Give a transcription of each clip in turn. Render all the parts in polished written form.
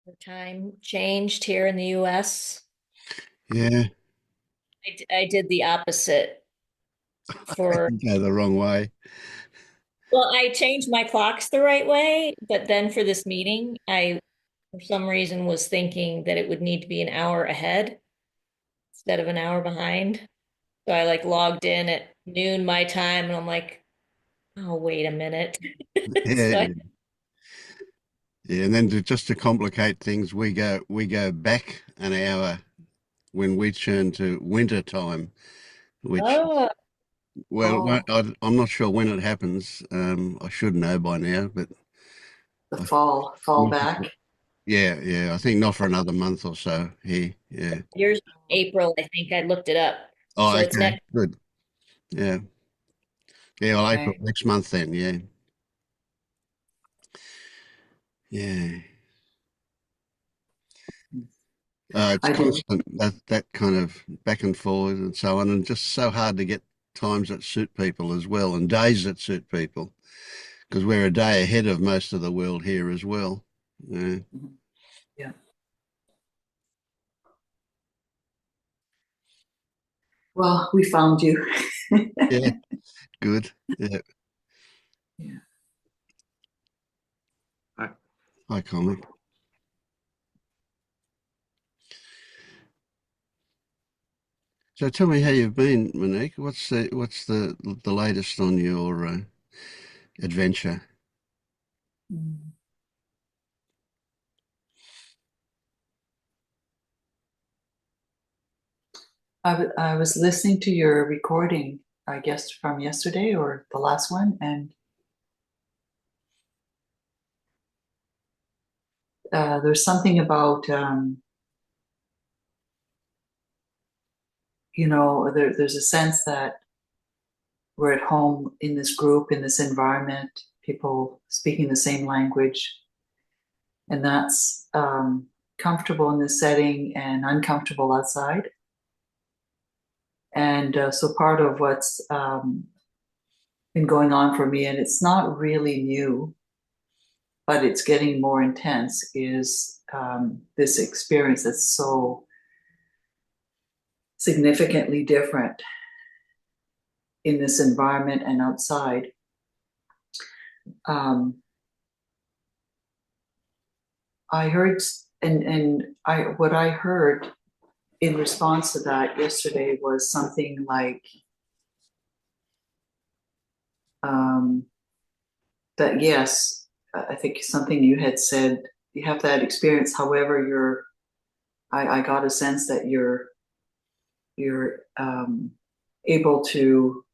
The time changed here in the US. Yeah, I did the opposite for, you go the wrong way. well, I changed my clocks the right way, but then for this meeting, I, for some reason, was thinking that it would need to be an hour ahead instead of an hour behind. So I like logged in at noon my time and I'm like, oh, wait a minute. Yeah, So I, yeah. And then just to complicate things, we go back an hour when we turn to winter time, which oh, well, oh, I'm not sure when it happens. I should know by now, but The I, fall back. yeah, yeah. I think not for another month or so. Here, yeah. yours April, I think I looked it up. Oh, So it's okay, next. good. Yeah, yeah. Well, April Right. next month then. Yeah, yeah. It's I didn't. constant that kind of back and forward and so on, and just so hard to get times that suit people as well, and days that suit people, because we're a day ahead of most of the world here as well. Yeah, Yeah. Well, we found you. yeah, good. Yeah, Yeah. hi, Colin. So tell me how you've been, Monique. What's the latest on your adventure? Mm. I was listening to your recording, I guess, from yesterday or the last one, and there's something about, there's a sense that we're at home in this group, in this environment, people speaking the same language, and that's comfortable in this setting and uncomfortable outside. And so part of what's been going on for me, and it's not really new, but it's getting more intense, is this experience that's so significantly different in this environment and outside. Um, I heard, and I what I heard in response to that yesterday was something like um, that. Yes, I think something you had said. You have that experience. However, I got a sense that you're able to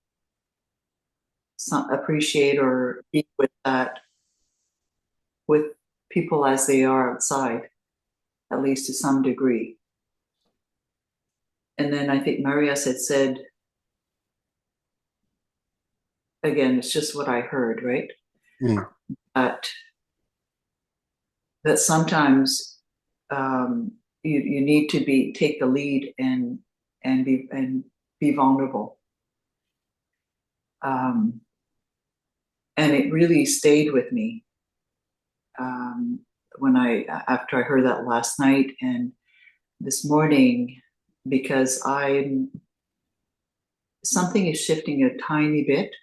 appreciate or be with that with people as they are outside, at least to some degree. And then I think Marius had said, again, it's just what I heard, right? Mm, That that sometimes you need to be take the lead and be vulnerable. Um, and it really stayed with me um, when I after I heard that last night and this morning because I something is shifting a tiny bit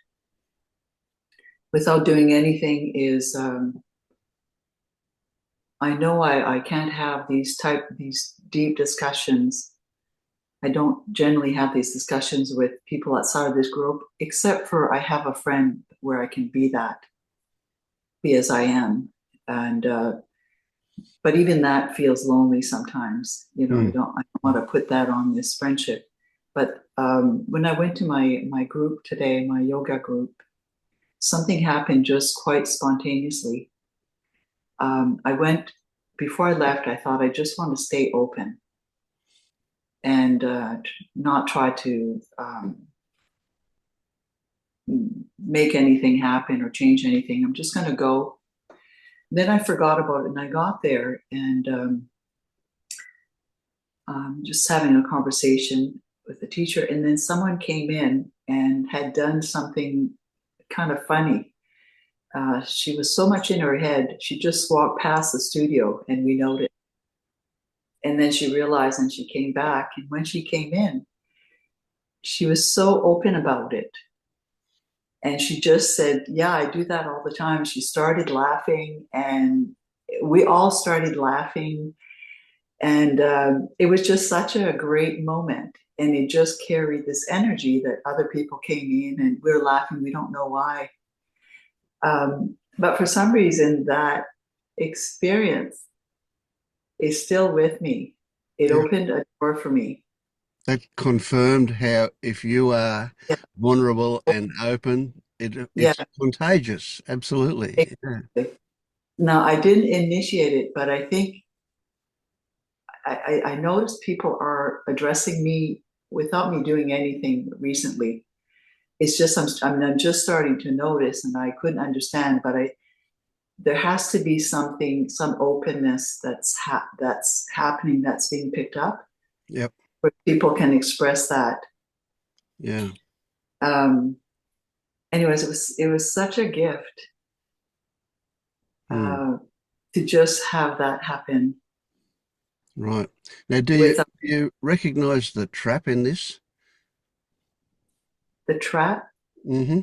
without doing anything is I know I can't have these deep discussions. I don't generally have these discussions with people outside of this group, except for I have a friend where I can be as I am. And but even that feels lonely sometimes. You know, mm. I don't want to put that on this friendship. But when I went to my group today, my yoga group, something happened just quite spontaneously. I went before I left. I thought I just want to stay open and not try to make anything happen or change anything. I'm just going to go. Then I forgot about it, and I got there and just having a conversation with the teacher, and then someone came in and had done something kind of funny. She was so much in her head, she just walked past the studio, and we noticed. And then she realized and she came back. And when she came in, she was so open about it. And she just said, yeah, I do that all the time. She started laughing and we all started laughing. And it was just such a great moment. And it just carried this energy that other people came in and we're laughing. We don't know why. But for some reason, that experience is still with me. It Yeah. opened a door for me. That confirmed how if you are Yeah. vulnerable and open, Yeah. it's contagious. Absolutely. Yeah. Exactly. Now, I didn't initiate it, but I think I noticed people are addressing me without me doing anything recently. It's just I'm just starting to notice, and I couldn't understand, but there has to be something, some openness that's happening, that's being picked up, Yep. where people can express that. Yeah. Um, anyways, it was such a gift Mm. uh, to just have that happen Right. Now, with do you recognize the trap in this? the trap Mm-hmm.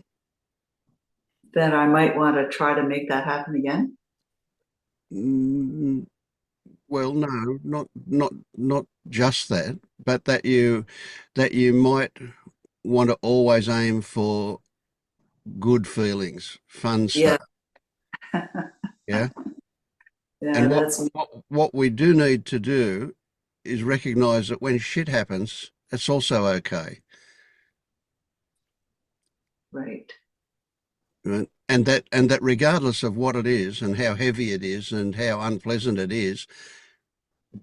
that I might want to try to make that happen again. Mm, well, no, not just that, but that you might want to always aim for good feelings, fun Yeah, stuff. Yeah. yeah, And that's what we do need to do is recognize that when shit happens, it's also okay. right. Right? And that regardless of what it is and how heavy it is and how unpleasant it is,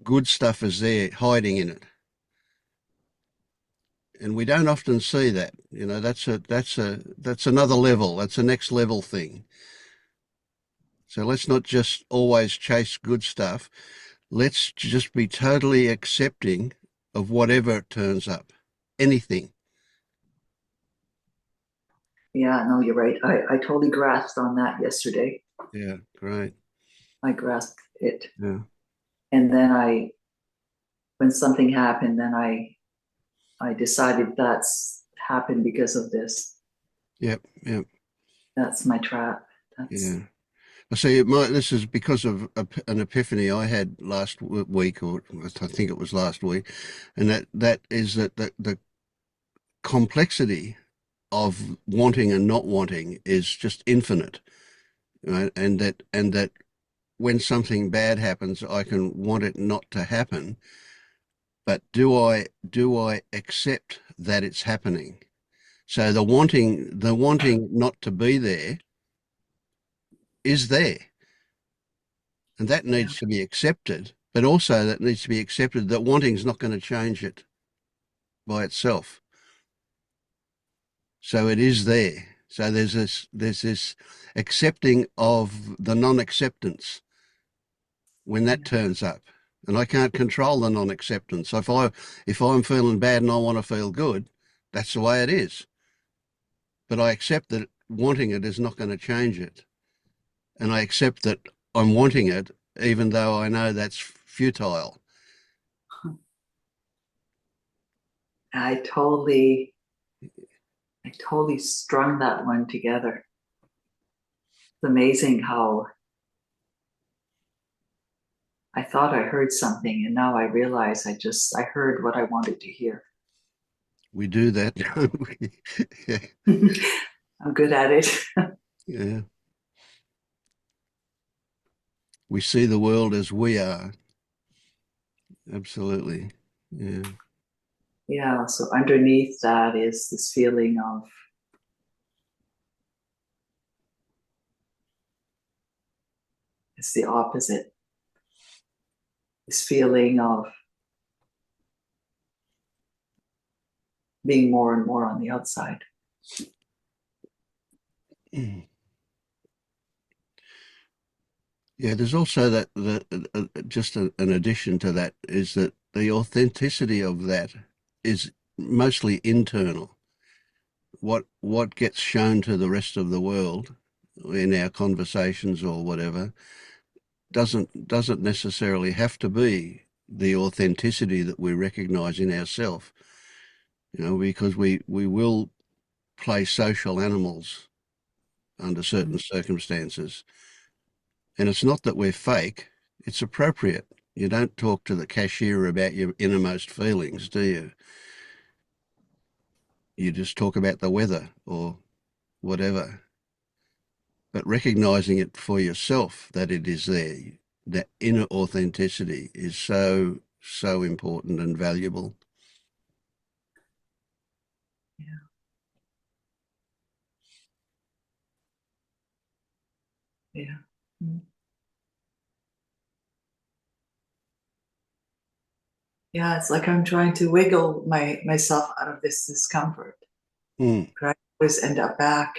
good stuff is there hiding in it. And we don't often see that. You know, that's another level. That's a next level thing. So let's not just always chase good stuff. Let's just be totally accepting of whatever turns up. Anything. Yeah, no, you're right. I totally grasped on that yesterday. Yeah, great. I grasped it. Yeah. And then when something happened, then I decided that's happened because of this. Yep, yep, That's my trap. That's, yeah. I see. This is because of an epiphany I had last week, or I think it was last week, and that is that the complexity of wanting and not wanting is just infinite, right? And that when something bad happens, I can want it not to happen, but do I accept that it's happening? So the wanting not to be there is there. And that yeah, needs to be accepted, but also that needs to be accepted that wanting is not going to change it by itself. So it is there. So there's this accepting of the non-acceptance when that turns up. And I can't control the non-acceptance. If I'm feeling bad and I want to feel good, that's the way it is. But I accept that wanting it is not going to change it. And I accept that I'm wanting it, even though I know that's futile. I totally strung that one together. It's amazing how I thought I heard something and now I realize I heard what I wanted to hear. We do that, don't we? Yeah. I'm good at it. Yeah. We see the world as we are. Absolutely. Yeah. Yeah, so underneath that is this feeling of it's the opposite. This feeling of being more and more on the outside. Yeah, there's also just an addition to that is that the authenticity of that is mostly internal. What gets shown to the rest of the world in our conversations or whatever doesn't necessarily have to be the authenticity that we recognize in ourselves, because we will play social animals under certain circumstances. And it's not that we're fake, it's appropriate. You don't talk to the cashier about your innermost feelings, do you? You just talk about the weather or whatever. But recognizing it for yourself that it is there, that inner authenticity is so, so important and valuable. Yeah. Yeah. Mm. Yeah, it's like I'm trying to wiggle myself out of this discomfort. Mm. But I always end up back.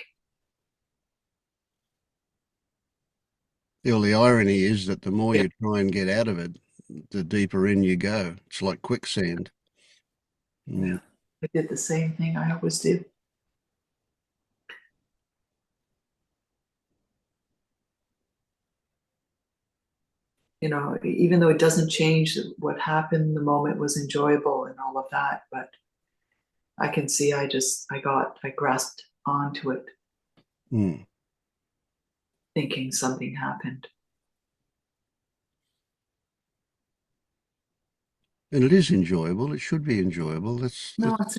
Well, the irony is that the more Yeah. you try and get out of it, the deeper in you go. It's like quicksand. Yeah. Mm. I did the same thing I always do. Even though it doesn't change what happened, the moment was enjoyable and all of that, but I can see I grasped onto it Mm. thinking something happened. And it is enjoyable. It should be enjoyable. No, That's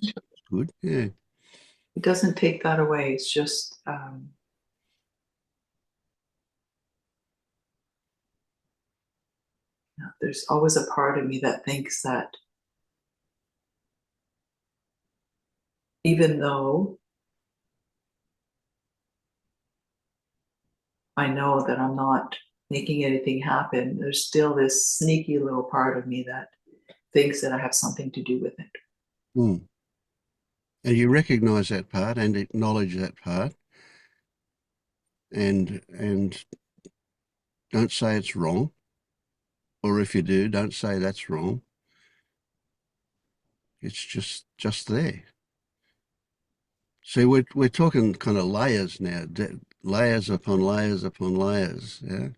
good. Yeah. it doesn't take that away. It's just, there's always a part of me that thinks that even though I know that I'm not making anything happen, there's still this sneaky little part of me that thinks that I have something to do with it. Mm. And you recognize that part and acknowledge that part, and don't say it's wrong. Or if you do, don't say that's wrong. It's just there. See, we're talking kind of layers now, layers upon layers upon layers, yeah.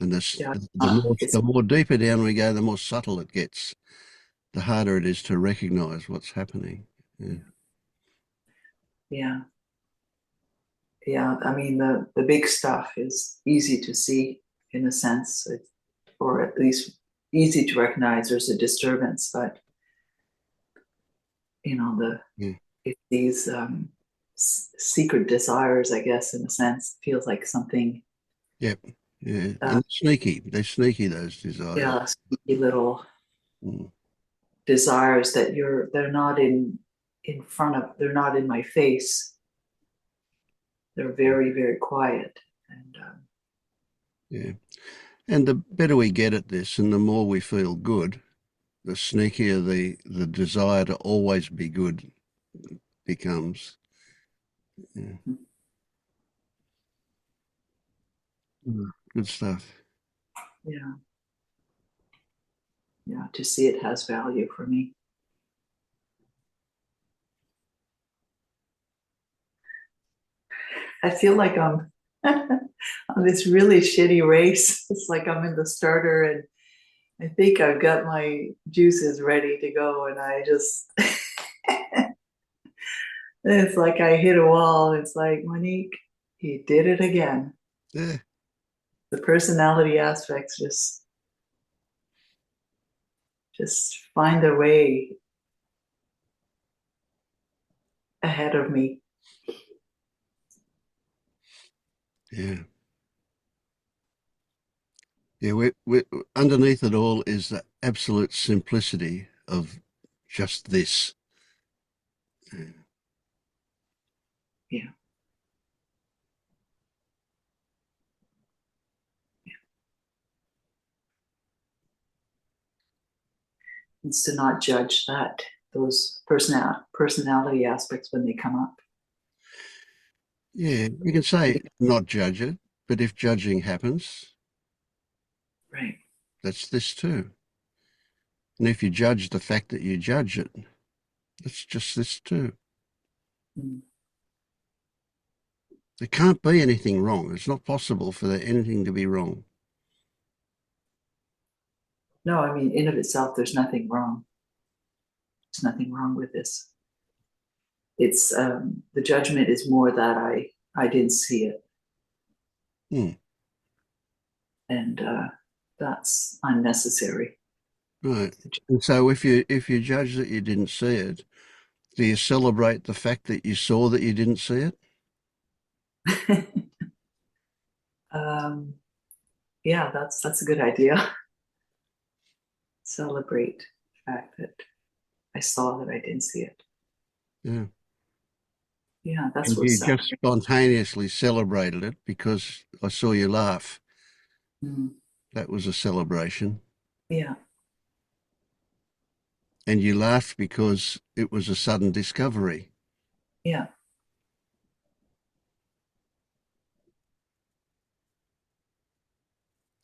And this, Yeah, the more it's the more deeper down we go, the more subtle it gets. The harder it is to recognize what's happening. Yeah. yeah, yeah. I mean, the big stuff is easy to see in a sense, or at least easy to recognize there's a disturbance. But Yeah. these secret desires, I guess, in a sense, feels like something. Yep. Yeah. Uh, And sneaky. They're sneaky, those desires. yeah, sneaky little Mm. desires that they're not they're not in my face. They're very, very quiet. And Yeah. And the better we get at this and the more we feel good, the sneakier the desire to always be good becomes. Yeah. Mm. Good stuff. yeah, yeah, to see it has value for me. I feel like I'm on this really shitty race. It's like I'm in the starter and I think I've got my juices ready to go, and I just it's like I hit a wall. It's like, Monique, he did it again. Yeah. The personality aspects just find their way ahead of me. Yeah. Yeah. We underneath it all is the absolute simplicity of just this. Yeah. Yeah. It's to not judge those personality aspects when they come up. Yeah. You can say not judge it, but if judging happens, Right. that's this too. And if you judge the fact that you judge it, that's just this too. Mm. There can't be anything wrong. It's not possible for there anything to be wrong. No, I mean, in of itself, there's nothing wrong. There's nothing wrong with this. It's the judgment is more that I didn't see it, Hmm. and that's unnecessary. Right. And so if you judge that you didn't see it, do you celebrate the fact that you saw that you didn't see it? um, yeah, that's a good idea. Celebrate the fact that I saw that I didn't see it. Yeah. Yeah, that's And what's you sad. just spontaneously celebrated it because I saw you laugh. Mm, That was a celebration. yeah, And you laughed because it was a sudden discovery. yeah.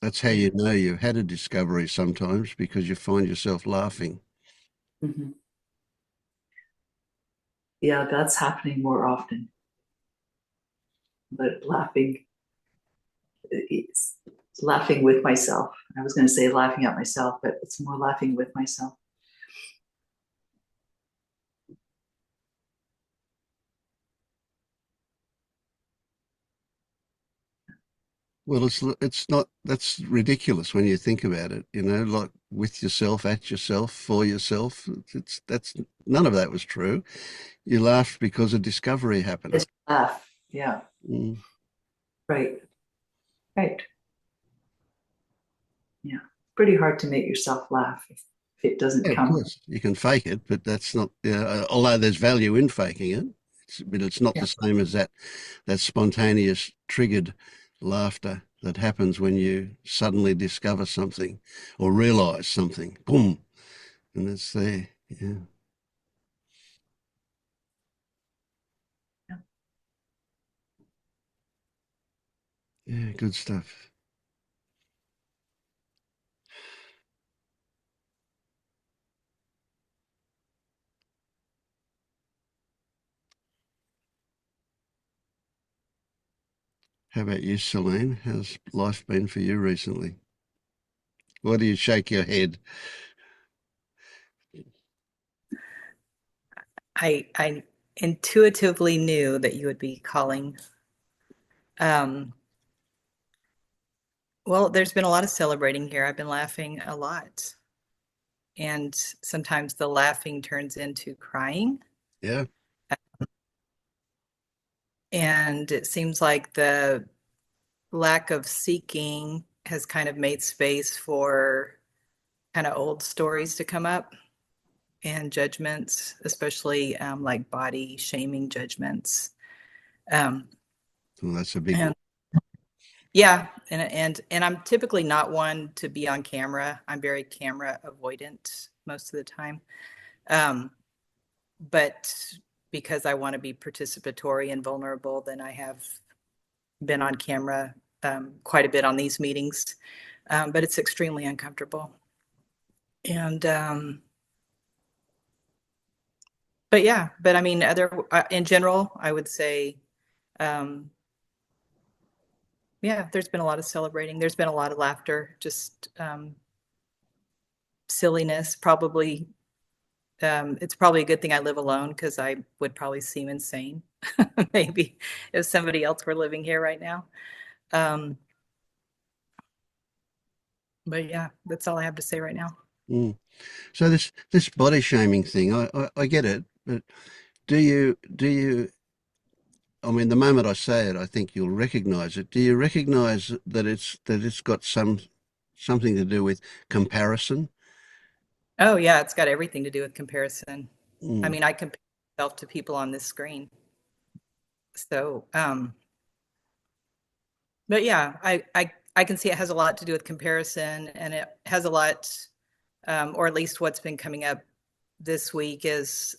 That's how you know you've had a discovery sometimes because you find yourself laughing. Hmm. Yeah, that's happening more often. But it's laughing with myself. I was going to say laughing at myself, but it's more laughing with myself. Well, it's not, that's ridiculous when you think about it, like with yourself, at yourself, for yourself. That's none of that was true. You laughed because a discovery happened. It's laugh. Yeah, Mm. right, right. Yeah, pretty hard to make yourself laugh if it doesn't Yeah, of come. course, you can fake it, but that's not, although there's value in faking it, but it's not Yeah, the same as that spontaneous triggered laughter that happens when you suddenly discover something or realize something. Boom, and it's there. Yeah. yeah. Yeah, good stuff. How about you, Celine? How's life been for you recently? Why do you shake your head? I intuitively knew that you would be calling. Um, well, there's been a lot of celebrating here. I've been laughing a lot. And sometimes the laughing turns into crying. Yeah. And it seems like the lack of seeking has kind of made space for kind of old stories to come up and judgments, especially like body shaming judgments. Um, Well, that's a big one. and Yeah, and I'm typically not one to be on camera. I'm very camera avoidant most of the time. Um, but because I want to be participatory and vulnerable, then I have been on camera quite a bit on these meetings. But it's extremely uncomfortable. And but yeah, but I mean, in general, I would say, um, yeah, there's been a lot of celebrating. There's been a lot of laughter, just silliness, probably. It's probably a good thing I live alone because I would probably seem insane, maybe if somebody else were living here right now. Um, but yeah, that's all I have to say right now. Mm. So this body shaming thing, I get it, but do you I mean, the moment I say it, I think you'll recognize it. Do you recognize that it's got something to do with comparison? Oh yeah, it's got everything to do with comparison. I Mm. mean, I compare myself to people on this screen. So, but yeah, I can see it has a lot to do with comparison, and it has a lot, or at least what's been coming up this week is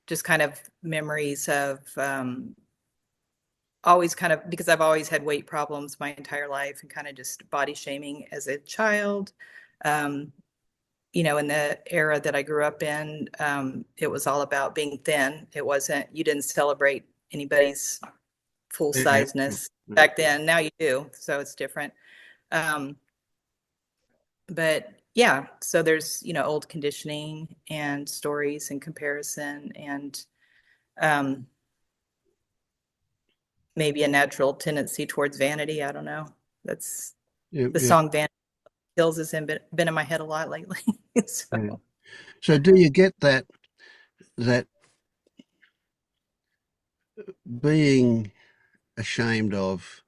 just kind of memories of always kind of because I've always had weight problems my entire life and kind of just body shaming as a child. Um, in the era that I grew up in, it was all about being thin. It wasn't, you didn't celebrate anybody's full Yeah. sizeness Yeah. back then. Now you do. So it's different. Um, but yeah, so there's, old conditioning and stories and comparison and maybe a natural tendency towards vanity. I don't know. That's Yeah, the yeah, song Vanity Kills has been in my head a lot lately. yeah. So So do you get that being ashamed of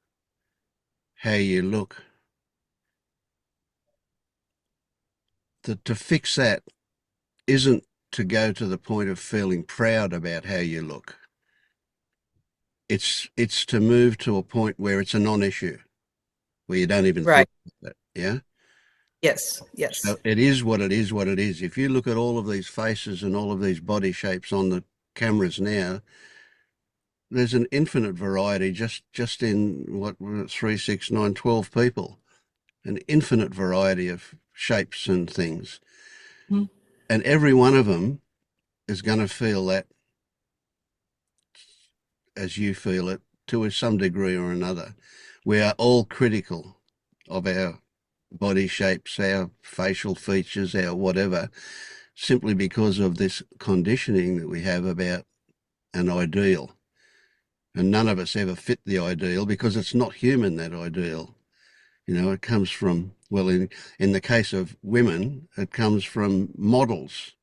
how you look, that to fix that isn't to go to the point of feeling proud about how you look. It's to move to a point where it's a non-issue, where you don't even right. think about it. Yeah. Yes. Yes. So it is what it is, what it is. If you look at all of these faces and all of these body shapes on the cameras now, there's an infinite variety just in what 3, 6, 9, 12 people, an infinite variety of shapes and things. Mhm. And every one of them is going to feel that as you feel it to some degree or another. We are all critical of our body shapes, our facial features, our whatever, simply because of this conditioning that we have about an ideal. And none of us ever fit the ideal because it's not human, that ideal. It comes from, well, in the case of women, it comes from models,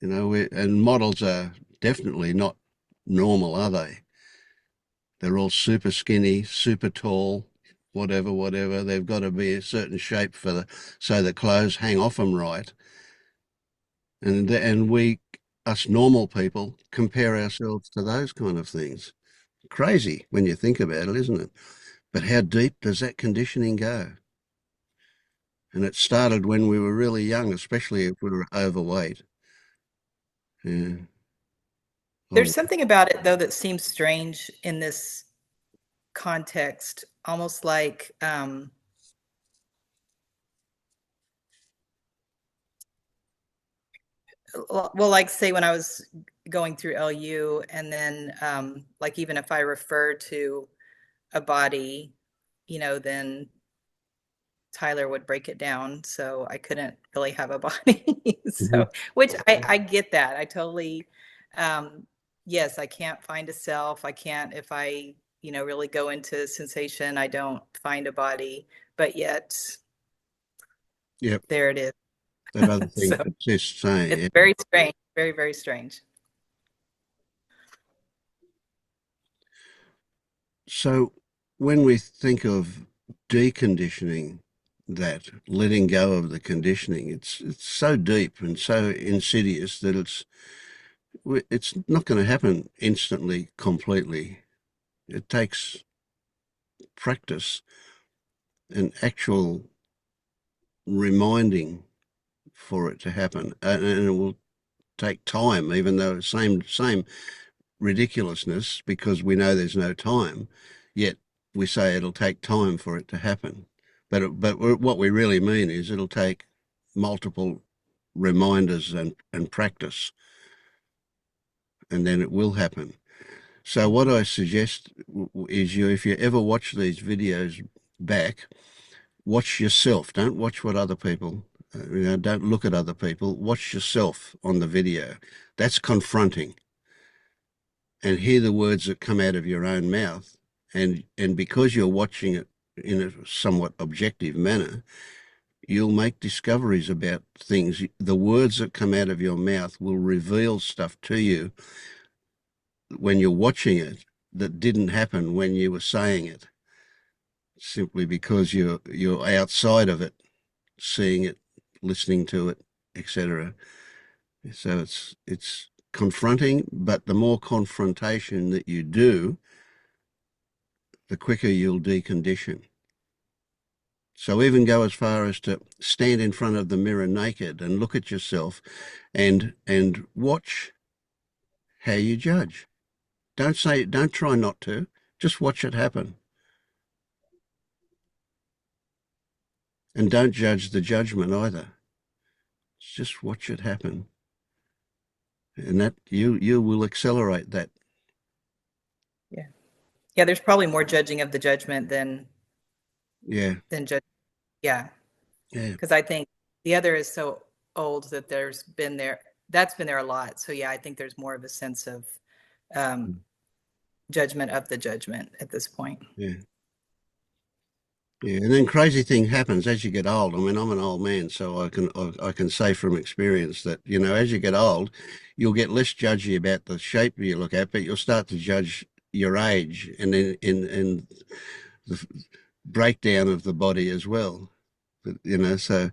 and models are definitely not normal, are they? They're all super skinny, super tall, whatever, whatever. They've got to be a certain shape so the clothes hang off them right. And we, us normal people, compare ourselves to those kind of things. Crazy when you think about it, isn't it? But how deep does that conditioning go? And it started when we were really young, especially if we were overweight. Yeah. There's Oh, something about it though that seems strange in this context, almost like well, like say when I was going through LU, and then like even if I refer to a body, then Tyler would break it down, so I couldn't really have a body. mhm. So, which I get that. I totally, um, yes, I can't find a self. I can't, if I, really go into sensation, I don't find a body, but yet Yep. there it is. That other thing So persists, it's eh? very strange, very, very strange. So when we think of deconditioning, that letting go of the conditioning, it's so deep and so insidious that it's not going to happen instantly, completely. It takes practice and actual reminding for it to happen, and it will take time, even though same ridiculousness because we know there's no time, yet we say it'll take time for it to happen. But what we really mean is it'll take multiple reminders and practice, and then it will happen. So what I suggest is if you ever watch these videos back, watch yourself. Don't watch what other people, don't look at other people. Watch yourself on the video. That's confronting. And hear the words that come out of your own mouth. And because you're watching it in a somewhat objective manner, you'll make discoveries about things. The words that come out of your mouth will reveal stuff to you when you're watching it that didn't happen when you were saying it, simply because you're outside of it, seeing it, listening to it, etc. So it's confronting, but the more confrontation that you do, the quicker you'll decondition. So even go as far as to stand in front of the mirror naked and look at yourself and watch how you judge. Don't try not to, just watch it happen. And don't judge the judgment either. Just watch it happen. And that you will accelerate that. Yeah. Yeah. There's probably more judging of the judgment than Yeah. judge. Yeah. Yeah. Because I think the other is so old that that's been there a lot. So yeah, I think there's more of a sense of um, judgment of the judgment at this point. Yeah. Yeah, and then crazy thing happens as you get old. I mean, I'm an old man, so I can say from experience that, as you get old, you'll get less judgy about the shape you look at, but you'll start to judge your age and then in the breakdown of the body as well. So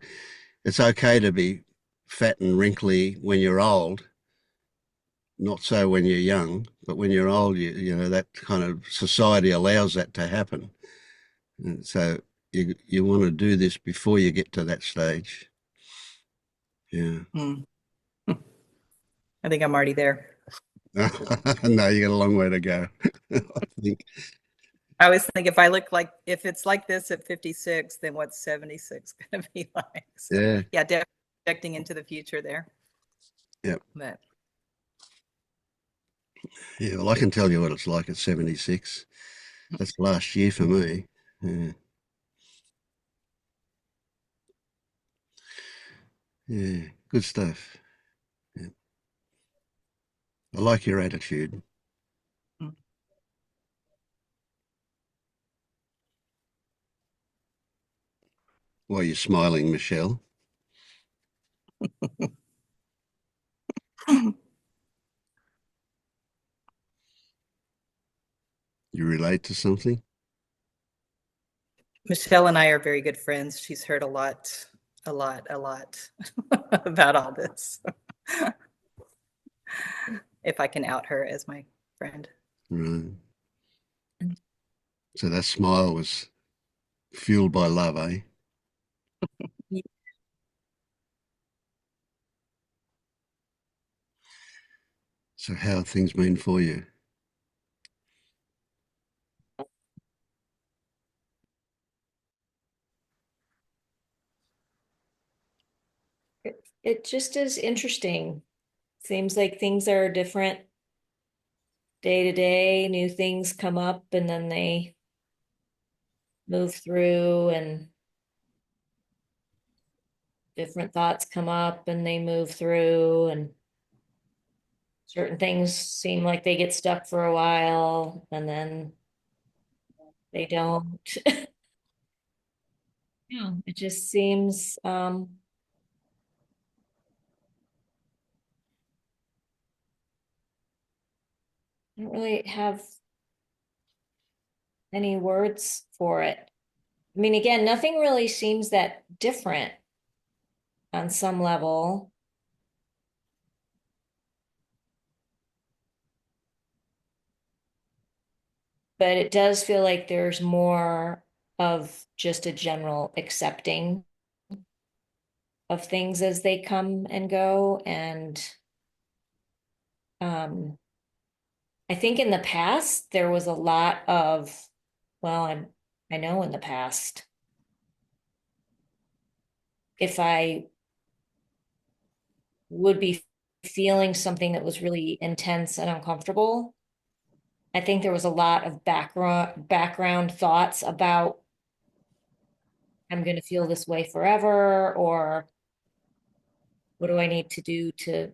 it's okay to be fat and wrinkly when you're old, not so when you're young, but when you're old, that kind of society allows that to happen. And so you want to do this before you get to that stage. Yeah. Mm. I think I'm already there. No, you got a long way to go. I think. I always think if it's like this at 56, then what's 76 going to be like? So, Yeah. yeah, definitely projecting into the future there. Yeah. But Yeah. Well, I can tell you what it's like at 76. That's last year for me. Yeah. Yeah. Good stuff. Yeah. I like your attitude. mm. Why are you smiling, Michelle? You relate to something? Michelle and I are very good friends. She's heard a lot about all this. If I can out her as my friend. Right. So that smile was fueled by love, eh? So how have things been for you? It just is interesting. Seems like things are different day to day, new things come up and then they move through, and different thoughts come up and they move through, and certain things seem like they get stuck for a while and then they don't. Yeah, it just seems I don't really have any words for it. I mean, again, nothing really seems that different on some level. But it does feel like there's more of just a general accepting of things as they come and go. And um, I think in the past there was a lot of, well, I know in the past, if I would be feeling something that was really intense and uncomfortable, I think there was a lot of background thoughts about I'm going to feel this way forever, or what do I need to do to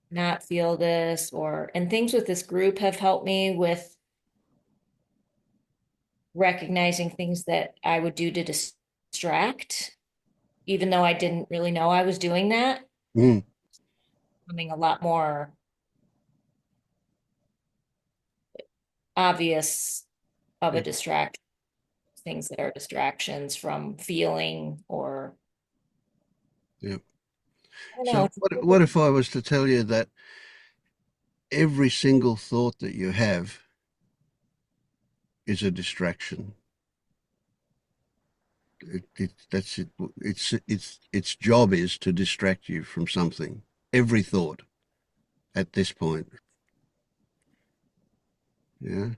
not feel this, or and things with this group have helped me with recognizing things that I would do to distract, even though I didn't really know I was doing that, Mm, becoming a lot more obvious of a yeah, distract things that are distractions from feeling, or yeah. I don't know. So what if I was to tell you that every single thought that you have is a distraction? That's it. Its job is to distract you from something. Every thought at this point. Yeah.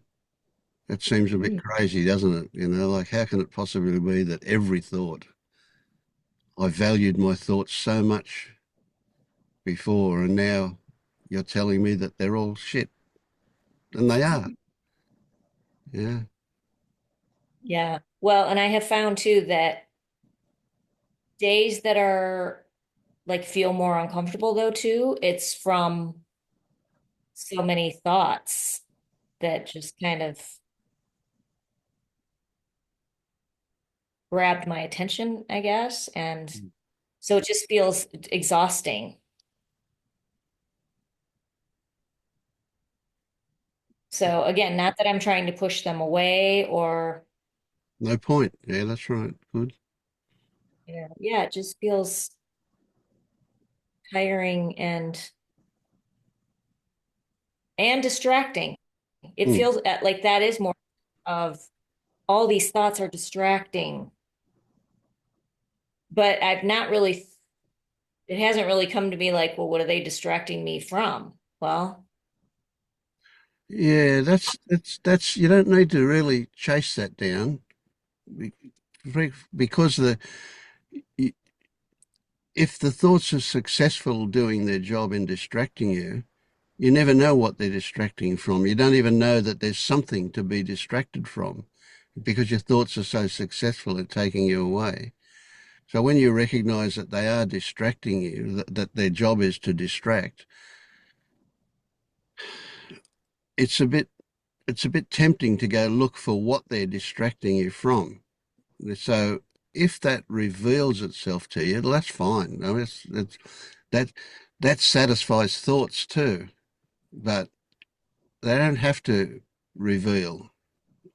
That seems a bit crazy, doesn't it? Like how can it possibly be that every thought, I valued my thoughts so much before, and now you're telling me that they're all shit. And they are. Yeah. Yeah. Well, and I have found too that days that are like feel more uncomfortable though too, it's from so many thoughts that just kind of grabbed my attention, I guess. And so it just feels exhausting. So again, not that I'm trying to push them away or, No point. Yeah, that's right. Good. yeah, it just feels tiring and distracting. It Mm. feels like that is more of all these thoughts are distracting, but I've not really, it hasn't really come to me like, well, what are they distracting me from? Well, Yeah, that's you don't need to really chase that down be- because if the thoughts are successful doing their job in distracting you, you never know what they're distracting from. You don't even know that there's something to be distracted from because your thoughts are so successful at taking you away. So when you recognize that they are distracting you, that their job is to distract, it's a bit it's a bit tempting to go look for what they're distracting you from. So if that reveals itself to you, that's fine. I mean, that that satisfies thoughts too, but they don't have to reveal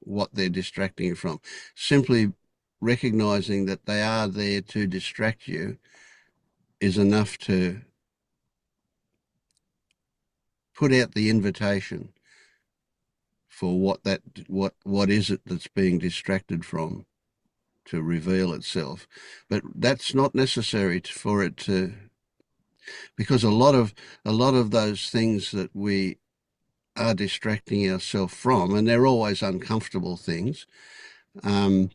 what they're distracting you from. Simply recognizing that they are there to distract you is enough to put out the invitation for what is it that's being distracted from to reveal itself. But that's not necessary for it to, because a lot of those things that we are distracting ourselves from, and they're always uncomfortable things, um,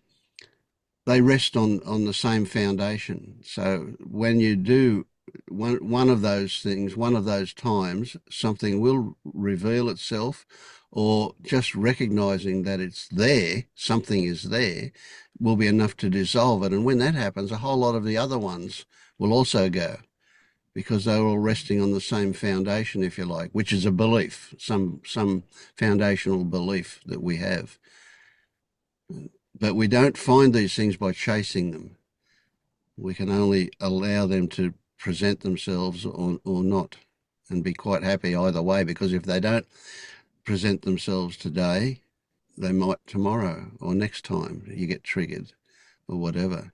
they rest on the same foundation. So when you do one of those things, one of those times, something will reveal itself, or just recognizing that it's there, something is there, will be enough to dissolve it. And when that happens, a whole lot of the other ones will also go because they're all resting on the same foundation, if you like, which is a belief, some foundational belief that we have. But we don't find these things by chasing them. We can only allow them to present themselves or not, and be quite happy either way, because if they don't present themselves today, they might tomorrow or next time you get triggered or whatever.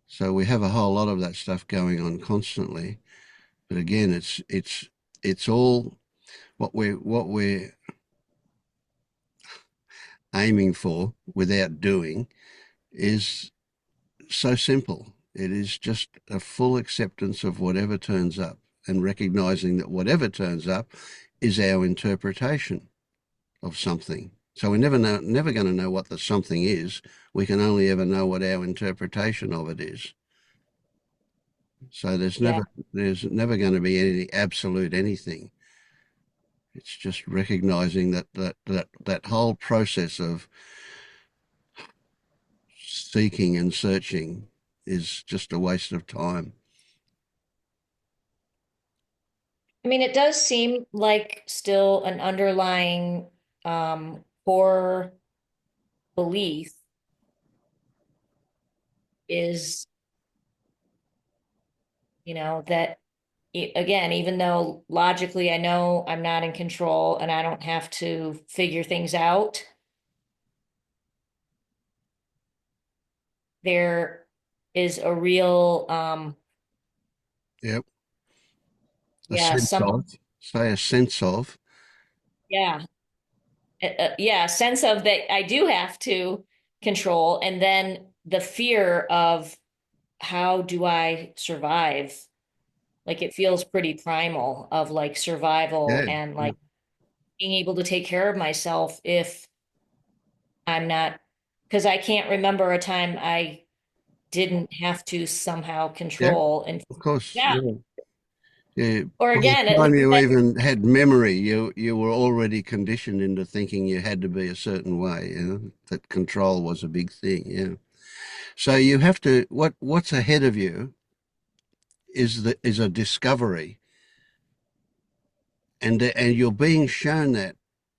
So we have a whole lot of that stuff going on constantly. But again, it's all what we're aiming for without doing is so simple. It is just a full acceptance of whatever turns up and recognizing that whatever turns up is our interpretation of something. So we're never going to know what the something is. We can only ever know what our interpretation of it is. So there's yeah. never going to be any absolute anything. It's just recognizing that whole process of seeking and searching is just a waste of time. I mean, it does seem like still an underlying core belief is, that again, even though logically I know I'm not in control and I don't have to figure things out, there is a real, Yep. A yeah, sense of, say a sense of, yeah, yeah, sense of that I do have to control, and then the fear of how do I survive? Like it feels pretty primal of like survival yeah, and yeah, like being able to take care of myself if I'm not, because I can't remember a time I didn't have to somehow yeah, control and of course, yeah. yeah. Yeah, Or by the again, at time least you I, even had memory, you were already conditioned into thinking you had to be a certain way, that control was a big thing, yeah. So you have to, what's ahead of you is a discovery, and you're being shown that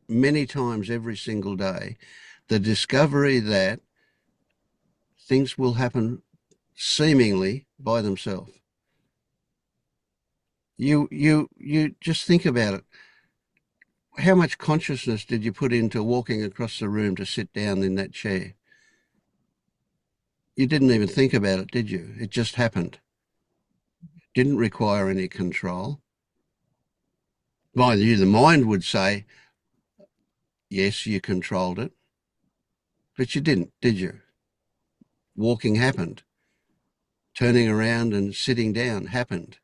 many times every single day, the discovery that things will happen seemingly by themselves. You just think about it. How much consciousness did you put into walking across the room to sit down in that chair? You didn't even think about it, did you? It just happened. Didn't require any control. Mind you, the mind would say, yes, you controlled it, but you didn't, did you? Walking happened. Turning around and sitting down happened.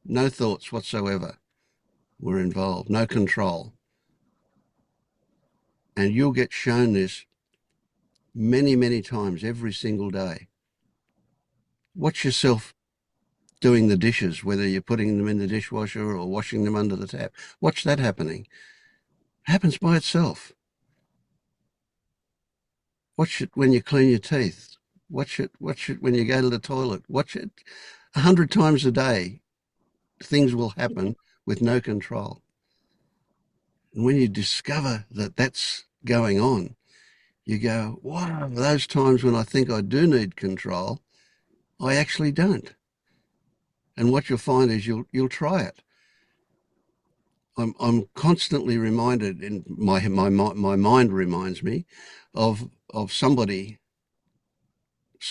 No thoughts whatsoever were involved, no control. And you'll get shown this many, many times every single day. Watch yourself doing the dishes, whether you're putting them in the dishwasher or washing them under the tap. Watch that happening. It happens by itself. Watch it when you clean your teeth. Watch it when you go to the toilet. Watch it 100 times a day. Things will happen with no control. And when you discover that that's going on, you go, wow, those times when I think I do need control, I actually don't. And what you'll find is you'll try it. I'm constantly reminded, and my mind reminds me of somebody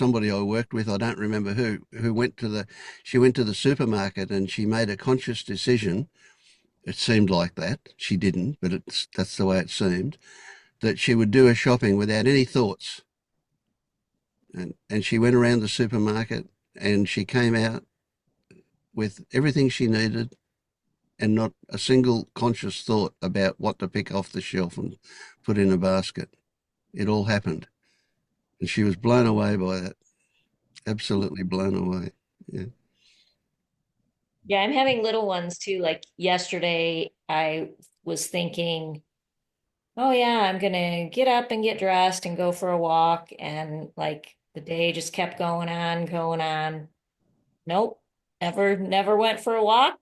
I worked with. I don't remember who went to the supermarket, and she made a conscious decision. It seemed like that. She didn't, but that's the way it seemed, that she would do her shopping without any thoughts. And she went around the supermarket and she came out with everything she needed and not a single conscious thought about what to pick off the shelf and put in a basket. It all happened. And she was blown away by that. Absolutely blown away. Yeah. Yeah, I'm having little ones too. Like yesterday, I was thinking, oh yeah, I'm gonna get up and get dressed and go for a walk. And like the day just kept going on, going on. Nope, never went for a walk.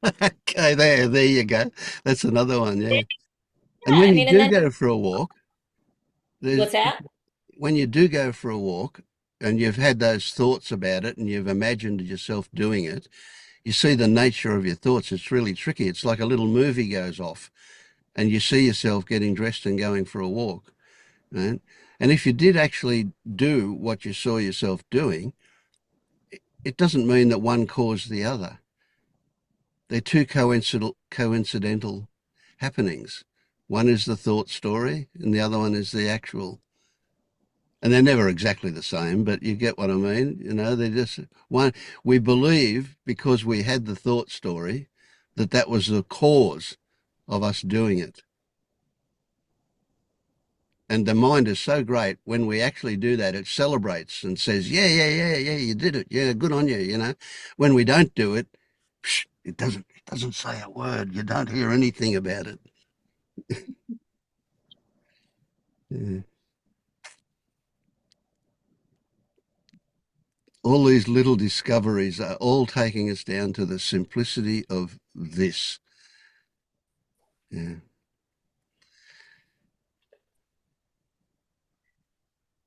Okay, there you go. That's another one, yeah. And Yeah, when I you mean, and do then go for a walk, there's what's that? when you do go for a walk and you've had those thoughts about it and you've imagined yourself doing it, you see the nature of your thoughts. It's really tricky. It's like a little movie goes off and you see yourself getting dressed and going for a walk. Right? And if you did actually do what you saw yourself doing, it doesn't mean that one caused the other. They're two coincidental happenings. One is the thought story and the other one is the actual. And they're never exactly the same, but you get what I mean. You know, they're just one. We believe because we had the thought story that was the cause of us doing it. And the mind is so great when we actually do that, it celebrates and says, yeah, you did it. Yeah, good on you, you know. When we don't do it, it doesn't say a word. You don't hear anything about it. Yeah. All these little discoveries are all taking us down to the simplicity of this. Yeah.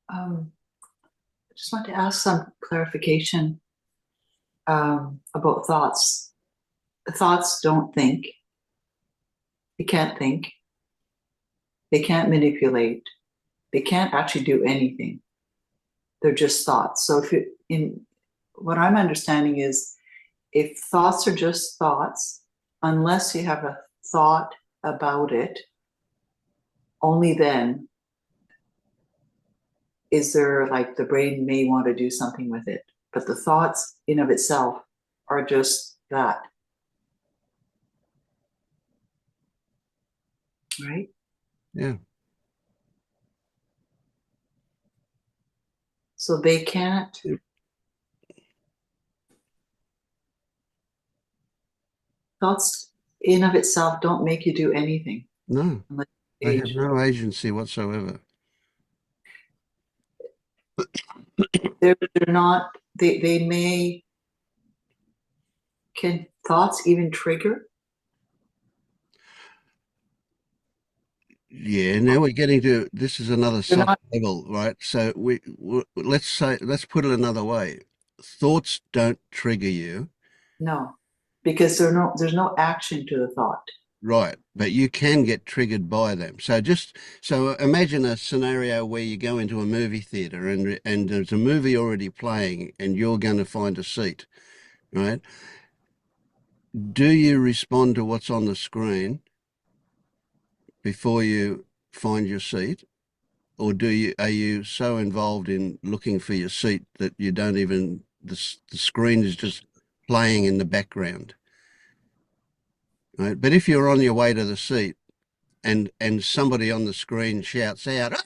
I just want to ask some clarification about thoughts. Thoughts don't think. They can't think. They can't manipulate. They can't actually do anything. They're just thoughts. So if you in what I'm understanding is if thoughts are just thoughts, unless you have a thought about it, only then is there like the brain may want to do something with it. But the thoughts in of itself are just that. Right? Yeah. So they can't, thoughts in of itself don't make you do anything. No, Unless they have no agency whatsoever. they're not, they may, can thoughts even trigger? Yeah, now we're getting to, this is another They're soft not, level, right? So let's put it another way. Thoughts don't trigger you, no, because there's no action to the thought. right? But you can get triggered by them. So imagine a scenario where you go into a movie theater and there's a movie already playing and you're going to find a seat, right? Do you respond to what's on the screen before you find your seat? Or are you so involved in looking for your seat that you don't even, the screen is just playing in the background, right? But if you're on your way to the seat and somebody on the screen shouts out, "Ah,"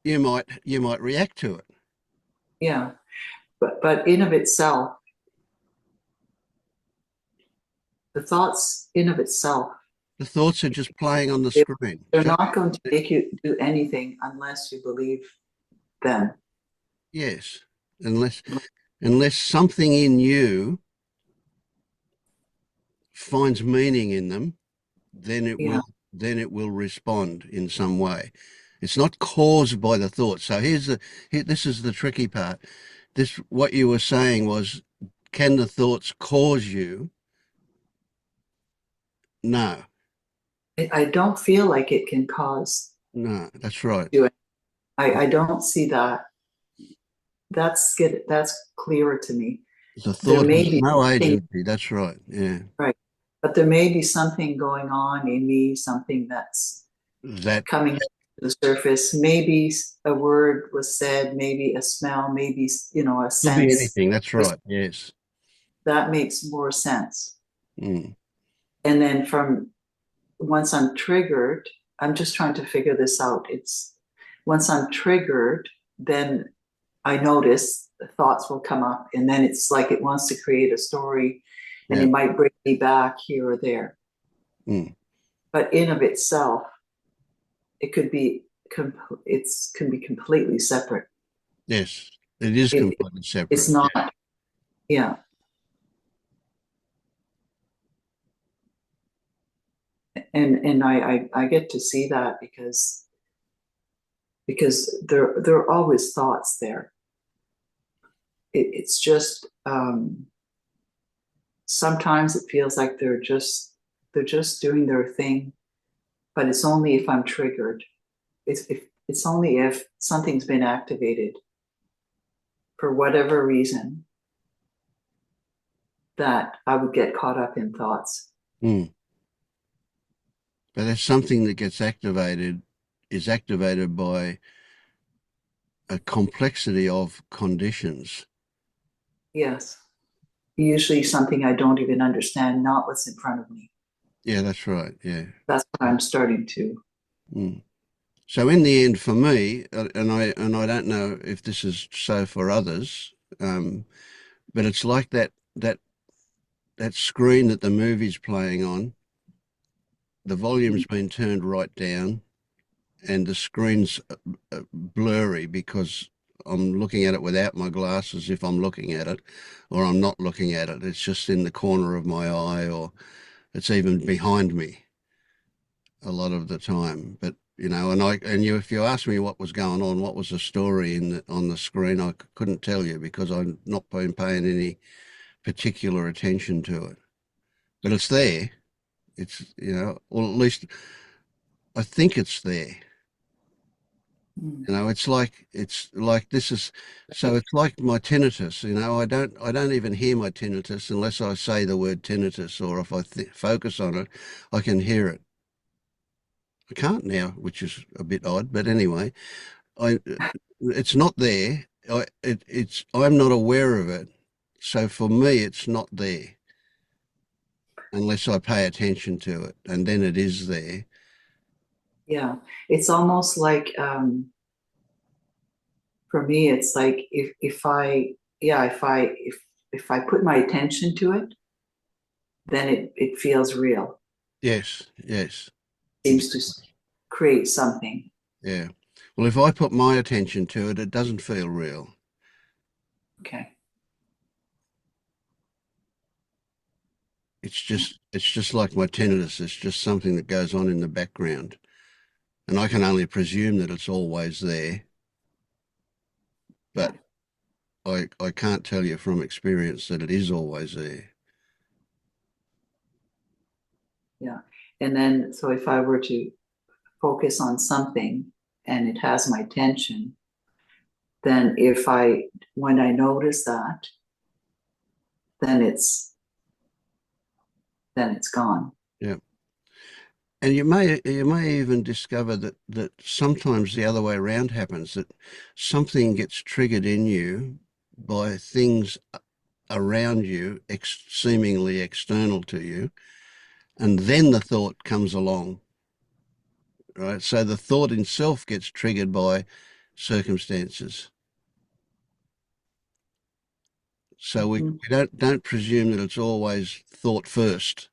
you might react to it. Yeah. But in of itself, the thoughts in of itself, The thoughts are just playing on the they- screen. they're So not going to make you do anything unless you believe them. yes, unless something in you finds meaning in them, then it Yeah. will respond in some way. It's not caused by the thought. So this is the tricky part. This, what you were saying was, can the thoughts cause you? No, I don't feel like it can cause no, that's right. you. I don't see that. That's clearer to me. The There thought may has be no something, agency. That's right. Yeah. right, but there may be something going on in me, something that's That coming to the surface. Maybe a word was said, maybe a smell, maybe a could be sense. anything. That's right. Yes. That makes more sense. Mm. And then from once I'm triggered, I'm just trying to figure this out. It's once I'm triggered, then I notice the thoughts will come up, and then it's like it wants to create a story, and Yeah. it might bring me back here or there. Mm. But in of itself, it could be can be completely separate. Yes. It is It, completely it's separate. not, yeah. And I get to see that because there are always thoughts there. It's just sometimes it feels like they're just doing their thing, but it's only if I'm triggered. It's only if something's been activated for whatever reason that I would get caught up in thoughts. Mm. But if something that gets activated is activated by a complexity of conditions. Yes, usually something I don't even understand, not what's in front of me. Yeah, that's right. Yeah. That's what I'm starting to. Mm. So in the end, for me, and I don't know if this is so for others, but it's like that screen that the movie's playing on. The volume's been turned right down, and the screen's blurry because I'm looking at it without my glasses if I'm looking at it, or I'm not looking at it. It's just in the corner of my eye, or it's even behind me a lot of the time. But if you ask me what was going on, what was the story on the screen, I couldn't tell you because I've not been paying any particular attention to it. But it's there. It's, or at least I think it's there. Mm. It's like this is, so it's like my tinnitus. I don't even hear my tinnitus unless I say the word tinnitus, or if I focus on it, I can hear it. I can't now, which is a bit odd, but anyway, I it's not there. I'm not aware of it. So for me, it's not there unless I pay attention to it, and then it is there. Yeah, it's almost like for me, it's like if I yeah if I put my attention to it, then it feels real. Yes, yes, Seems to create something. yeah. Well, if I put my attention to it, it doesn't feel real. Okay. It's just like my tinnitus. It's just something that goes on in the background. And I can only presume that it's always there, Yeah. but I can't tell you from experience that it is always there. Yeah. And then, so if I were to focus on something and it has my attention, then when I notice that, then it's gone. Yeah. And you may even discover that sometimes the other way around happens, that something gets triggered in you by things around you, seemingly external to you, and then the thought comes along, right? So the thought itself gets triggered by circumstances. So we Mhm. don't presume that it's always thought first.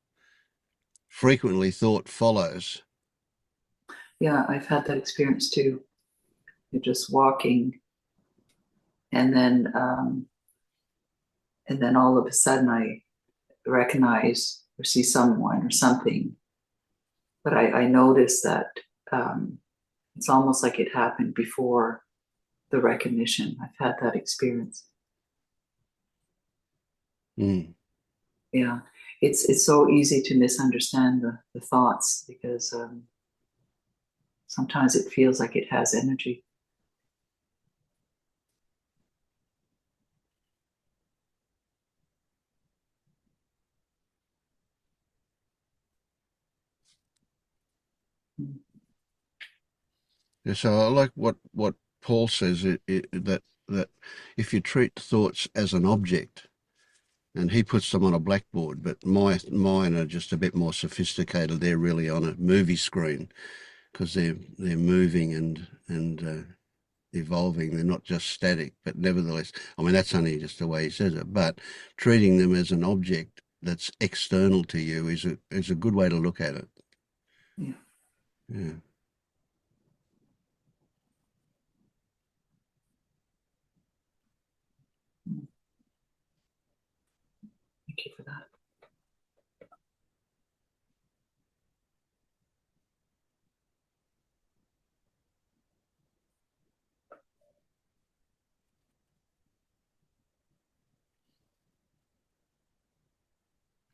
Frequently, thought follows. Yeah, I've had that experience too. You're just walking, and then all of a sudden I recognize or see someone or something, but I notice that um, it's almost like it happened before the recognition. I've had that experience. Mm. Yeah, it's so easy to misunderstand the thoughts because sometimes it feels like it has energy. Mm. Yeah, so I like what Paul says, that if you treat thoughts as an object, and he puts them on a blackboard, but mine are just a bit more sophisticated. They're really on a movie screen because they're moving and evolving. They're not just static, but nevertheless, I mean that's only just the way he says it. But treating them as an object that's external to you is a good way to look at it. Yeah. Yeah. Mm. Thank you for that.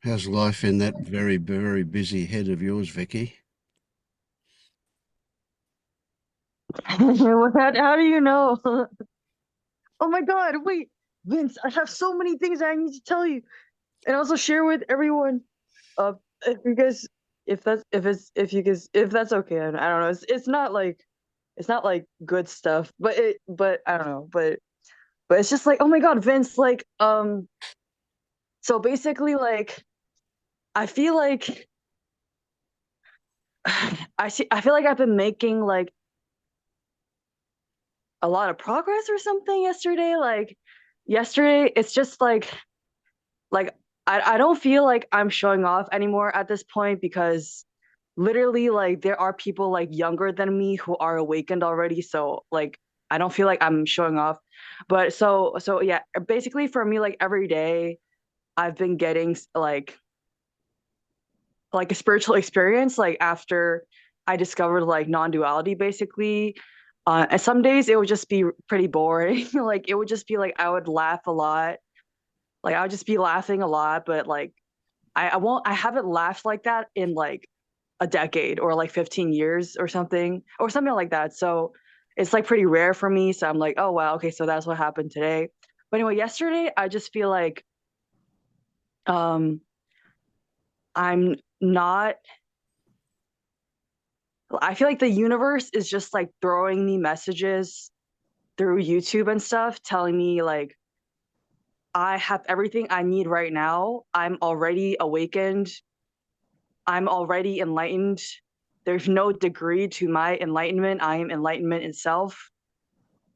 How's life in that very, very busy head of yours, Vicky? How do you know? Oh my God, wait, Vince, I have so many things I need to tell you and also share with everyone. If you guys, if that's okay, I don't know. It's not like good stuff, but I don't know, but it's just like, oh my God, Vince, like, so basically, like, I feel like, I feel like I've been making like a lot of progress or something yesterday. Like, yesterday, it's just like I don't feel like I'm showing off anymore at this point because literally like there are people like younger than me who are awakened already, so like I don't feel like I'm showing off. But so yeah, basically for me, like every day I've been getting like a spiritual experience like after I discovered like non-duality basically. And some days it would just be pretty boring. Like it would just be like I would laugh a lot, like I would just be laughing a lot, but like I haven't laughed like that in like a decade or like 15 years or something like that. So it's like pretty rare for me. So I'm like, oh wow, okay, so that's what happened today. But anyway, yesterday I just feel like um I'm not I feel like the universe is just like throwing me messages through YouTube and stuff telling me like I have everything I need right now. I'm already awakened. I'm already enlightened. There's no degree to my enlightenment. I am enlightenment itself.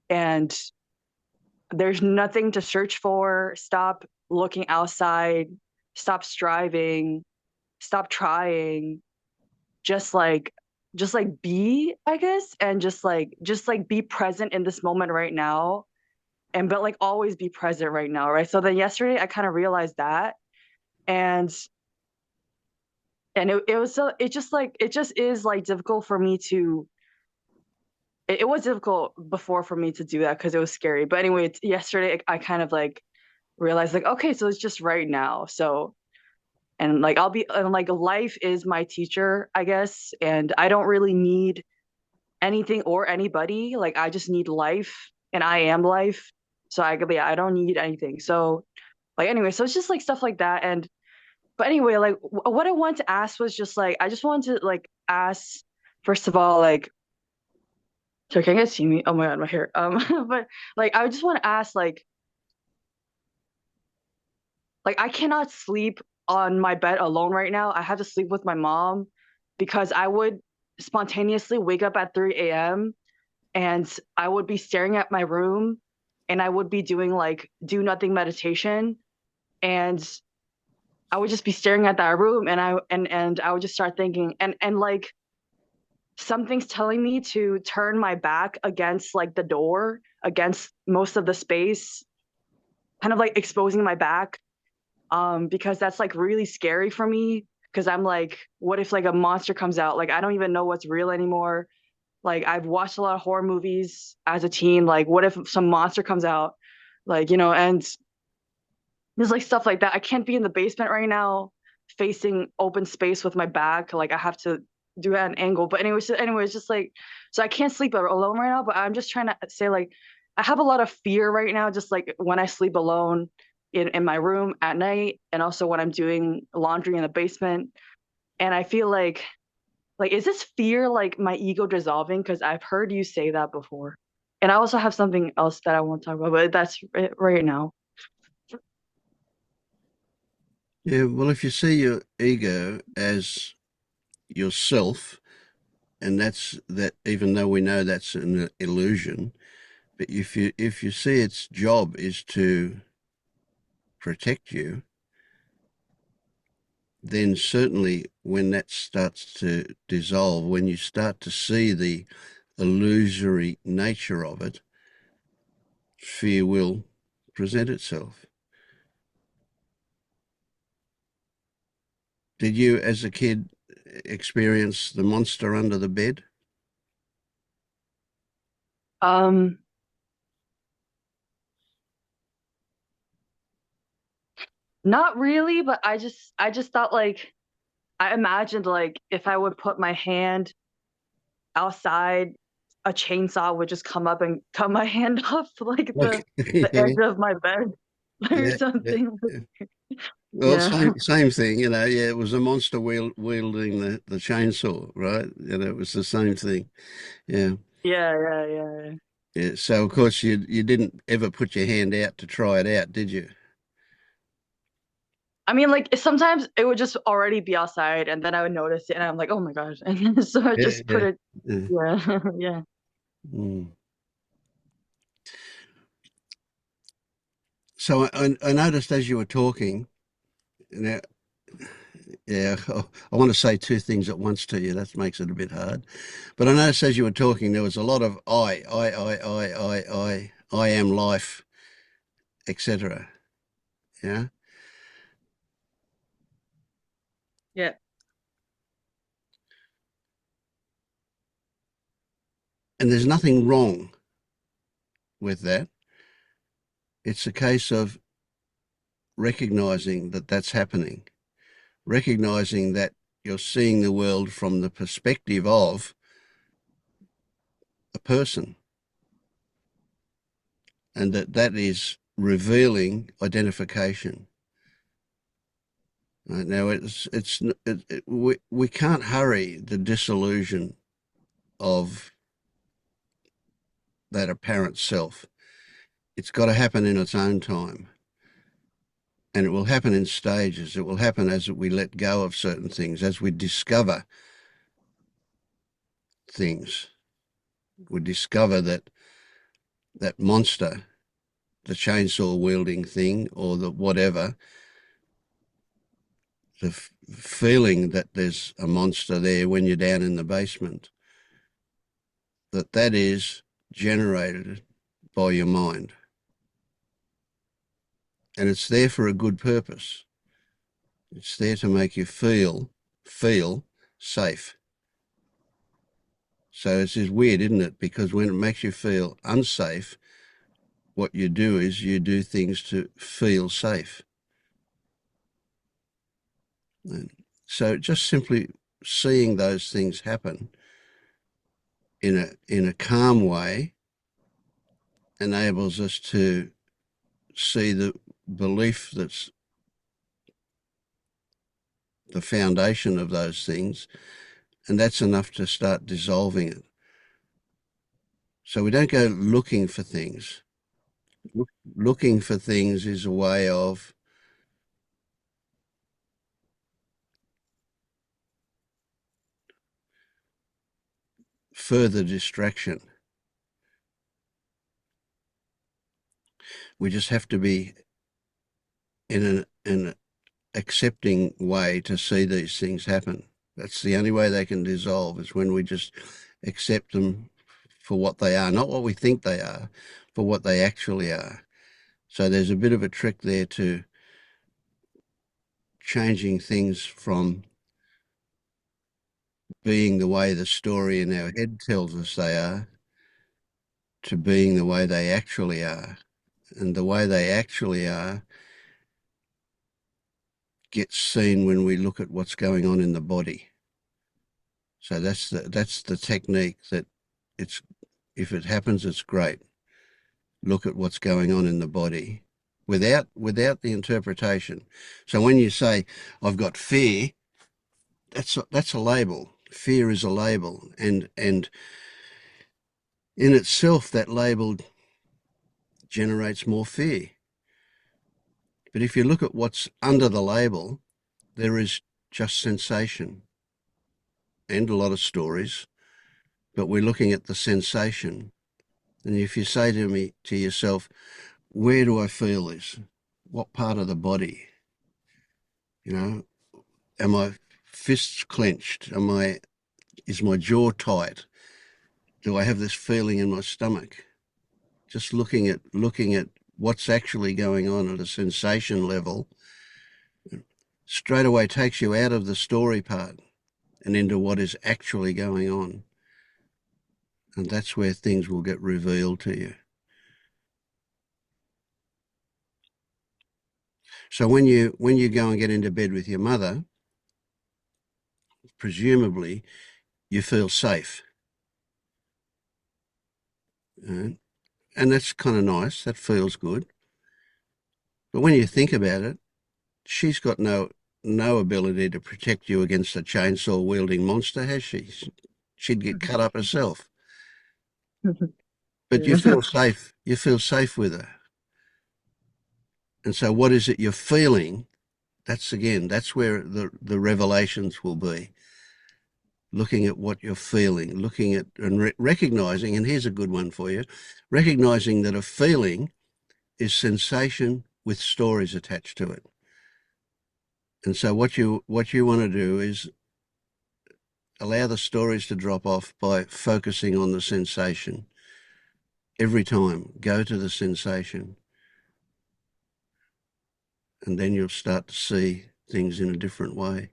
And there's nothing to search for. Stop looking outside. Stop striving. Stop trying. Just like just like be, I guess, and just like be present in this moment right now, and but like always be present right now, right? So then yesterday I kind of realized that, and it was so it just is like difficult for me to it was difficult before for me to do that because it was scary. But anyway, yesterday I kind of like realized like, okay, so it's just right now. So and like I'll be and like life is my teacher, I guess, and I don't really need anything or anybody. Like I just need life, and I am life. So I don't need anything. So like anyway, so it's just like stuff like that. And but anyway, like what I wanted to ask was just like I just wanted to like ask first of all like, so can you guys see me? Oh my god, my hair. But like I just want to ask like I cannot sleep on my bed alone right now. I have to sleep with my mom because I would spontaneously wake up at 3 a.m. and I would be staring at my room and I would be doing like do nothing meditation, and I would just be staring at that room, and I would just start thinking, and like something's telling me to turn my back against like the door, against most of the space, kind of like exposing my back, because that's like really scary for me, because I'm like, what if like a monster comes out? Like I don't even know what's real anymore. Like I've watched a lot of horror movies as a teen. Like what if some monster comes out? Like, and there's like stuff like that. I can't be in the basement right now facing open space with my back. Like I have to do it at an angle. But anyway, it's just like, so I can't sleep alone right now, but I'm just trying to say like I have a lot of fear right now, just like when I sleep alone in my room at night, and also when I'm doing laundry in the basement. And I feel like is this fear like my ego dissolving? Because I've heard you say that before. And I also have something else that I want to talk about, but that's it right now. Yeah, well, if you see your ego as yourself, and that's that, even though we know that's an illusion, but if you see its job is to protect you, then certainly when that starts to dissolve, when you start to see the illusory nature of it, fear will present itself. Did you, as a kid, experience the monster under the bed? Um, Not really, but I just thought like I imagined like if I would put my hand outside, a chainsaw would just come up and cut my hand off like Okay. the Yeah, edge of my bed or yeah, yeah, something. yeah. Well, Yeah. same thing, Yeah, it was a monster wielding the chainsaw, right? It was the same thing. Yeah, Yeah, yeah, yeah, yeah. yeah. So of course you didn't ever put your hand out to try it out, did you? I mean, like sometimes it would just already be outside, and then I would notice it, and I'm like, "Oh my gosh!" And then, so I Yeah, just put yeah. it. Yeah. Yeah, yeah. Mm. So I noticed as you were talking, now, yeah, I want to say two things at once to you. That makes it a bit hard. But I noticed as you were talking, there was a lot of I am life, etc. Yeah. Yeah. And there's nothing wrong with that. It's a case of recognizing that that's happening, recognizing that you're seeing the world from the perspective of a person, and that is revealing identification. Right? Now, we can't hurry the dissolution of that apparent self. It's got to happen in its own time. And it will happen in stages. It will happen as we let go of certain things, as we discover things. We discover that monster, the chainsaw wielding thing, or the whatever, feeling that there's a monster there when you're down in the basement, that is generated by your mind. And it's there for a good purpose. It's there to make you feel safe. So it's just weird, isn't it? Because when it makes you feel unsafe, what you do is you do things to feel safe. And so just simply seeing those things happen in a calm way enables us to see the belief that's the foundation of those things, and that's enough to start dissolving it. So we don't go looking for things. Looking for things is a way of further distraction. We just have to be in an accepting way to see these things happen. That's the only way they can dissolve, is when we just accept them for what they are, not what we think they are, but what they actually are. So there's a bit of a trick there to changing things from being the way the story in our head tells us they are to being the way they actually are. And the way they actually are gets seen when we look at what's going on in the body. So that's the technique, that it's, if it happens, it's great. Look at what's going on in the body without the interpretation. So when you say, I've got fear, that's a label. Fear is a label, and in itself that label generates more fear. But if you look at what's under the label, there is just sensation and a lot of stories, but we're looking at the sensation. And if you say to yourself, where do I feel this? What part of the body? You know, am I fists clenched? Is my jaw tight? Do I have this feeling in my stomach? Just looking at what's actually going on at a sensation level straight away takes you out of the story part and into what is actually going on. And that's where things will get revealed to you. So when you go and get into bed with your mother, presumably you feel safe. And that's kind of nice. That feels good. But when you think about it, she's got no ability to protect you against a chainsaw wielding monster, has she? She'd get cut up herself. But you feel safe. You feel safe with her. And so what is it you're feeling? That's where the revelations will be. Looking at what you're feeling, looking at and recognizing, and here's a good one for you, recognizing that a feeling is sensation with stories attached to it. And so what you want to do is allow the stories to drop off by focusing on the sensation. Every time, go to the sensation. And then you'll start to see things in a different way.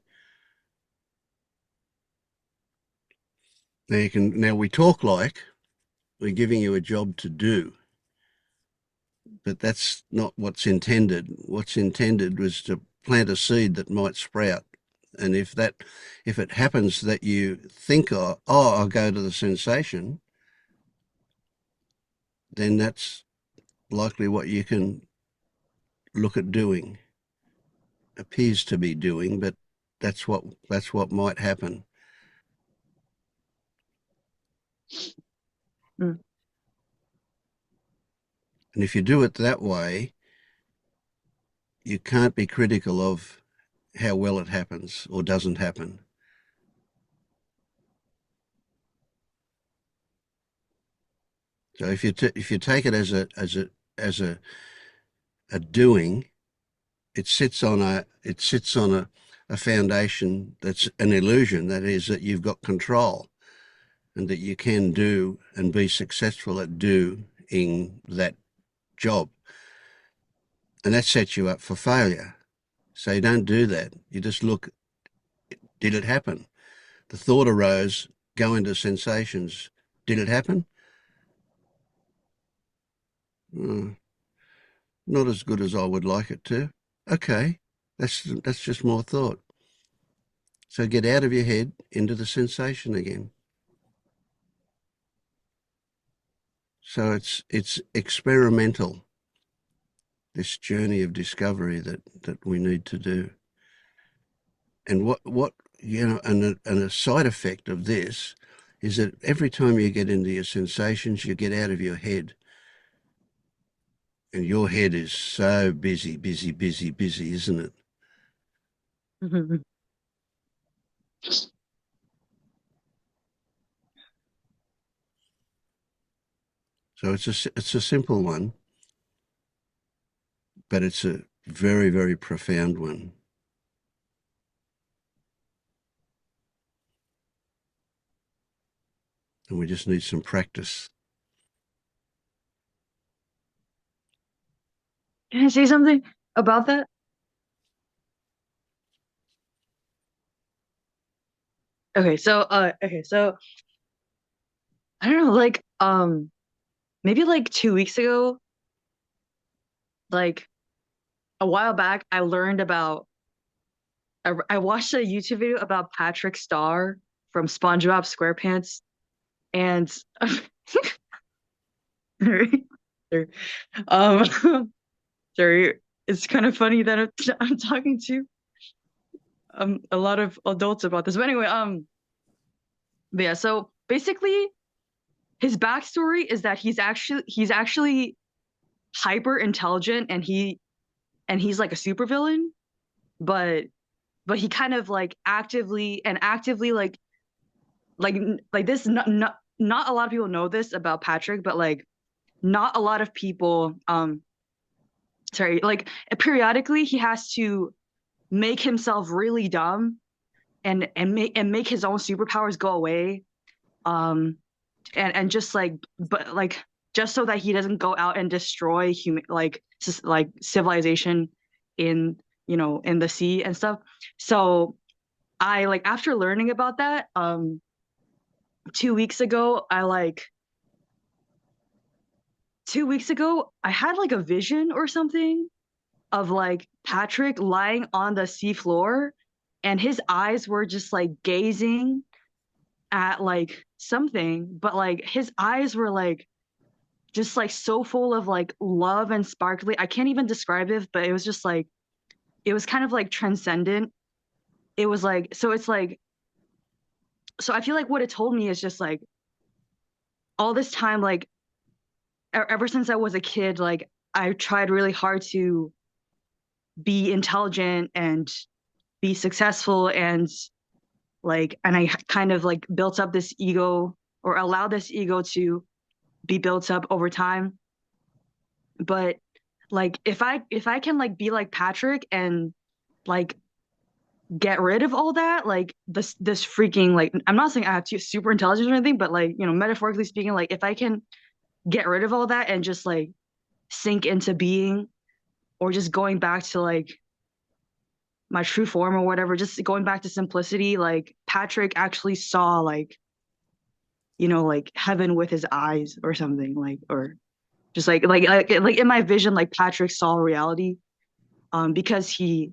Now we talk like we're giving you a job to do, but that's not what's intended. What's intended was to plant a seed that might sprout. And if it happens that you think, I'll go to the sensation, then that's likely what you can look at doing. Appears to be doing, but that's what might happen. Mm. And if you do it that way, you can't be critical of how well it happens or doesn't happen. So if you take it as a doing, it sits on a foundation that's an illusion. That is, that you've got control and that you can do and be successful at doing that job. And that sets you up for failure. So you don't do that. You just look, did it happen? The thought arose, go into sensations. Did it happen? Not as good as I would like it to. Okay, that's just more thought. So get out of your head into the sensation again. So it's experimental, this journey of discovery that we need to do. And what and a side effect of this is that every time you get into your sensations, you get out of your head. And your head is so busy, busy, busy, busy, isn't it? So it's a simple one, but it's a very, very profound one. And we just need some practice. Can I say something about that? Okay, so I don't know, like maybe like 2 weeks ago, like a while back, I watched a YouTube video about Patrick Star from SpongeBob SquarePants, and um sorry, it's kind of funny that I'm talking to a lot of adults about this. But anyway, but yeah, so basically his backstory is that he's actually hyper intelligent, and he's like a supervillain, but he kind of like actively like this, not a lot of people know this about Patrick, but like not a lot of people sorry, like periodically he has to make himself really dumb and make his own superpowers go away, um and just like, but like, just so that he doesn't go out and destroy human, like civilization in, in the sea and stuff. So I, like, after learning about that 2 weeks ago, 2 weeks ago I had like a vision or something of like Patrick lying on the seafloor, and his eyes were just like gazing at like something, but like his eyes were like just like so full of like love and sparkly. I can't even describe it, but it was just like, it was kind of like transcendent. It was like, so it's like, so I feel like what it told me is just like all this time, like ever since I was a kid, like I tried really hard to be intelligent and be successful, and like, and I kind of like built up this ego, or allowed this ego to be built up over time. But like if I can like be like Patrick and like get rid of all that, like this freaking, like, I'm not saying I have to super intelligence or anything, but like, metaphorically speaking, like if I can get rid of all that and just like sink into being, or just going back to like my true form or whatever, just going back to simplicity, like Patrick actually saw like, like heaven with his eyes or something, like, or just like in my vision, like Patrick saw reality, because he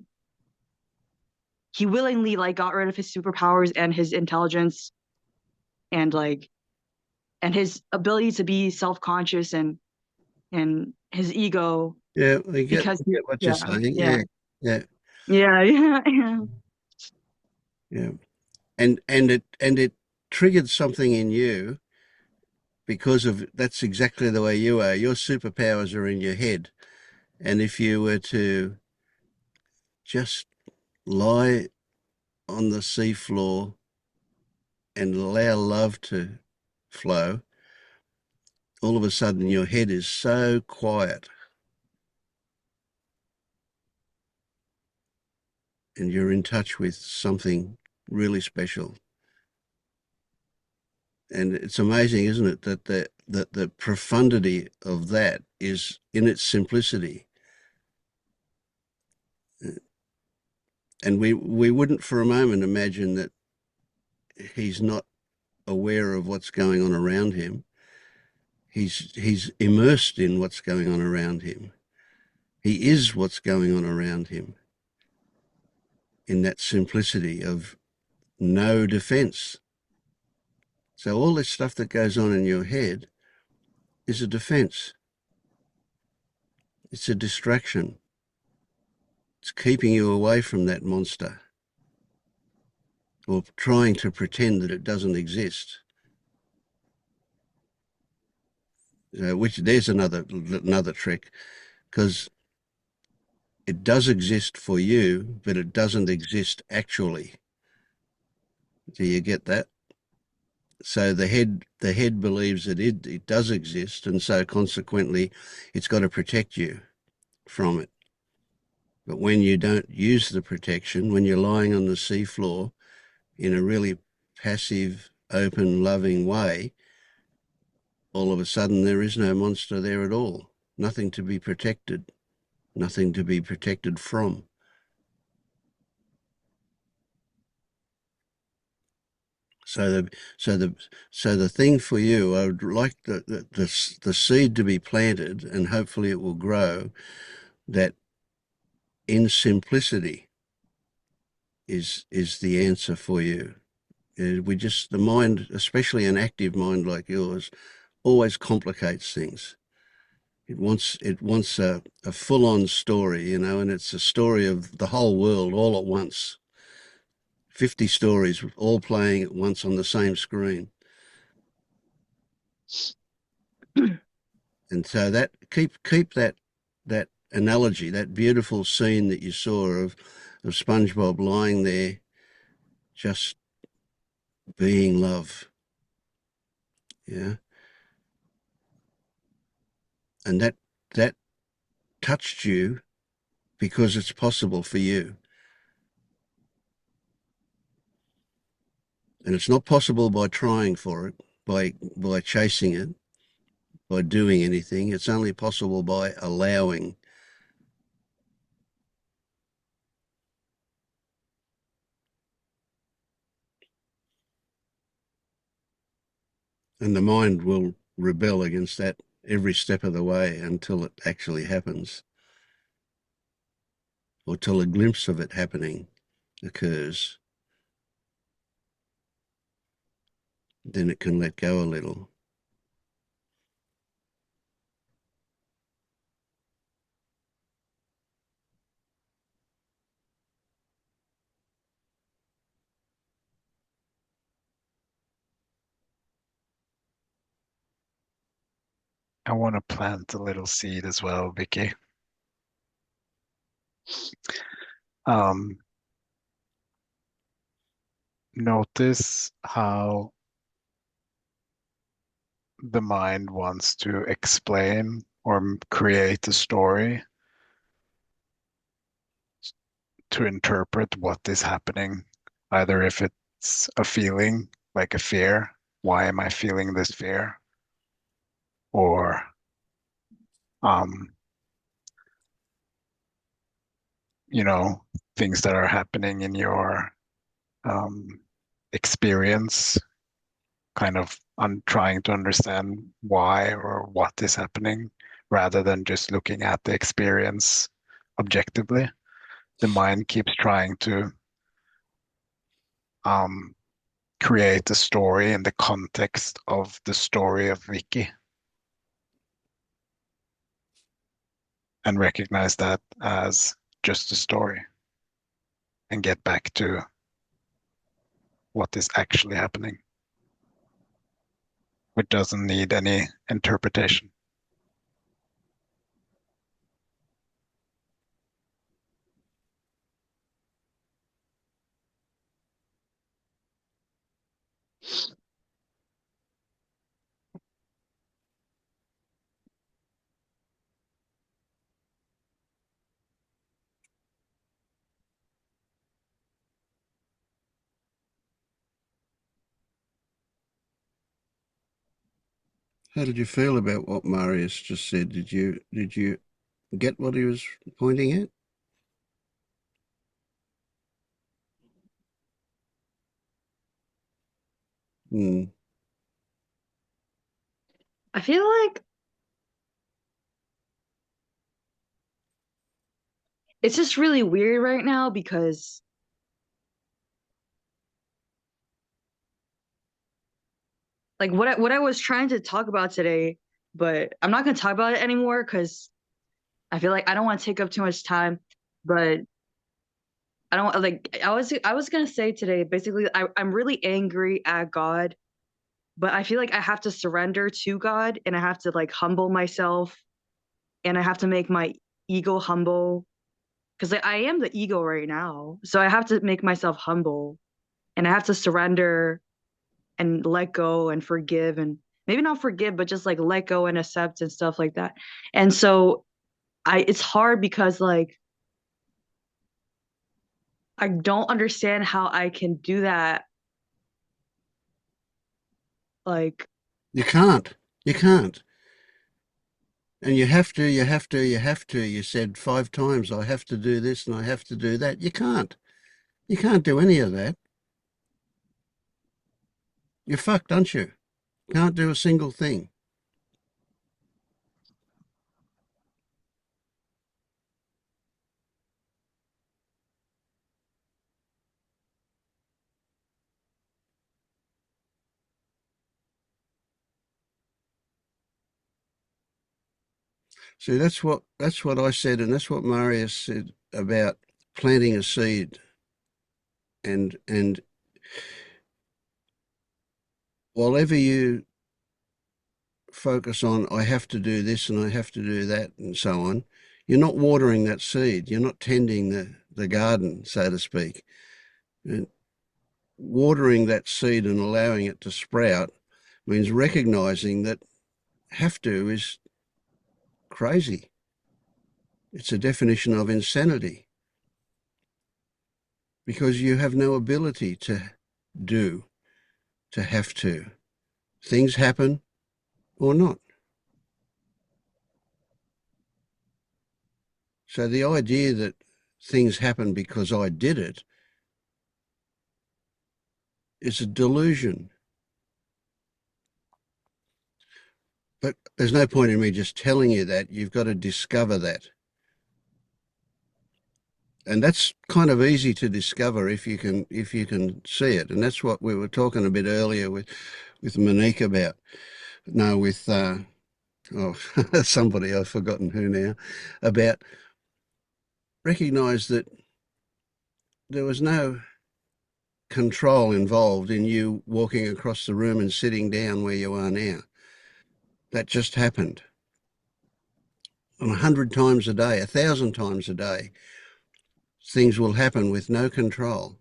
willingly like got rid of his superpowers and his intelligence, and like, and his ability to be self-conscious, and his ego, Yeah, I because get what you're yeah, saying. yeah, Yeah, yeah, yeah, yeah. yeah. And it triggered something in you because of that's exactly the way you are. Your superpowers are in your head. And if you were to just lie on the seafloor and allow love to flow, all of a sudden your head is so quiet. and you're in touch with something really special. And it's amazing, isn't it, that the profundity of that is in its simplicity. And we wouldn't for a moment imagine that he's not aware of what's going on around him. He's immersed in what's going on around him. He is what's going on around him in that simplicity of no defense. So all this stuff that goes on in your head is a defense. It's a distraction. It's keeping you away from that monster, or trying to pretend that it doesn't exist. Which there's another trick, because it does exist for you, but it doesn't exist actually. Do you get that? So the head believes that it does exist, and so consequently it's got to protect you from it. But when you don't use the protection, when you're lying on the seafloor in a really passive, open, loving way, all of a sudden there is no monster there at all. Nothing to be protected, nothing to be protected from. So the thing for you, I would like the seed to be planted, and hopefully it will grow, that in simplicity is the answer for you. The mind, especially an active mind like yours, always complicates things. It wants a full-on story, and it's a story of the whole world all at once. 50 stories all playing at once on the same screen. And so that keep that analogy, that beautiful scene that you saw of SpongeBob lying there just being love. Yeah. And that touched you because it's possible for you. And it's not possible by trying for it, by chasing it, by doing anything. It's only possible by allowing. And the mind will rebel against that every step of the way until it actually happens, or till a glimpse of it happening occurs. Then it can let go a little. I want to plant a little seed as well, Vicky. Um, Notice how the mind wants to explain or create a story to interpret what is happening, either if it's a feeling like a fear, why am I feeling this fear? Or um, things that are happening in your um, experience, kind of trying to understand why or what is happening rather than just looking at the experience objectively. The mind keeps trying to um, create a story in the context of the story of Viky, and recognize that as just a story and get back to what is actually happening, which doesn't need any interpretation. How did you feel about what Marius just said? Did you get what he was pointing at? Hmm. I feel like it's just really weird right now because like what I was trying to talk about today, but I'm not gonna talk about it anymore because I feel like I don't want to take up too much time. But I don't like I was gonna say today, basically I'm really angry at God, but I feel like I have to surrender to God and I have to like humble myself and I have to make my ego humble because like, I am the ego right now. So I have to make myself humble and I have to surrender and let go and forgive and maybe not forgive, but just like let go and accept and stuff like that. And so it's hard because like I don't understand how I can do that. Like, You can't. You can't. And you have to, you have to, you have to. You said 5 times, I have to do this and I have to do that. You can't. You can't do any of that. You're fucked, aren't you? Can't do a single thing. See, that's what I said, and that's what Marius said about planting a seed and whatever you focus on, I have to do this and I have to do that and so on, you're not watering that seed. You're not tending the garden, so to speak. And watering that seed and allowing it to sprout means recognizing that have to is crazy. It's a definition of insanity because you have no ability to do, to have to. Things happen or not. So the idea that things happen because I did it is a delusion. But there's no point in me just telling you that. You've got to discover that. And that's kind of easy to discover if you can see it. And that's what we were talking a bit earlier with Monique about. No, with somebody, I've forgotten who now, about recognize that there was no control involved in you walking across the room and sitting down where you are now. That just happened. And 100 times a day, 1,000 times a day, things will happen with no control.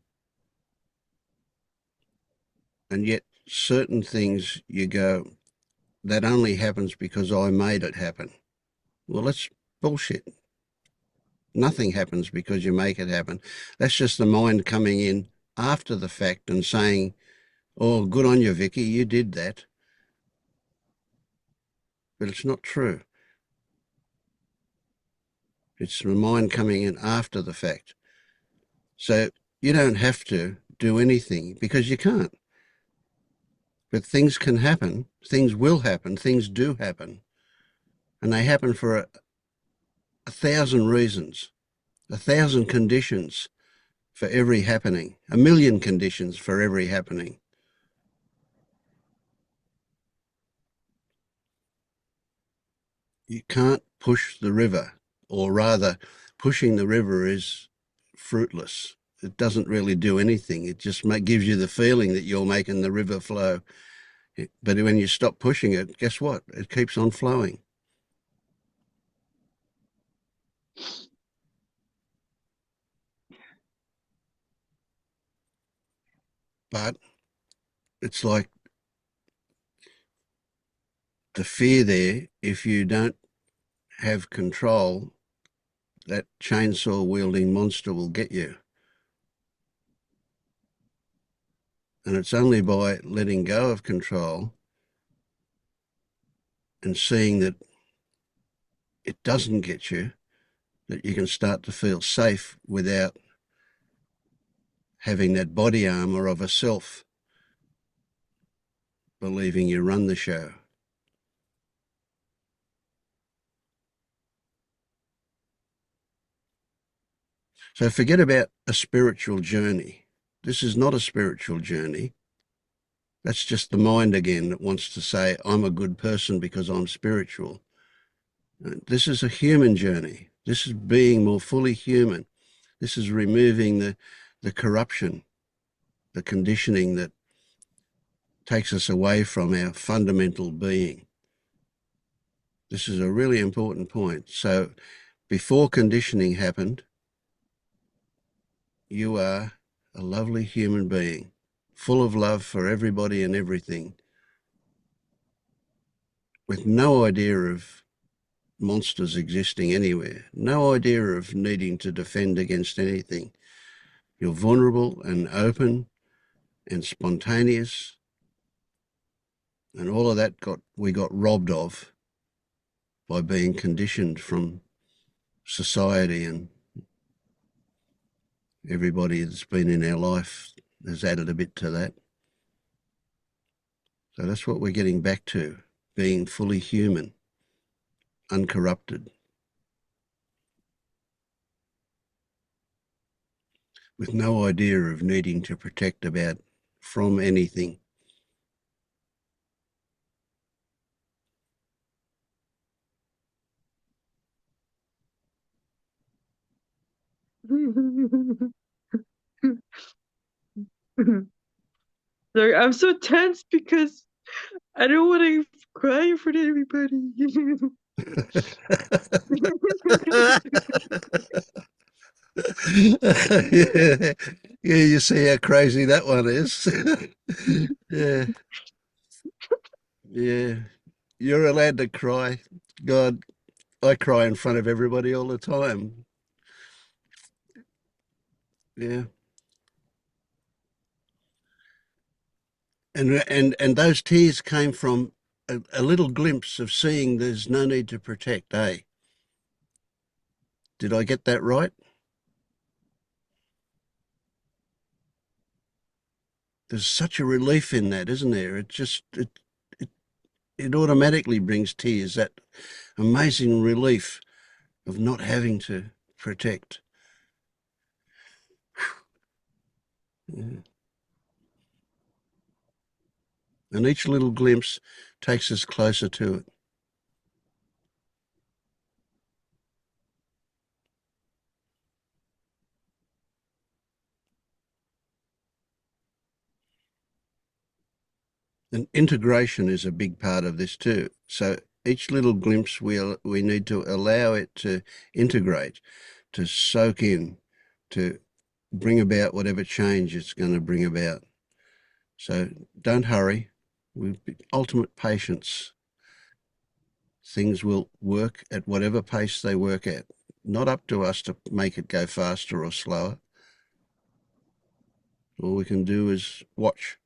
And yet certain things you go, that only happens because I made it happen. Well, that's bullshit. Nothing happens because you make it happen. That's just the mind coming in after the fact and saying, oh, good on you, Vicky, you did that. But it's not true. It's the mind coming in after the fact. So you don't have to do anything because you can't. But things can happen. Things will happen. Things do happen. And they happen for a thousand reasons, 1,000 conditions for every happening, 1,000,000 conditions for every happening. You can't push the river, or rather, pushing the river is fruitless. It doesn't really do anything. It just gives you the feeling that you're making the river flow. But when you stop pushing it, guess what? It keeps on flowing. But it's like the fear there, if you don't have control, that chainsaw wielding monster will get you. And it's only by letting go of control and seeing that it doesn't get you, that you can start to feel safe without having that body armor of a self believing you run the show. So forget about a spiritual journey. This is not a spiritual journey. That's just the mind again that wants to say, I'm a good person because I'm spiritual. This is a human journey. This is being more fully human. This is removing the corruption, the conditioning that takes us away from our fundamental being. This is a really important point. So before conditioning happened, you are a lovely human being, full of love for everybody and everything, with no idea of monsters existing anywhere, no idea of needing to defend against anything. You're vulnerable and open and spontaneous, and all of that we got robbed of by being conditioned from society, and everybody that's been in our life has added a bit to that. So that's what we're getting back to, being fully human, uncorrupted, with no idea of needing to protect about from anything. Sorry, I'm so tense because I don't want to cry in front of everybody. Yeah. Yeah, you see how crazy that one is. Yeah, yeah. You're allowed to cry. God, I cry in front of everybody all the time. Yeah. And those tears came from a little glimpse of seeing there's no need to protect, eh? Did I get that right? There's such a relief in that, isn't there? It, it automatically brings tears, that amazing relief of not having to protect. Yeah. And each little glimpse takes us closer to it. And integration is a big part of this too. So each little glimpse we need to allow it to integrate, to soak in, to bring about whatever change it's going to bring about. So don't hurry. With ultimate patience, things will work at whatever pace they work at. Not up to us to make it go faster or slower. All we can do is watch.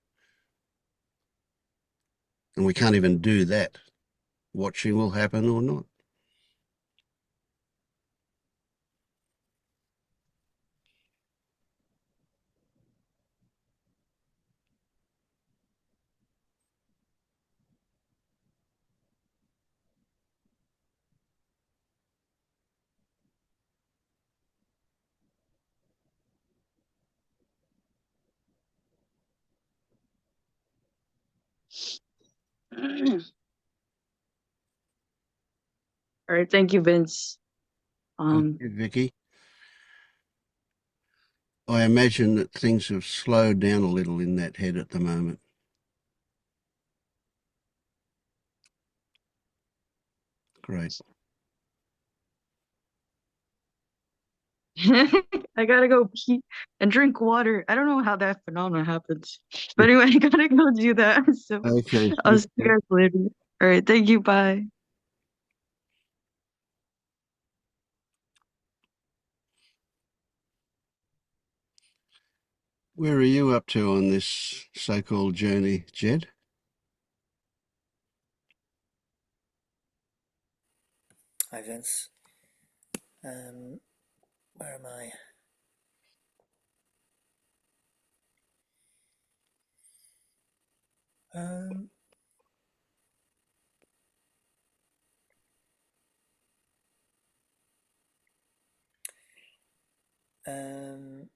And we can't even do that. Watching will happen or not. All right, thank you, Vince. Thank you, Vicky. I imagine that things have slowed down a little in that head at the moment. Great. I gotta go pee and drink water. I don't know how that phenomenon happens, but anyway, I gotta go do that. So Okay. I'll see you guys later. All right, thank you. Bye. Where are you up to on this so-called journey, Jed? Hi, Vince. Where am I? Um,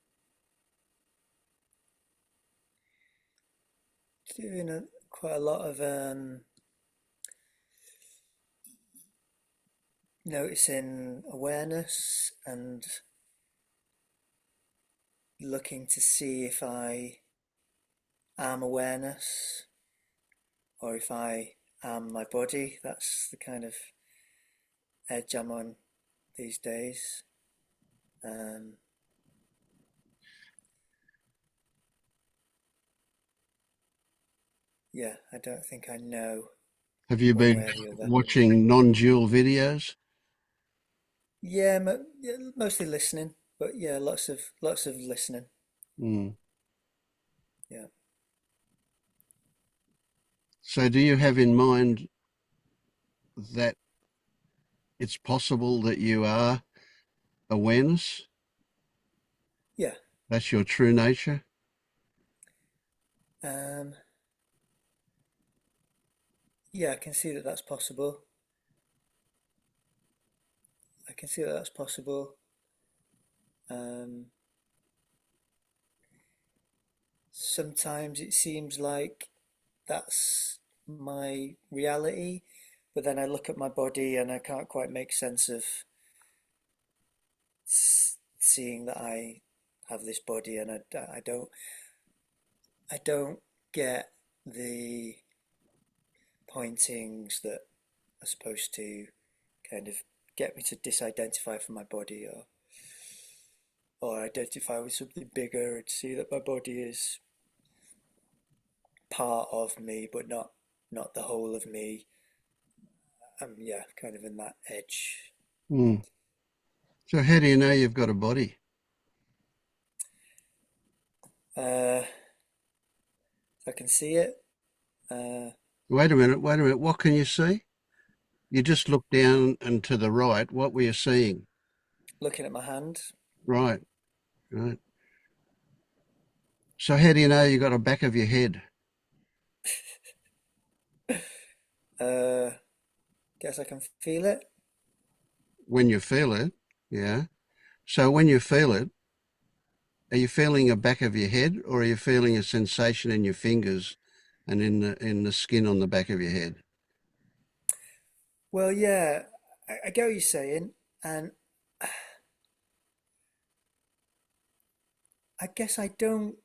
doing quite a lot of noticing awareness and looking to see if I am awareness or if I am my body. That's the kind of edge I'm on these days. Yeah, I don't think I know Have you one been way or the other. watching non-dual videos? Yeah, yeah, mostly listening, but yeah, lots of listening. Mm. Yeah. So do you have in mind that it's possible that you are awareness? Yeah. That's your true nature? Um, yeah, I can see that that's possible. I can see that that's possible. Um, Sometimes it seems like that's my reality, but then I look at my body and I can't quite make sense of seeing that I have this body, and I don't get the pointings that are supposed to kind of get me to disidentify from my body, or identify with something bigger and see that my body is part of me but not the whole of me. Yeah, kind of in that edge. Mm. So how do you know you've got a body? uh I can see it. uh Wait a minute, wait a minute. What can you see? You just looked down and to the right. What were you seeing? Looking at my hand. Right, right. So how do you know you got a back of your head? uh guess I can feel it. When you feel it, yeah. So when you feel it, are you feeling a back of your head or are you feeling a sensation in your fingers and in the skin on the back of your head? Well, yeah, I get what you're saying, and I guess I don't.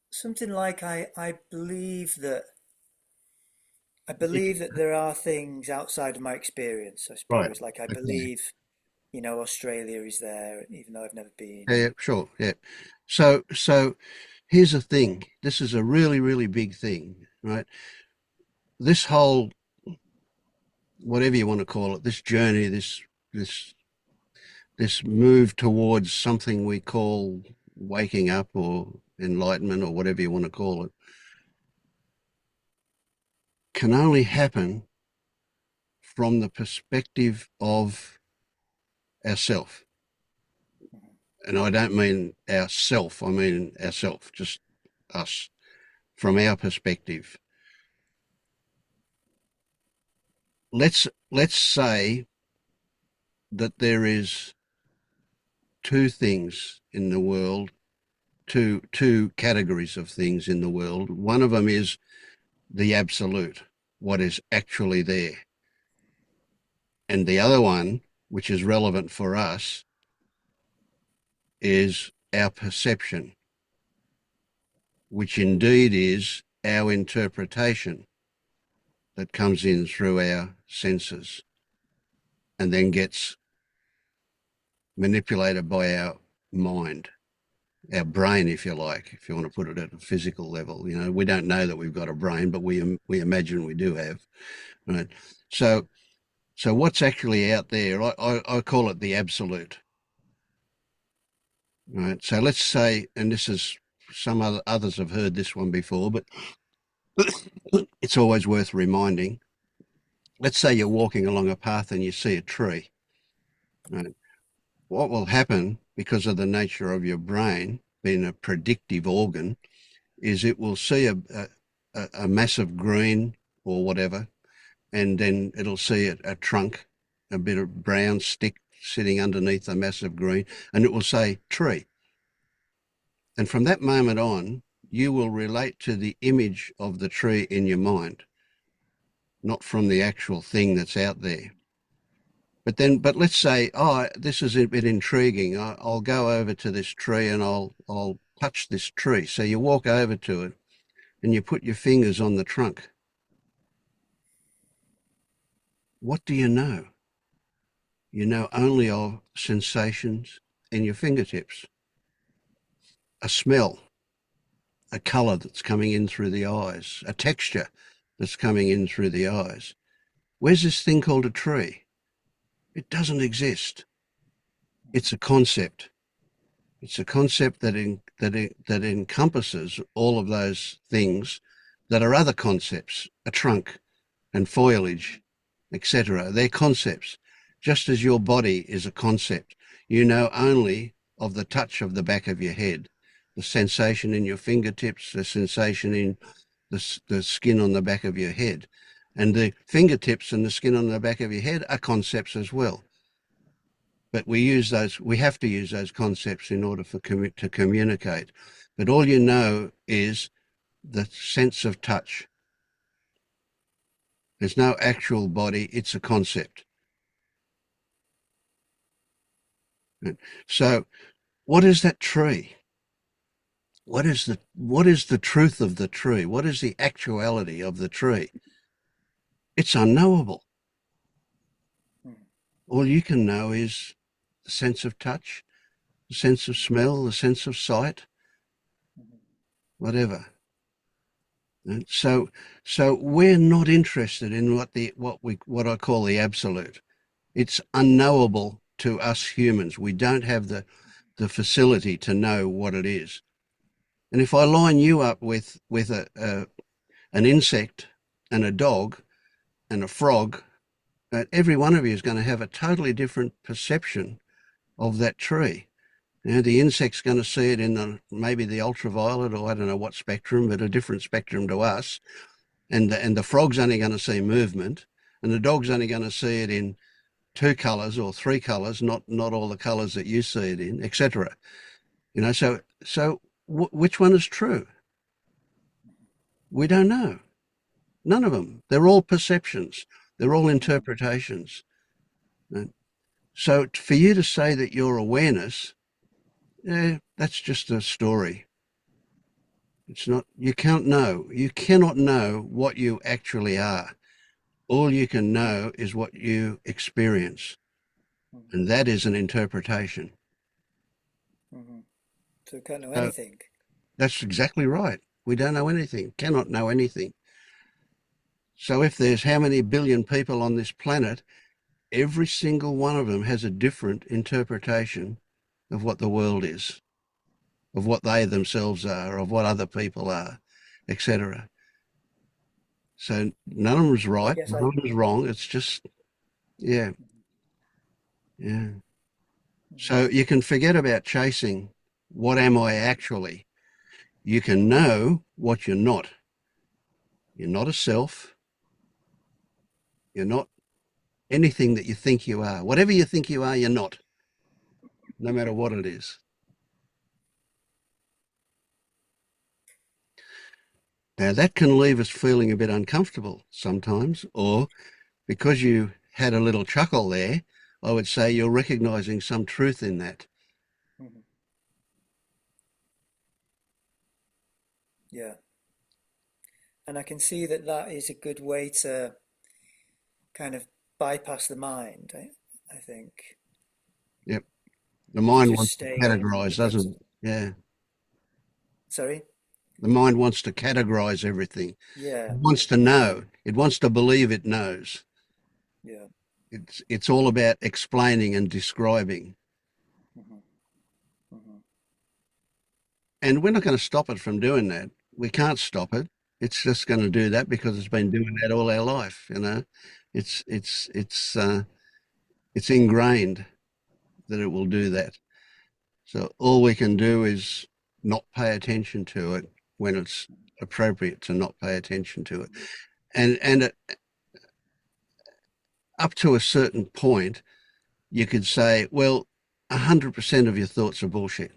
Something like I believe that there are things outside of my experience, I Right. suppose. Like I Okay. believe, Australia is there, even though I've never been. Yeah, sure. Yeah. So here's the thing. This is a really, really big thing, right? This whole, whatever you want to call it, this journey, this this move towards something we call waking up or enlightenment or whatever you want to call it, can only happen from the perspective of ourself. And I don't mean ourself, I mean ourself, just us, from our perspective. Let's say that there is two things in the world, two categories of things in the world. One of them is the absolute, what is actually there. And the other one, which is relevant for us, is our perception, which indeed is our interpretation that comes in through our senses and then gets manipulated by our mind, our brain, if you like, if you want to put it at a physical level. You know, we don't know that we've got a brain, but we imagine we do have. Right. So what's actually out there? I call it the absolute. Right. So let's say, and this is some others have heard this one before, but it's always worth reminding. let's say you're walking along a path and you see a tree. Right? What will happen, because of the nature of your brain being a predictive organ, is it will see a massive green or whatever, and then it'll see a trunk, a bit of brown stick sitting underneath a massive green, and it will say tree. And from that moment on, you will relate to the image of the tree in your mind, not from the actual thing that's out there. But let's say, oh, this is a bit intriguing. I'll go over to this tree and I'll touch this tree. So you walk over to it and you put your fingers on the trunk. What do you know? You know only of sensations in your fingertips, a smell, a color that's coming in through the eyes, a texture that's coming in through the eyes. Where's this thing called a tree? It doesn't exist. It's a concept. It's a concept that encompasses all of those things that are other concepts, a trunk and foliage, etc. They're concepts. Just as your body is a concept, you know only of the touch of the back of your head, the sensation in your fingertips, the sensation in the skin on the back of your head. And the fingertips and the skin on the back of your head are concepts as well. But we have to use those concepts in order to communicate. But all you know is the sense of touch. There's no actual body, it's a concept. So what is that tree? What is the truth of the tree? What is the actuality of the tree? It's unknowable. All you can know is the sense of touch, the sense of smell, the sense of sight, whatever. And so we're not interested in what I call the absolute. It's unknowable to us humans. We don't have the facility to know what it is. And if I line you up with an insect and a dog and a frog, every one of you is going to have a totally different perception of that tree. Now, the insect's going to see it in maybe the ultraviolet, or I don't know what spectrum, but a different spectrum to us. And the frog's only going to see movement, and the dog's only going to see it in 2 colors or 3 colors, not all the colors that you see it in, etc. You know, so which one is true? We don't know. None of them. They're all perceptions. They're all interpretations. So for you to say that your awareness, that's just a story. It's not, you can't know. You cannot know what you actually are. All you can know is what you experience. And that is an interpretation. So we can't know anything. That's exactly right. We don't know anything, cannot know anything. So if there's how many billion people on this planet, every single one of them has a different interpretation of what the world is, of what they themselves are, of what other people are, etc. So none of them is right, none of them is wrong. It's just, yeah. So you can forget about chasing what am I actually. You can know what you're not. You're not a self. You're not anything that you think you are. Whatever you think you are, you're not, no matter what it is. Now, that can leave us feeling a bit uncomfortable sometimes, or because you had a little chuckle there, I would say you're recognizing some truth in that. Yeah. And I can see that that is a good way to kind of bypass the mind, I think. Yep. The mind Just wants to stay categorize, doesn't it? Yeah. Sorry? The mind wants to categorize everything. Yeah. It wants to know. It wants to believe it knows. Yeah. It's all about explaining and describing. And we're not going to stop it from doing that. We can't stop it. It's just going to do that because it's been doing that all our life, you know. It's ingrained that it will do that. So all we can do is not pay attention to it when it's appropriate to not pay attention to it. And up to a certain point, you could say, well, 100% of your thoughts are bullshit.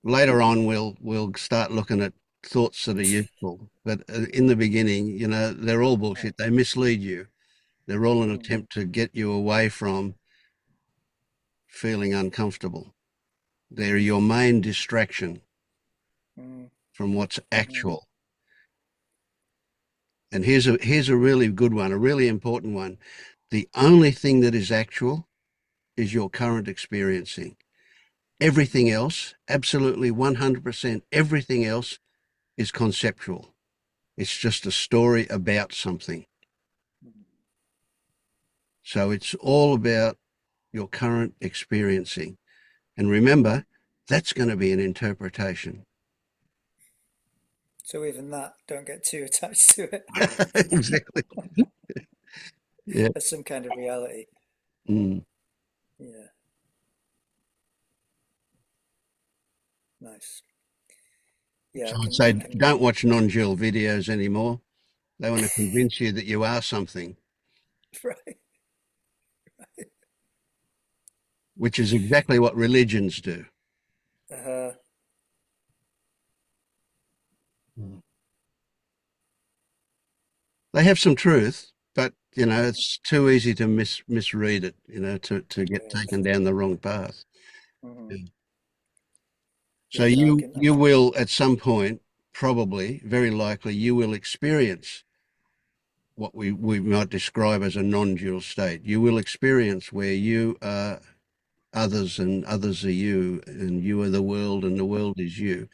Later on, we'll start looking at thoughts that are useful. But in the beginning, you know, they're all bullshit. They mislead you. They're all an attempt to get you away from feeling uncomfortable. They're your main distraction from what's actual. And here's a really good one, a really important one. The only thing that is actual is your current experiencing. Everything else, absolutely 100%, everything else is conceptual. It's just a story about something. So it's all about your current experiencing. And remember, that's going to be an interpretation. So even that, don't get too attached to it. Exactly. Yeah. As some kind of reality. Mm. Yeah. Nice. Yeah, So I'd say don't watch non-dual videos anymore. They want to convince you that you are something. Right. Which is exactly what religions do. They have some truth, but you know it's too easy to misread it. You know, to get taken down the wrong path. Yeah. So Yeah, no, you will at some point, probably, very likely, you will experience what we might describe as a non-dual state. You will experience where you are others and others are you, and you are the world and the world is you.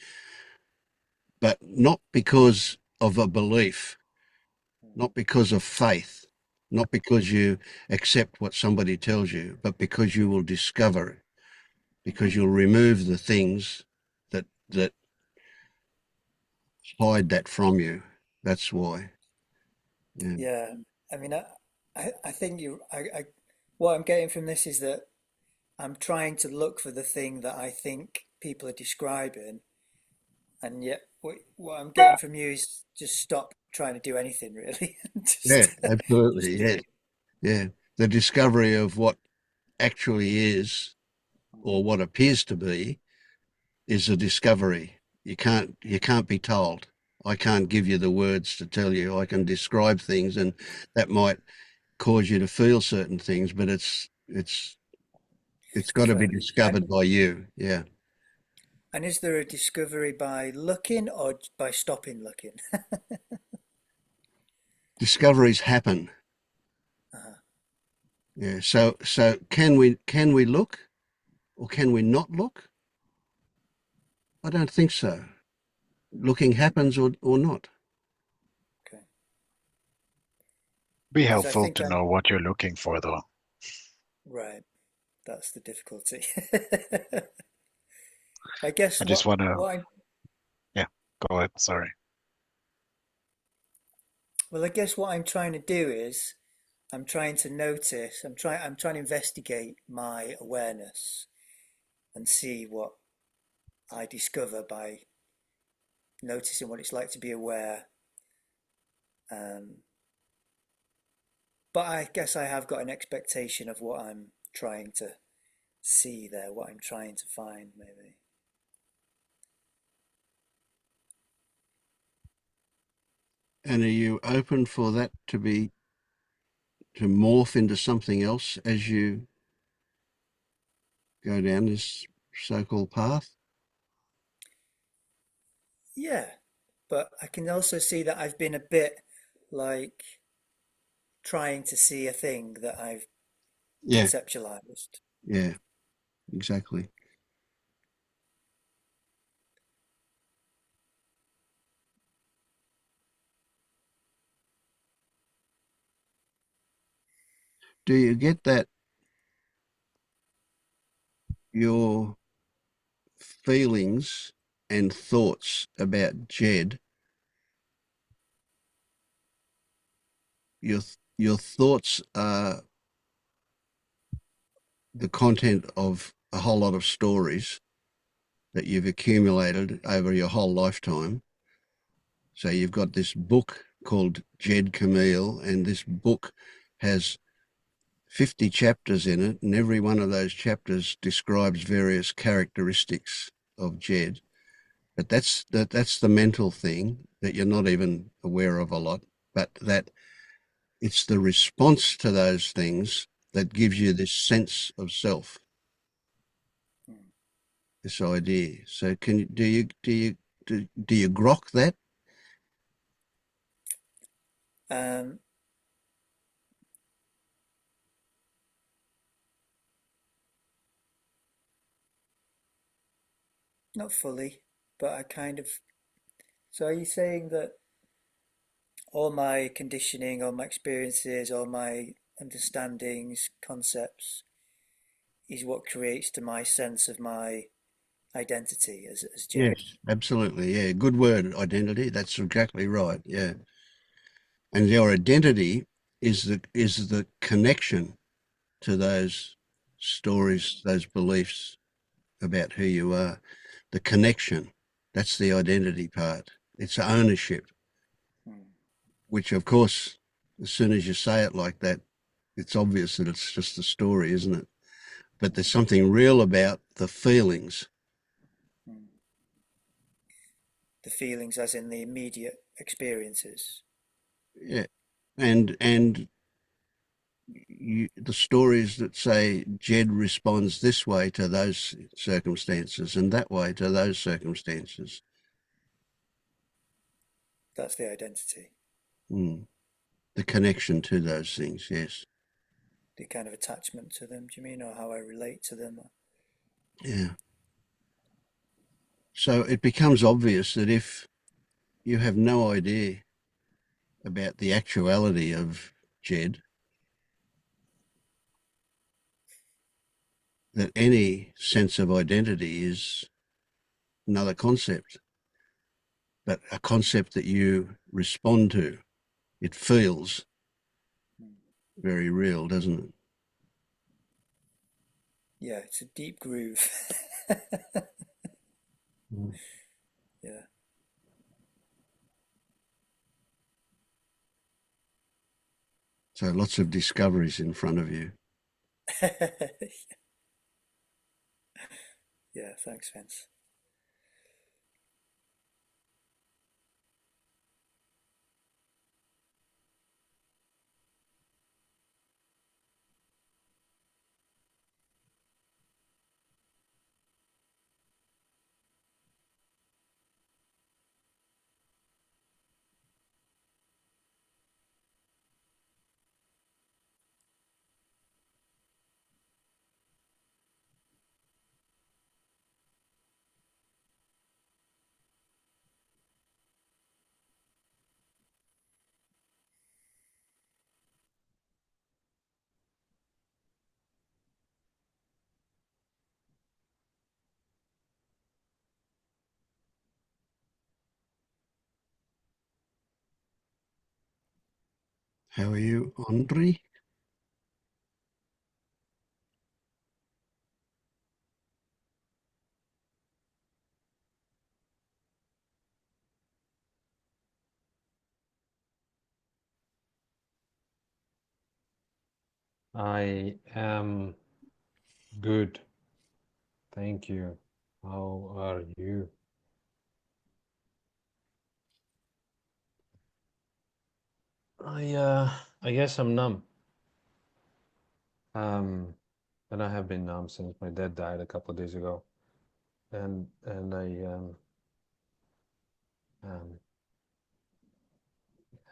But not because of a belief, not because of faith, not because you accept what somebody tells you, but because you will discover it, because you'll remove the things that hide that from you. That's why. Yeah. yeah. I mean, I think what I'm getting from this is that I'm trying to look for the thing that I think people are describing, and yet what I'm getting from you is just stop trying to do anything really. Yeah, Just absolutely. Yeah. be. Yeah. The discovery of what actually is or what appears to be is a discovery. You can't be told. I can't give you the words to tell you. I can describe things and that might cause you to feel certain things, but it's got to be Exactly. discovered by you. Yeah. And is there a discovery by looking or by stopping looking? Discoveries happen. Uh-huh. Yeah. So can we look or can we not look? I don't think so. Looking happens or not. Okay. Be Because I helpful think to know what you're looking for, though. right. That's the difficulty. I guess I just want to, what I yeah, go ahead. Sorry. well, I guess what I'm trying to do is I'm trying to notice. I'm trying to investigate my awareness and see what I discover by noticing what it's like to be aware. Um, but I guess I have got an expectation of what I'm trying to see there, what I'm trying to find, maybe. And are you open for that to morph into something else as you go down this so-called path? Yeah, but I can also see that I've been a bit like trying to see a thing that I've Yeah. conceptualized. Yeah, exactly. Do you get that your feelings and thoughts about Jed, your thoughts are the content of a whole lot of stories that you've accumulated over your whole lifetime. So you've got this book called Jed Camille, and this book has 50 chapters in it, and every one of those chapters describes various characteristics of Jed. But that's the mental thing that you're not even aware of a lot, but that it's the response to those things that gives you this sense of self, this idea. So do you grok that? Um, Not fully, but I kind of. So are you saying that all my conditioning, all my experiences, all my understandings, concepts is what creates to my sense of my identity as Jed? Yes, absolutely. Yeah, good word, identity. That's exactly right. Yeah. And your identity is the connection to those stories, those beliefs about who you are. The connection. That's the identity part. It's ownership, Hmm. which of course, as soon as you say it like that, it's obvious that it's just a story, isn't it? But there's something real about the feelings. Hmm. The feelings, as in the immediate experiences. Yeah. And the stories that say Jed responds this way to those circumstances and that way to those circumstances. That's the identity. Mm. The connection to those things, yes. The kind of attachment to them, do you mean, or how I relate to them? Yeah. So it becomes obvious that if you have no idea about the actuality of Jed, that any sense of identity is another concept, but a concept that you respond to. It feels very real, doesn't it? Yeah, it's a deep groove. Mm. Yeah. So lots of discoveries in front of you. Yeah, thanks, Vince. How are you, Andre? I am good. Thank you. How are you? I guess I'm numb. Um, and I have been numb since my dad died a couple of days ago. And um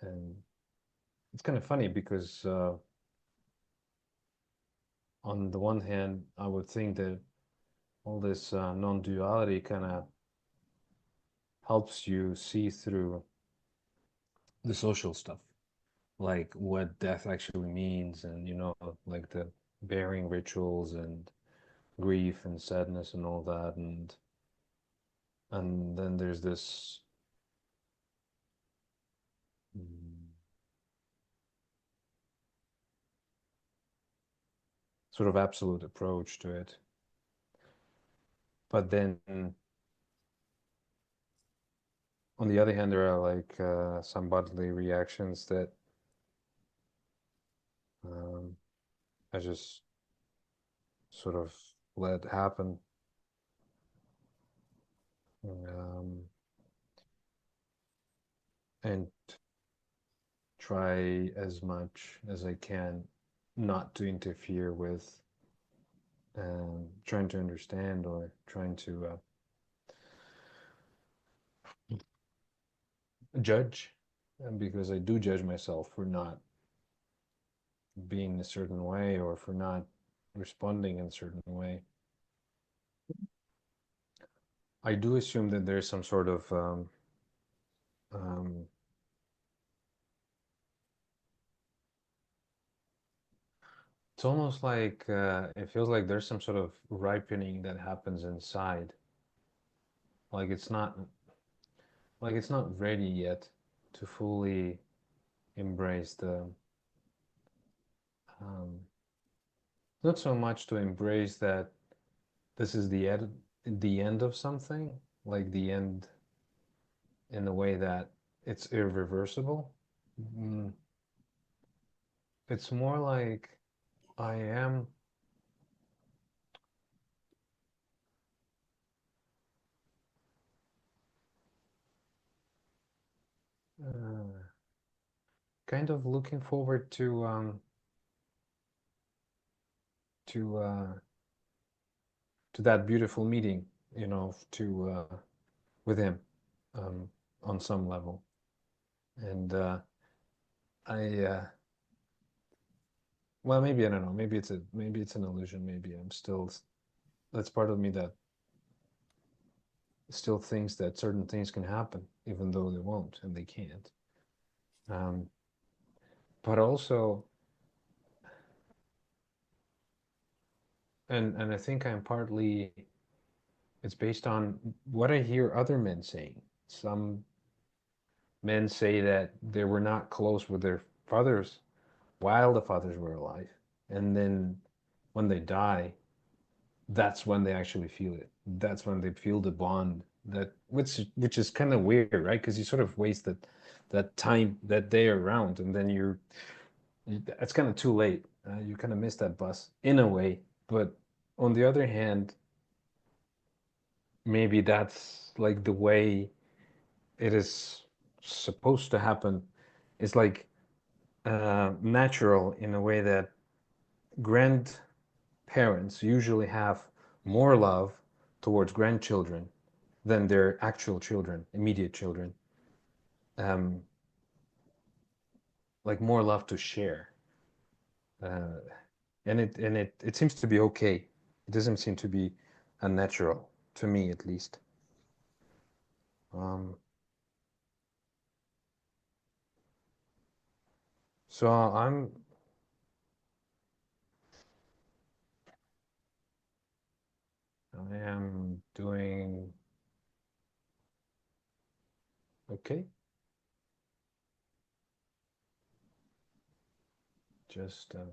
and it's kind of funny because on the one hand, I would think that all this non-duality kind of helps you see through the social stuff, like what death actually means, and like the burying rituals and grief and sadness and all that, and then there's this mm, sort of absolute approach to it. But then on the other hand, there are like some bodily reactions that I just sort of let happen. And try as much as I can not to interfere with trying to understand or trying to judge, because I do judge myself for not being a certain way or for not responding in a certain way. I do assume that there's some sort of it's almost like it feels like there's some sort of ripening that happens inside. Like it's not ready yet to fully embrace the not so much to embrace that this is the end of something, like the end in the way that it's irreversible. It's more like I am kind of looking forward to that beautiful meeting, you know, to with him on some level. And I well, maybe I don't know, maybe it's an illusion, maybe I'm still, that's part of me that still thinks that certain things can happen even though they won't and they can't. But also, and I think I'm partly, it's based on what I hear other men saying. Some men say that they were not close with their fathers while the fathers were alive, and then when they die, that's when they actually feel it. That's when they feel the bond, that which is kind of weird, right? Because you sort of waste that time that day around, and then it's kind of too late. You kind of miss that bus in a way. But on the other hand, maybe that's like the way it is supposed to happen. It's like natural in a way that grandparents usually have more love towards grandchildren than their actual children, immediate children. Like more love to share. And it seems to be okay. It doesn't seem to be unnatural, to me at least. So I am doing okay. Just I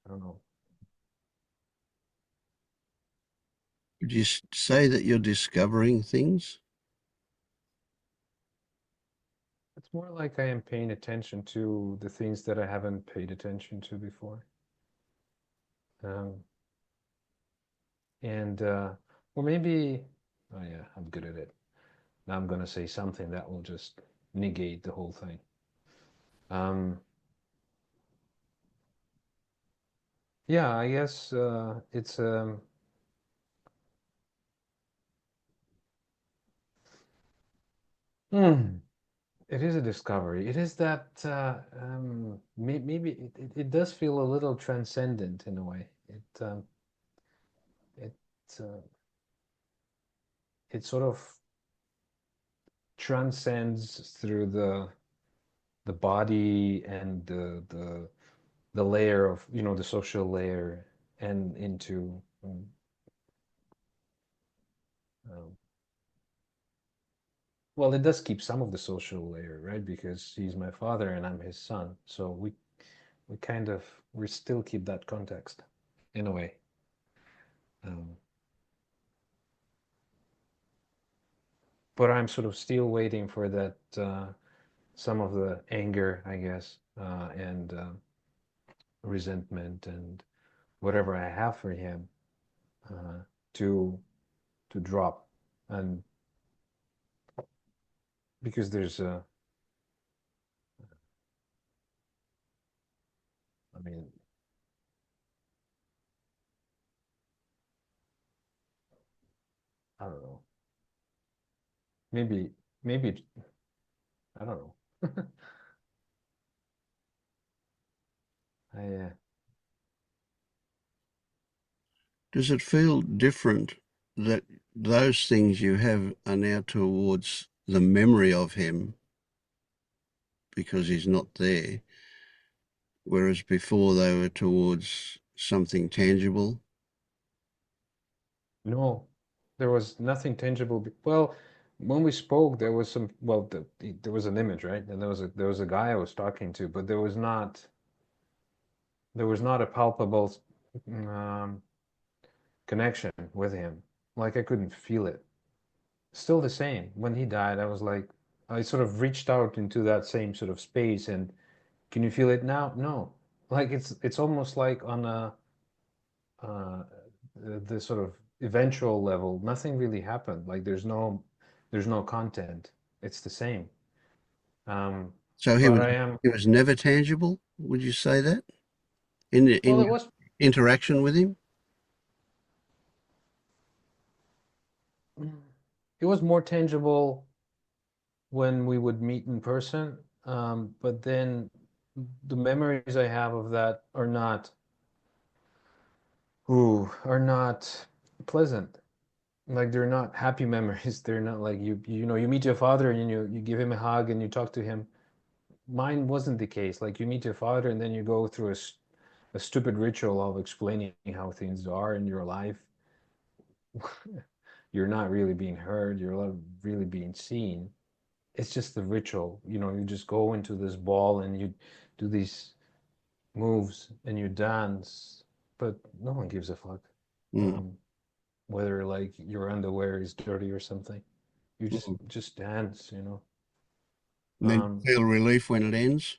don't know. Would you say that you're discovering things? It's more like I am paying attention to the things that I haven't paid attention to before. And or maybe, oh yeah, I'm good at it. Now I'm gonna say something that will just negate the whole thing. Yeah, I guess it's it is a discovery. It is that maybe it does feel a little transcendent in a way. It it sort of transcends through the body and the layer of, you know, the social layer and into Well, it does keep some of the social layer, right? Because he's my father and I'm his son. So we kind of we still keep that context in a way. But I'm sort of still waiting for that some of the anger, I guess, and resentment and whatever I have for him to drop, and because there's a, I mean, I don't know. Maybe I don't know. I Does it feel different that those things you have are now towards the memory of him because he's not there, whereas before they were towards something tangible? No, there was nothing tangible. Well, when we spoke, there was some. Well, there was an image, right? And there was a guy I was talking to, but there was not a palpable um, connection with him. Like I couldn't feel it. Still the same. When he died, I was like, I sort of reached out into that same sort of space, and can you feel it now? No. Like it's almost like on a uh, the sort of eventual level, nothing really happened. Like there's no content. It's the same. Um, So but I am, he was never tangible, would you say that? In well, your interaction with him? it was more tangible when we would meet in person. But then the memories I have of that are not pleasant. Like they're not happy memories. They're not like you know, you meet your father and you give him a hug and you talk to him. Mine wasn't the case. Like you meet your father and then you go through a stupid ritual of explaining how things are in your life. You're not really being heard. You're not really being seen. It's just the ritual. You know, you just go into this ball and you do these moves and you dance, but no one gives a fuck. Mm. Um, whether like your underwear is dirty or something. You Mm. just dance, you know. And then Um, feel relief when it ends?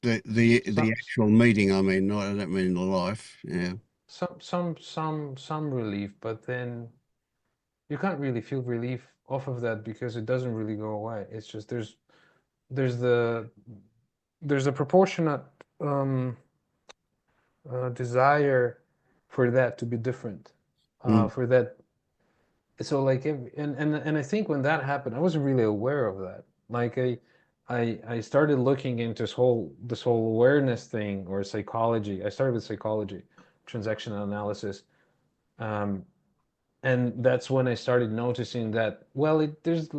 The some actual meeting, I mean, not I don't mean the life. Yeah. some relief, but then you can't really feel relief off of that because it doesn't really go away. It's just there's the there's a proportionate um, desire for that to be different, Mm. for that. So like and I think when that happened, I wasn't really aware of that. Like I started looking into this whole awareness thing or psychology. I started with psychology, transactional analysis. Um, and that's when I started noticing that, well, there's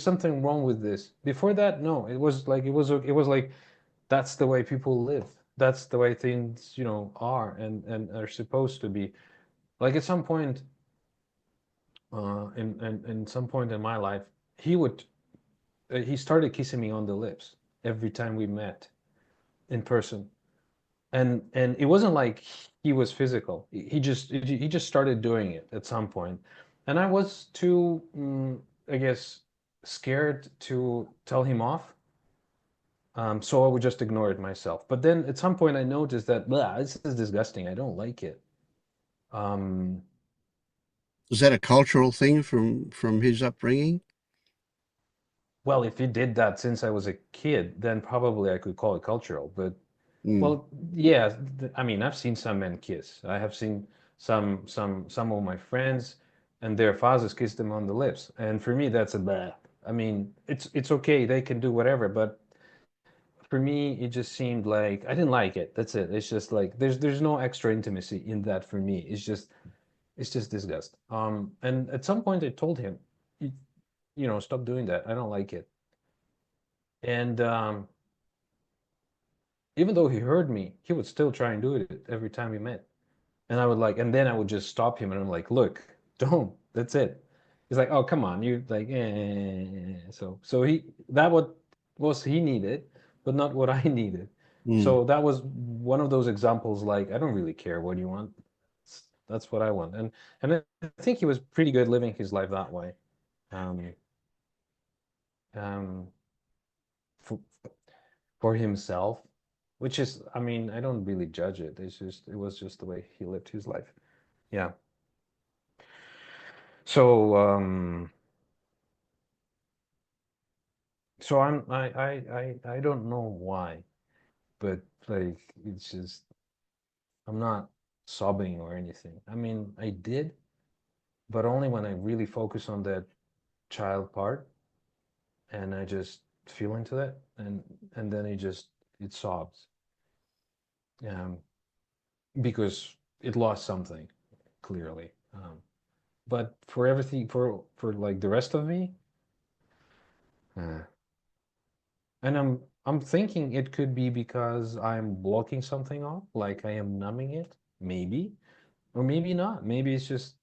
something wrong with this. Before that, no, it was like that's the way people live. That's the way things, you know, are and are supposed to be. Like at some point, in some point in my life, he would he started kissing me on the lips every time we met in person, and it wasn't like he was physical. He just started doing it at some point, and I was too, I guess, scared to tell him off. So I would just ignore it myself. But then at some point I noticed that, blah, this is disgusting. I don't like it. Um, Is that a cultural thing from his upbringing? well, if he did that since I was a kid, then probably I could call it cultural. But Mm. well, yeah, I mean, I've seen some men kiss. I have seen some of my friends and their fathers kiss them on the lips. And for me, that's a bad. I mean, it's okay. They can do whatever, but for me, it just seemed like I didn't like it. That's it. It's just like there's no extra intimacy in that for me. It's just disgust. And at some point I told him, you, you know, stop doing that. I don't like it. And even though he heard me, he would still try and do it every time we met. And I would like, and then I would just stop him and I'm like, look, don't, that's it. He's like, oh, come on, you like, so that what was he needed, but not what I needed. Mm. So that was one of those examples, like, I don't really care what you want. That's what I want. And I think he was pretty good living his life that way. Um, um, for, for himself, which is, I mean, I don't really judge it. It was just the way he lived his life. Yeah. So, so I don't know why, but like it's just I'm not sobbing or anything. I mean, I did, but only when I really focus on that child part and I just feel into that and then it sobs. Um, because it lost something, clearly. But for everything for like the rest of me, uh, and I'm thinking it could be because I'm blocking something off, like I am numbing it, maybe, or maybe not. Maybe it's just,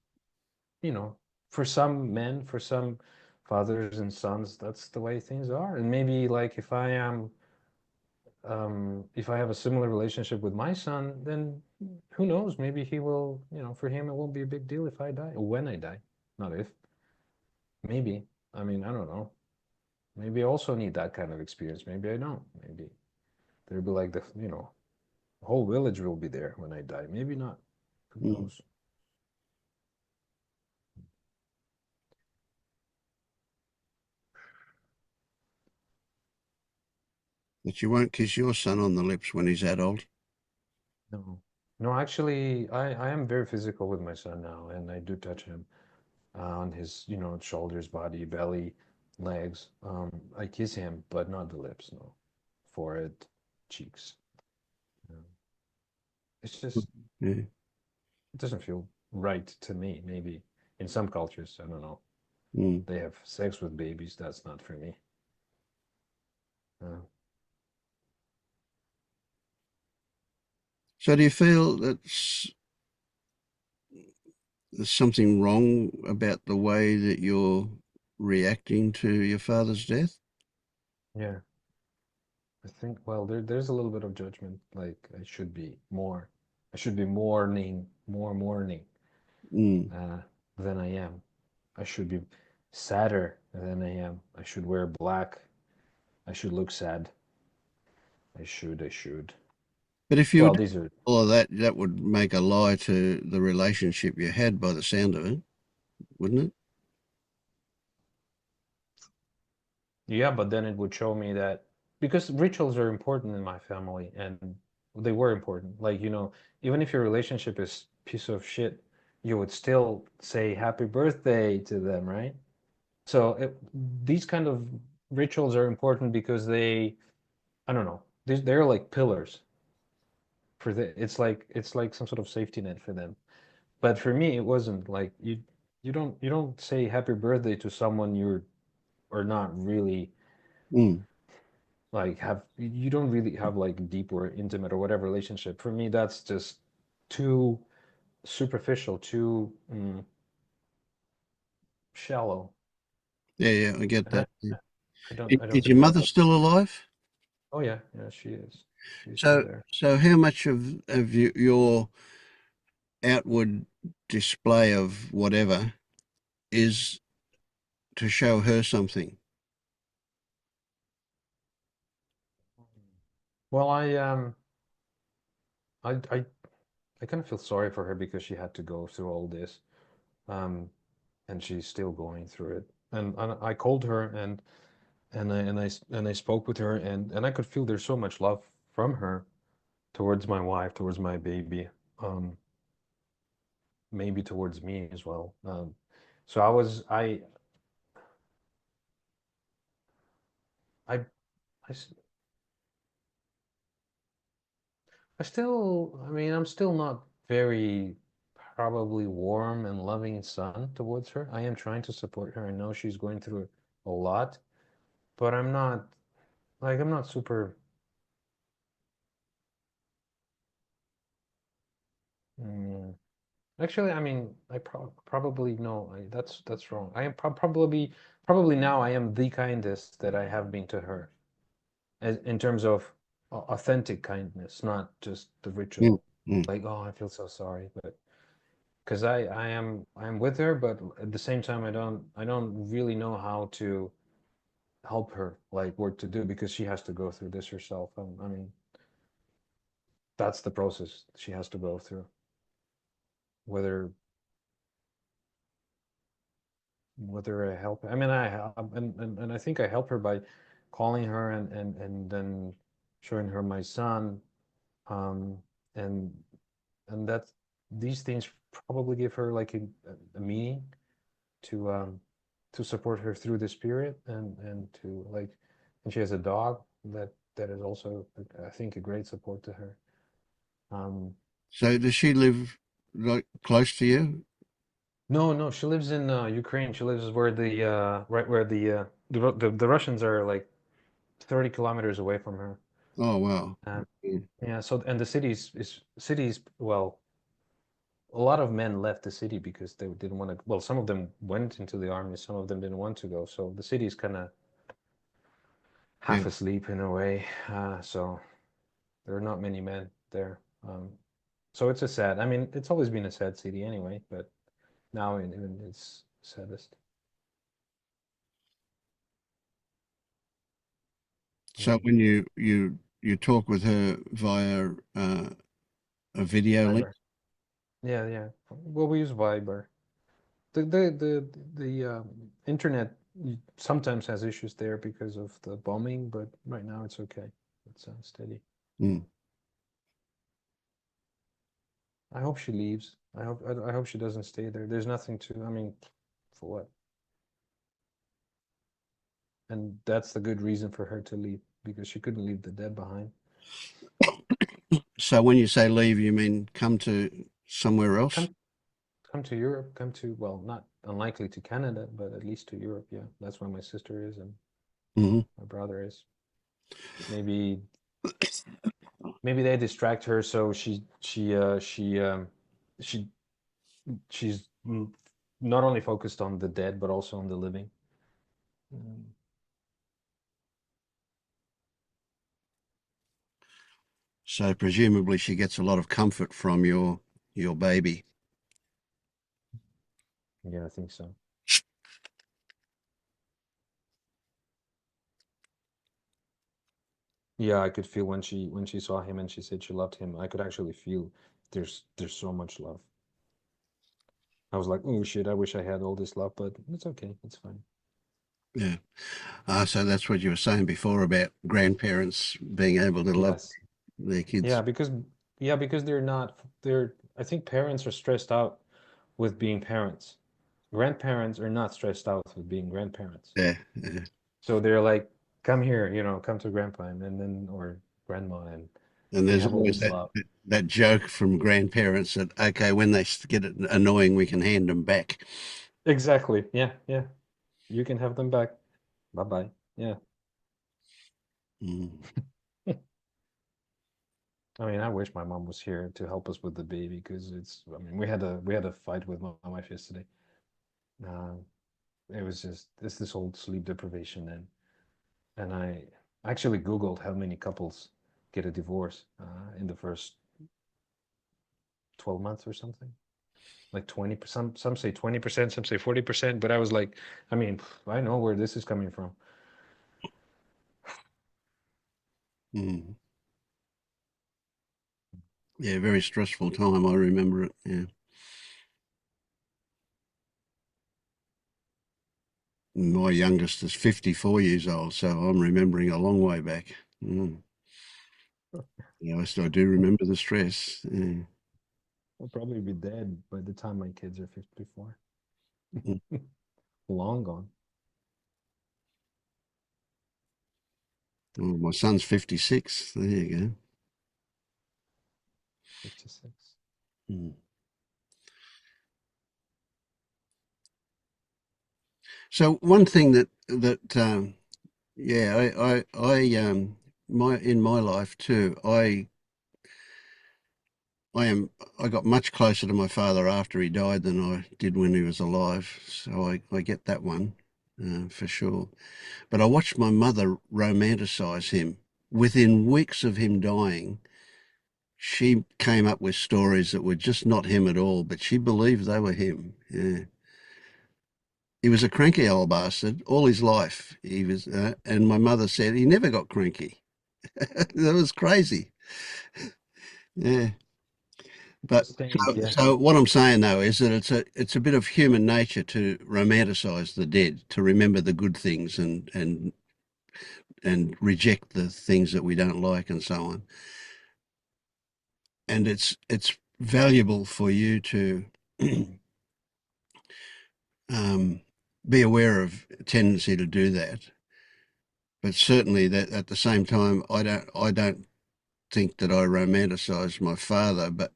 you know, for some men, for some fathers and sons, that's the way things are. And maybe like if I have a similar relationship with my son, then who knows? Maybe he will, you know, for him it won't be a big deal if I die, or when I die, not if. Maybe. I mean, I don't know. Maybe I also need that kind of experience. Maybe I don't. Maybe there'll be like the whole village will be there when I die. Maybe not. Who Mm. knows? But you won't kiss your son on the lips when he's adult. No. No, actually, I am very physical with my son now, and I do touch him on his, shoulders, body, belly, legs. I kiss him, but not the lips, no. Forehead, cheeks. Um, it's just, Yeah. it doesn't feel right to me. Maybe in some cultures, I don't know. Mm. They have sex with babies. That's not for me. Uh, So do you feel that there's something wrong about the way that you're reacting to your father's death? yeah, I think, well, there's a little bit of judgment. Like I should be more mourning Mm. uh, than I am. I should be sadder than I am. I should wear black. I should look sad. I should. But if you were Well, doing these are, all of that, that would make a lie to the relationship you had by the sound of it, wouldn't it? yeah, but then it would show me that because rituals are important in my family and they were important. Like, even if your relationship is piece of shit, you would still say happy birthday to them, right? So these kind of rituals are important because I don't know, they're like pillars for it's like some sort of safety net for them. But for me, it wasn't like you don't say happy birthday to someone you're or not really Mm. like have you don't really have like deep or intimate or whatever relationship. For me, that's just too superficial, too shallow. Yeah, yeah, I get And that. Yeah. I don't Is your do that. mother still alive? Oh yeah, yeah, she is. She's still So, there. so how much of your outward display of whatever is to show her something? Well, I I kind of feel sorry for her because she had to go through all this, um, and she's still going through it. And I called her and I spoke with her and I could feel there's so much love from her towards my wife, towards my baby, um, maybe towards me as well. So I, I s- I still, I mean, I'm still not very probably warm and loving son towards her. I am trying to support her. I know she's going through a lot, but I'm not super Mm. Actually, I mean, I probably no, that's wrong. I am probably now I am the kindest that I have been to her, as in terms of authentic kindness, not just the Mm, ritual. mm. Like, oh, I feel so sorry, but because I am with her, but at the same time I don't really know how to help her, like what to do, because she has to go through this herself. I mean, that's the process she has to go through. Whether whether I help, I mean, and I think I help her by calling her and then showing her my son, um, and and that these things probably give her like a meaning to support her through this period, and to like, and she has a dog that is also, I think, a great support to her. Um, So does she live like close to you? no, no, she lives in Ukraine. She lives where the right where the Russians are, like 30 kilometers away from her. Oh, wow. Um, Mm. yeah, so and the cities, well, a lot of men left the city because they didn't want to. Well, some of them went into the army, some of them didn't want to go. So the city is kind of Yeah. half asleep in a way. So there are not many men there. So it's a sad. I mean, it's always been a sad city anyway, but now even it's saddest. So Yeah, when you talk with her via a video link? Viber. Yeah, yeah. Well, we use Viber. The internet sometimes has issues there because of the bombing, but right now it's okay. It's steady. Mm. I hope she leaves. I hope she doesn't stay there. There's nothing to. I mean, for what? And that's the good reason for her to leave, because she couldn't leave the dead behind. So when you say leave, you mean come to somewhere else? Come come to Europe. Come to, well, not unlikely to Canada, but at least to Europe. Yeah, that's where my sister is and Hmm. my brother is. Maybe maybe they distract her, so she she's not only focused on the dead but also on the living. Um, So presumably she gets a lot of comfort from your baby. yeah, I think so. Yeah, I could feel when she saw him and she said she loved him. I could actually feel there's so much love. I was like, oh shit, I wish I had all this love, but it's okay, it's fine. Yeah. So that's what you were saying before about grandparents being able to love Yes. their Yeah, kids. because they're not they're I think parents are stressed out with being parents. Grandparents are not stressed out with being grandparents. Yeah, yeah. So they're like, come here, come to grandpa, and then or grandma, and And we there's have all always this love. that joke from grandparents that okay, when they get it annoying, we can hand them back. Exactly. Yeah, yeah. You can have them back. Bye bye. Yeah. Mm. I mean, I wish my mom was here to help us with the baby, because I mean, we had a fight with my wife yesterday. Uh, it was just this whole sleep deprivation, and I actually Googled how many couples get a divorce in the first 12 months or something. Like 20%, some say 20%, some say 40%, but I was like, I mean, I know where this is coming from. Mm. Yeah, very stressful time. I remember it. Yeah. My youngest is 54 years old, so I'm remembering a long way back. Mm. Yeah, I do remember the stress. Yeah. I'll probably be dead by the time my kids are 54. Mm. Long gone. Oh, my son's 56. There you 56. go. Mm. So one thing that yeah, I my in my life too, I got much closer to my father after he died than I did when he was alive. So I get that one for sure. But I watched my mother romanticize him. Within weeks of him dying, she came up with stories that were just not him at all, but she believed they were him. Yeah. He was a cranky old bastard all his life. He was, and my mother said he never got cranky. That was crazy. Yeah. But Sustained, yeah. so what I'm saying though is that it's a bit of human nature to romanticize the dead, to remember the good things and reject the things that we don't like and so on. And it's valuable for you to be aware of a tendency to do that. But certainly that at the same time, I don't think that I romanticized my father, but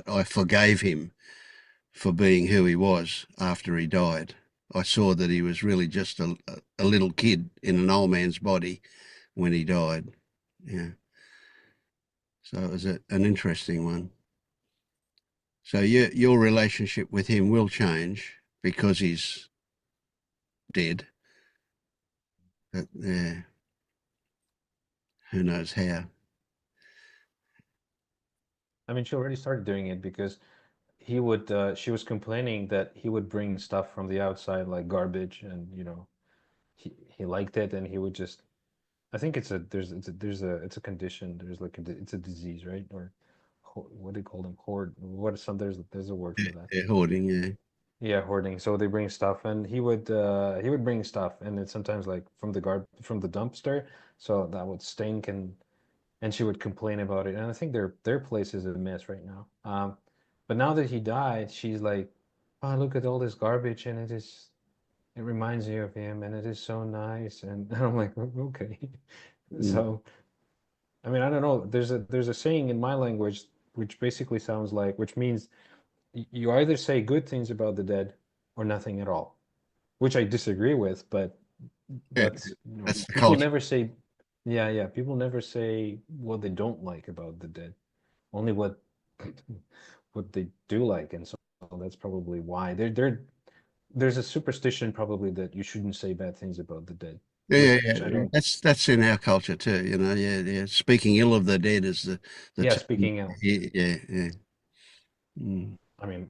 I forgave him for being who he was after he died. I saw that he was really just a little kid in an old man's body when he died. Yeah. So it was an interesting one. So your relationship with him will change because he's dead. But yeah, who knows how? I mean, she already started doing it because he would she was complaining that he would bring stuff from the outside like garbage, and he liked it, and he would just, I think it's a it's a condition, there's like it's a disease, right? Or what do they call them, hoard, what is some, there's a word for that. Yeah, hoarding. Yeah. Yeah, hoarding. So they bring stuff, and he would bring stuff, and it's sometimes like from the dumpster, so that would stink, and she would complain about it. And I think their place is a mess right now. But now that he died, she's like, "Oh, look at all this garbage, and it reminds you of him, and it is so nice." And I'm like, "Okay." Mm. So, I mean, I don't know. There's a saying in my language which basically sounds like, which means you either say good things about the dead or nothing at all, which I disagree with, but Yeah, that's the people culture. never say, yeah, yeah, people never say what they don't like about the dead, only what what they do like, and so that's probably why there's a superstition probably that you shouldn't say bad things about the dead, Yeah, yeah, which I yeah. don't. That's in our culture too, you know. Yeah, yeah. Speaking ill of the dead is the Yeah, term. speaking out. Yeah, yeah, yeah. Mm. I mean,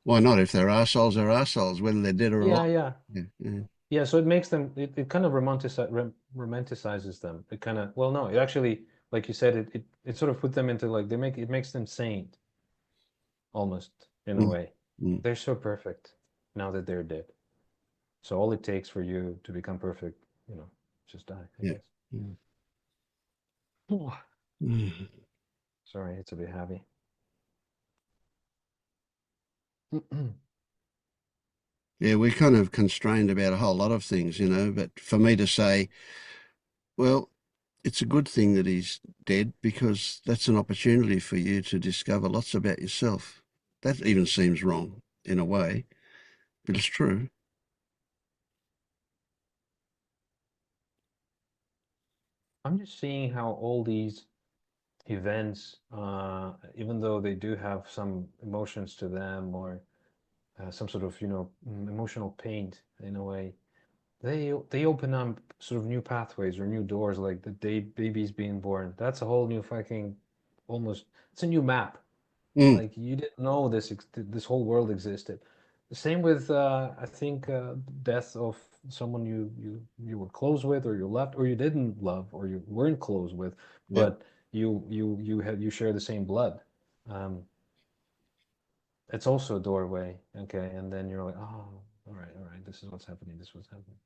Why not? If they're arseholes, they're arseholes, whether they're dead or alive. yeah, yeah. Yeah, yeah. Yeah, so it makes them, it kind of romanticizes them. It kind of, well, no, it actually, like you said, it sort of put them into like, it makes them saint almost in a Mm, way. mm. They're so perfect now that they're dead. So all it takes for you to become perfect, just die, I Yeah. guess. Yeah. Oh, Mm. sorry, it's a bit heavy. Yeah, we're kind of constrained about a whole lot of things, you know. But for me to say, well, it's a good thing that he's dead because that's an opportunity for you to discover lots about yourself. That even seems wrong in a way, but it's true. I'm just seeing how all these events, even though they do have some emotions to them, or some sort of, emotional paint in a way, they open up sort of new pathways or new doors, like the day baby's being born. That's a whole new fucking, almost, it's a new map. Mm, Like you didn't know this whole world existed. The same with I think death of someone you were close with, or you loved, or you didn't love, or you weren't close with, yeah, but you share the same blood. Um, it's also a doorway, okay, and then you're like, oh, all right, this is what's happening. This is what's happening.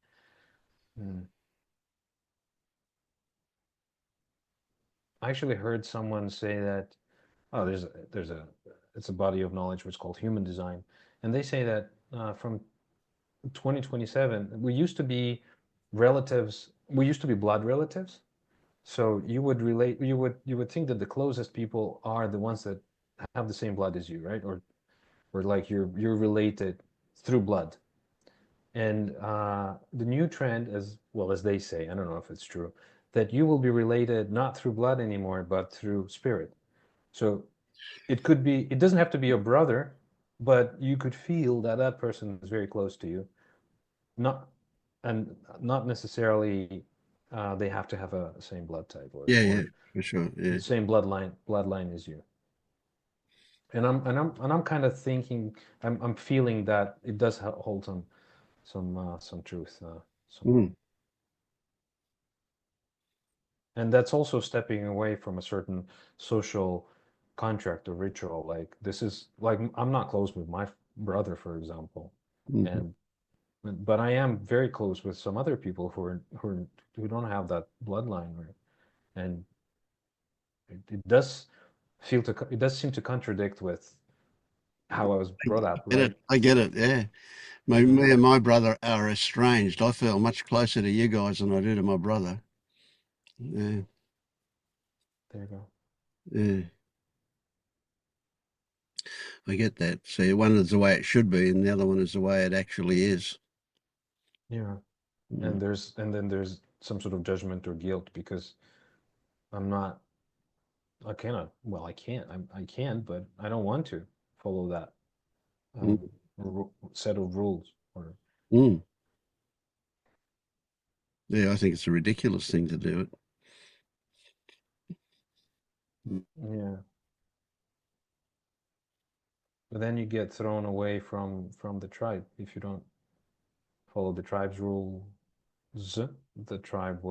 Hmm. I actually heard someone say that, oh, it's a body of knowledge which is called human design, and they say that from 2027, we used to be blood relatives. So you would think that the closest people are the ones that have the same blood as you, right? Or like you're related through blood. And the new trend, as well as they say, I don't know if it's true, that you will be related not through blood anymore, but through spirit. So it could be, it doesn't have to be your brother, but you could feel that that person is very close to you. Not, and not necessarily they have to have a same blood type Yeah, or for sure. Yeah. the same bloodline as you. And I'm kind of thinking, I'm feeling that it does hold some truth somewhere. Mm. And that's also stepping away from a certain social contract or ritual. Like this is like I'm not close with my brother, for example, Mhm. and but I am very close with some other people who don't have that bloodline, and it does it does seem to contradict with how I was brought up, Get right? it. I get it. Yeah. Yeah, Me and my brother are estranged. I feel much closer to you guys than I do to my brother. Yeah. there you go. Yeah. I get that. See, one is the way it should be, and the other one is the way it actually is. Yeah, Mm. and then there's some sort of judgment or guilt because I'm not I cannot. Well, I can't. I can, but I don't want to follow that Mm. set of rules. Or Mm. Yeah, I think it's a ridiculous thing to do it. Mm. yeah, but then you get thrown away from the tribe if you don't follow the tribe's rules. The tribe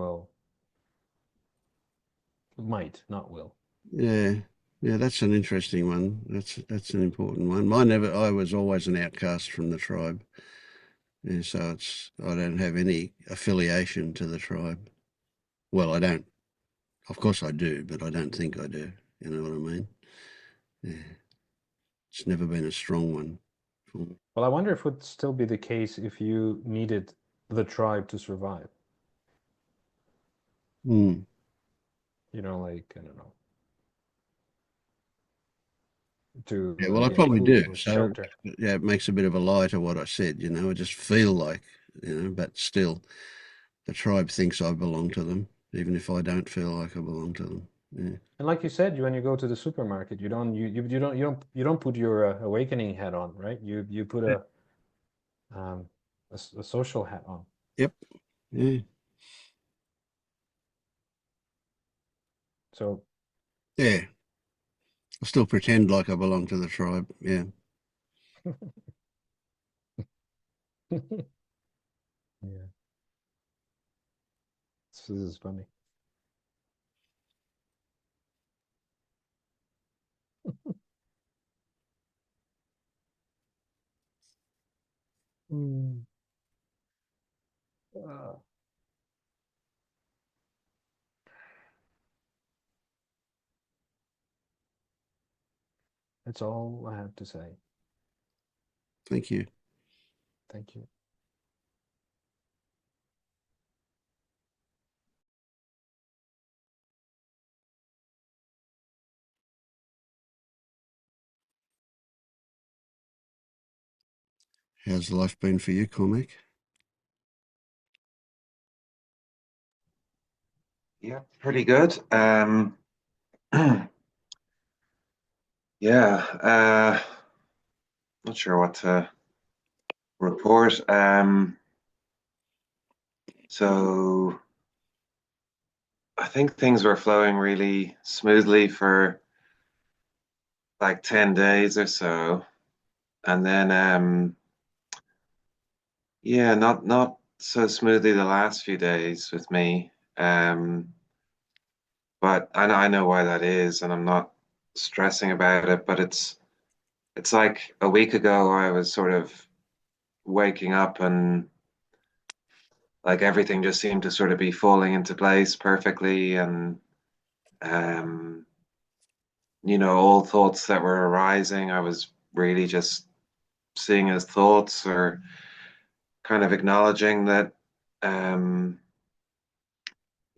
might, not will. Yeah. Yeah, that's an interesting one. That's an important one. I was always an outcast from the tribe. Yeah, so I don't have any affiliation to the tribe. Well, I don't. Of course I do, but I don't think I do. You know what I mean? Yeah. It's never been a strong one for me. Well, I wonder if it would still be the case if you needed the tribe to survive. Mm. You know, like I don't know, to Yeah, well, I get probably food do. or So, shelter. yeah, it makes a bit of a lie to what I said, I just feel like, but still, the tribe thinks I belong to them, even if I don't feel like I belong to them. Yeah. And like you said, when you go to the supermarket, you don't put your awakening hat on, right? You put um, a social hat on. Yep. Yeah. So Yeah. I still pretend like I belong to the tribe. Yeah. yeah, this is funny. Mm. Uh, that's all I have to say. Thank you. Thank you. How's life been for you, Cormac? Yeah, pretty good. Yeah, not sure what to report. So I think things were flowing really smoothly for like 10 days or so. And then yeah, not so smoothly the last few days with me. But I know why that is, and I'm not stressing about it, but it's like a week ago I was sort of waking up and like everything just seemed to sort of be falling into place perfectly, and um all thoughts that were arising I was really just seeing as thoughts, or kind of acknowledging that um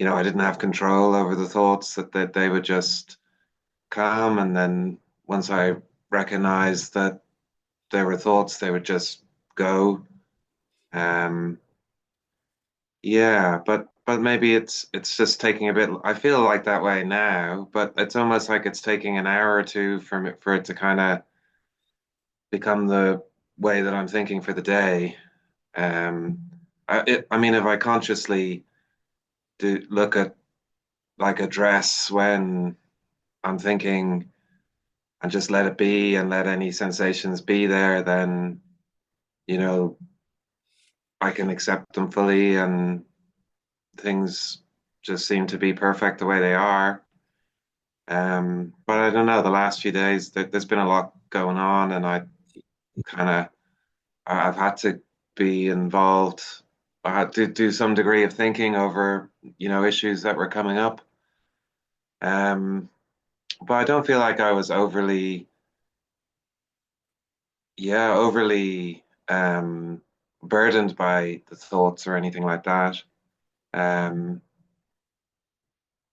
I didn't have control over the thoughts, that they would just come, and then once I recognized that there were thoughts, they would just go. Um, yeah, but maybe it's just taking a bit. I feel like that way now, but it's almost like it's taking an hour or two for it to kind of become the way that I'm thinking for the day. I mean, if I consciously do look at like a dress when I'm thinking and just let it be and let any sensations be there, then you know I can accept them fully and things just seem to be perfect the way they are. But I don't know, the last few days there's been a lot going on, and I kind of I've had to be involved. I had to do some degree of thinking over, issues that were coming up. Um, but I don't feel like I was overly burdened by the thoughts or anything like that. Um,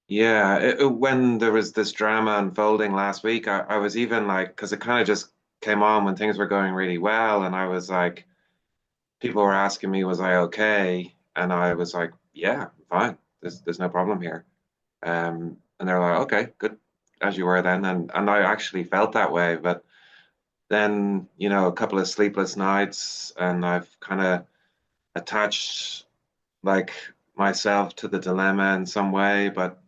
yeah, when there was this drama unfolding last week, I was even like, because it kind of just came on when things were going really well, and I was like, people were asking me, was I okay? And I was like, yeah, fine. There's no problem here. And they're like, okay, good, as you were then. And I actually felt that way. But then, a couple of sleepless nights, and I've kind of attached like myself to the dilemma in some way, but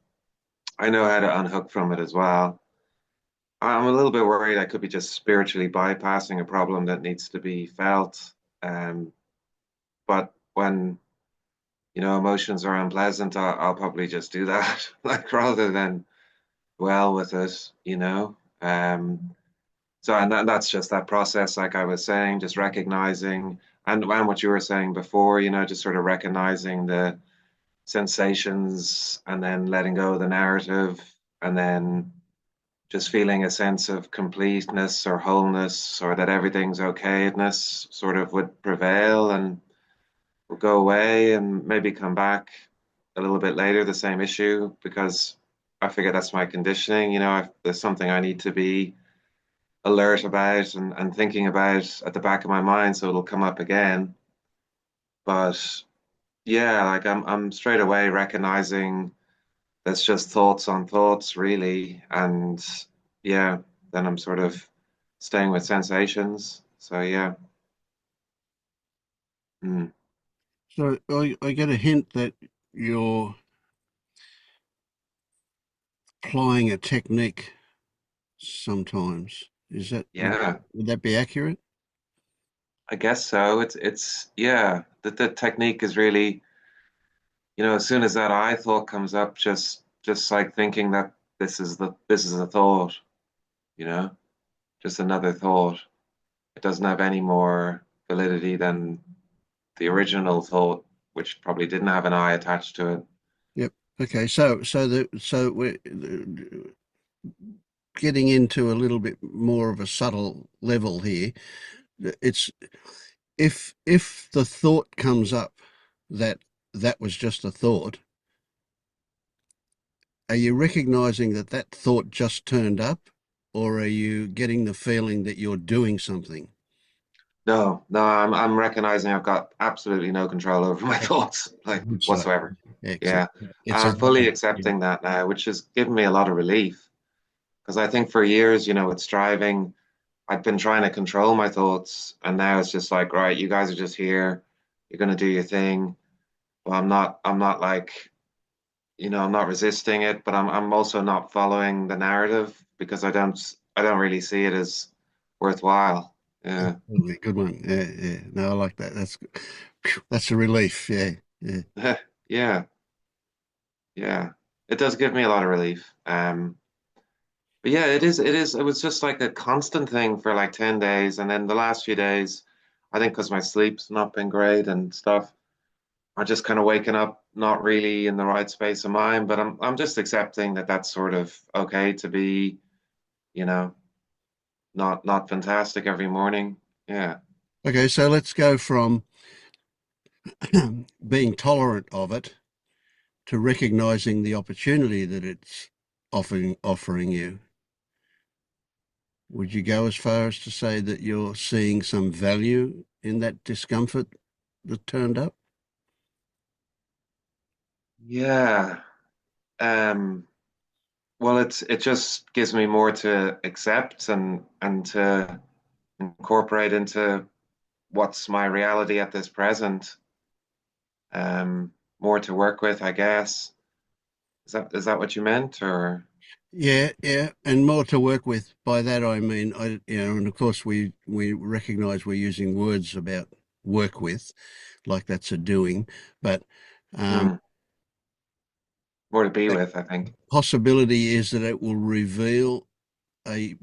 I know how to unhook from it as well. I'm a little bit worried I could be just spiritually bypassing a problem that needs to be felt. Um, but when emotions are unpleasant, I'll probably just do that, like rather than dwell with it. So, and that's just that process, like I was saying, just recognizing, and what you were saying before, just sort of recognizing the sensations and then letting go of the narrative, and then just feeling a sense of completeness or wholeness, or that everything's okayness sort of would prevail, and will go away and maybe come back a little bit later, the same issue, because I figure that's my conditioning. If there's something I need to be alert about and thinking about at the back of my mind, so it'll come up again. But yeah, like I'm straight away recognizing that's just thoughts on thoughts, really. And yeah, then I'm sort of staying with sensations. So yeah. Mm. So I get a hint that you're applying a technique sometimes. Is that Yeah, would that be accurate? I guess so. It's yeah, the technique is really, as soon as that I thought comes up, just like thinking that this is a thought, you know, just another thought. It doesn't have any more validity than the original thought, which probably didn't have an I attached to it. Yep. Okay. So we're getting into a little bit more of a subtle level here. It's if the thought comes up that that was just a thought, are you recognizing that that thought just turned up, or are you getting the feeling that you're doing something? No, no, I'm recognizing I've got absolutely no control over my thoughts, like Good stuff. whatsoever. Excellent. Yeah. It's a I'm fully accepting that now, which has given me a lot of relief. Because I think for years, with striving, I've been trying to control my thoughts, and now it's just like, right, you guys are just here, you're gonna do your thing. Well, I'm not like, I'm not resisting it, but I'm also not following the narrative because I don't really see it as worthwhile. Yeah. absolutely good one. Yeah, yeah. No, I like that. That's a relief. Yeah, yeah. Yeah, yeah. It does give me a lot of relief. But yeah, it was just like a constant thing for like 10 days. And then the last few days, I think because my sleep's not been great and stuff, I'm just kind of waking up not really in the right space of mind. But I'm just accepting that that's sort of okay to be, you know, not fantastic every morning. Yeah. Okay, so let's go from being tolerant of it to recognizing the opportunity that it's offering you. Would you go as far as to say that you're seeing some value in that discomfort that turned up? Yeah. Well, it just gives me more to accept and to incorporate into what's my reality at this present. More to work with, I guess. Is that what you meant, or? Yeah, yeah, and more to work with. By that I mean, and of course we recognise we're using words about work with, like that's a doing, but um, Hmm, more to be the with, I think. possibility is that it will reveal a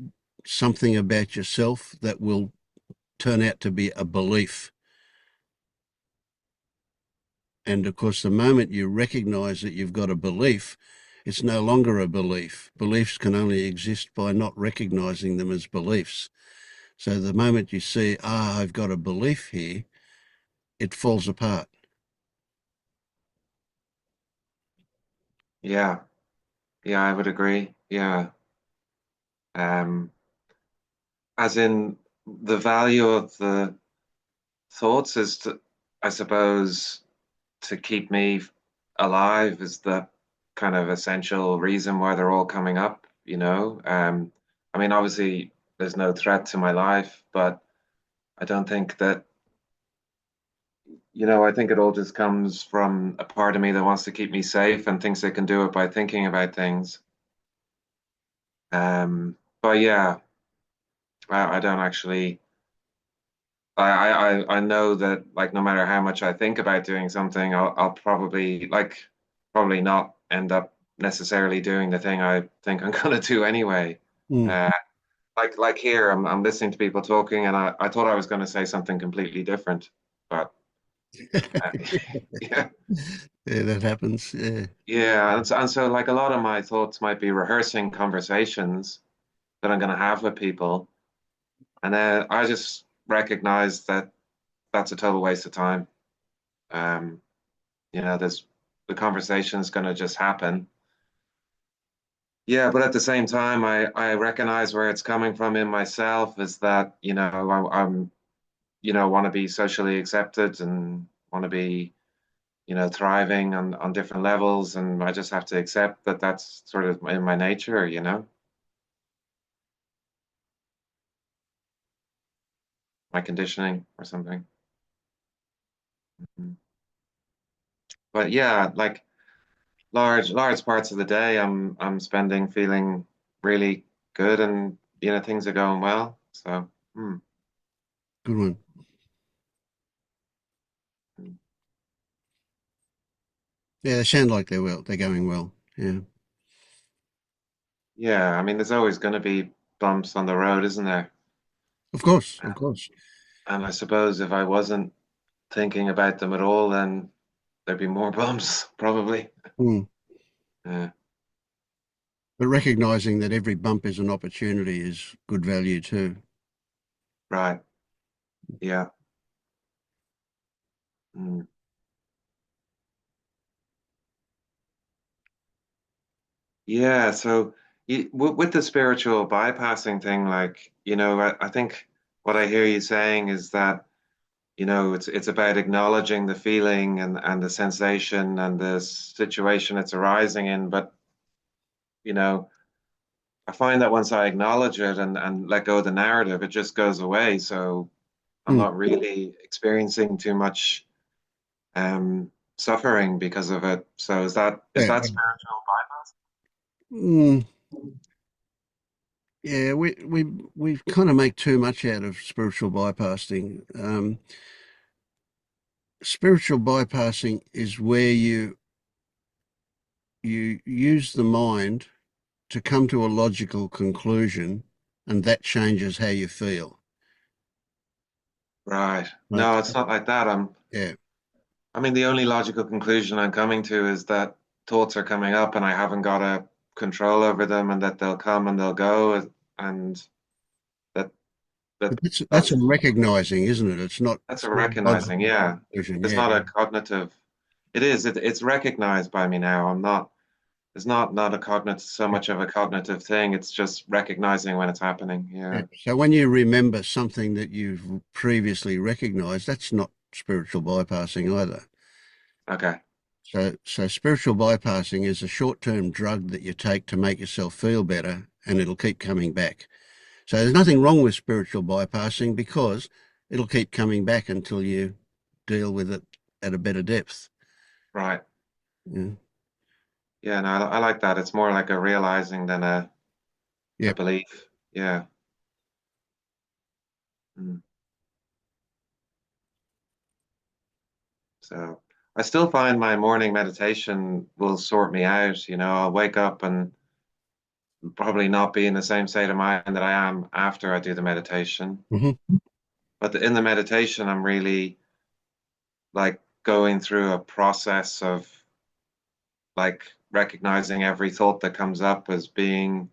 something about yourself that will turn out to be a belief. And of course, the moment you recognise that you've got a belief, it's no longer a belief. Beliefs can only exist by not recognising them as beliefs. So the moment you see, I've got a belief here, it falls apart. Yeah, yeah, I would agree. Yeah. Um, as in the value of the thoughts is to, I suppose, to keep me alive is the kind of essential reason why they're all coming up, you know? I mean, obviously, there's no threat to my life, but I don't think that, I think it all just comes from a part of me that wants to keep me safe and thinks they can do it by thinking about things. But yeah, I don't actually. I know that like no matter how much I think about doing something, I'll probably not end up necessarily doing the thing I think I'm gonna do anyway. Mm. Uh, like here, I'm listening to people talking, and I thought I was going to say something completely different, but uh, yeah, Yeah, that happens. Yeah. yeah, and so like a lot of my thoughts might be rehearsing conversations that I'm going to have with people, and then I just recognize that that's a total waste of time. Um, there's the conversation is going to just happen. Yeah, but at the same time, I recognize where it's coming from in myself is that, I'm want to be socially accepted and want to be, thriving on different levels. And I just have to accept that that's sort of in my nature, my conditioning or something. Mhm. But yeah, like large parts of the day, I'm spending feeling really good and, things are going well. So, hmm. Good one. Yeah, they sound like they're well. They're going well. Yeah. Yeah, I mean, there's always going to be bumps on the road, isn't there? Of course, of course. And I suppose if I wasn't thinking about them at all, then there'd be more bumps, probably. Mm. Yeah, But recognizing that every bump is an opportunity is good value too. right. Yeah. Mm. Yeah. So with the spiritual bypassing thing, like, I think what I hear you saying is that, it's about acknowledging the feeling and the sensation and the situation it's arising in. But, you know, I find that once I acknowledge it and let go of the narrative, it just goes away. So I'm Mm. not really experiencing too much suffering because of it. So is Yeah. that spiritual bypass? Mm. Yeah, we kind of make too much out of spiritual bypassing. Spiritual bypassing is where you use the mind to come to a logical conclusion, and that changes how you feel. Right. Like, No, it's not like that. yeah, I mean, the only logical conclusion I'm coming to is that thoughts are coming up and I haven't got a control over them and that they'll come and they'll go and that that but that's a that's recognizing, isn't it? that's It's a not a recognizing, logical yeah. conclusion. It's Yeah, not yeah. a cognitive. It is. It's recognized by me now. I'm not. It's not a cognitive so Yeah. much of a cognitive thing. It's just recognizing when it's happening. Yeah. Yeah. So when you remember something that you've previously recognized, that's not spiritual bypassing either. Okay. So spiritual bypassing is a short-term drug that you take to make yourself feel better, and it'll keep coming back. So there's nothing wrong with spiritual bypassing because it'll keep coming back until you deal with it at a better depth. Right. Yeah. Yeah, no, I like that. It's more like a realizing than a Yep. belief. Yeah. Mm. So I still find my morning meditation will sort me out. I'll wake up and probably not be in the same state of mind that I am after I do the meditation. Mm-hmm. But in the meditation, I'm really like going through a process of like recognizing every thought that comes up as being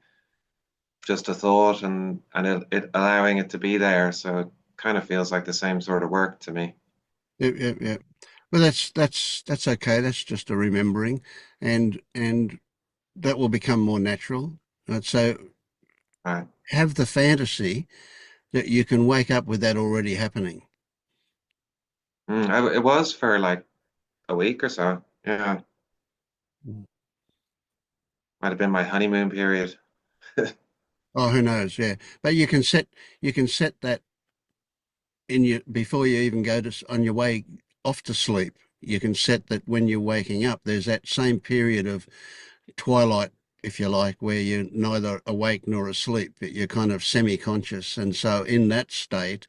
just a thought, and it allowing it to be there. So it kind of feels like the same sort of work to me. Yep. Well, that's okay. That's just a remembering, and that will become more natural. So Right. have the fantasy that you can wake up with that already happening. It was for like a week or so. Yeah, Mm. might have been my honeymoon period. Oh, who knows? Yeah, but you can set that in your before you even go to on your way off to sleep. You can set that when you're waking up, there's that same period of twilight, if you like, where you're neither awake nor asleep, but you're kind of semi-conscious. And so in that state,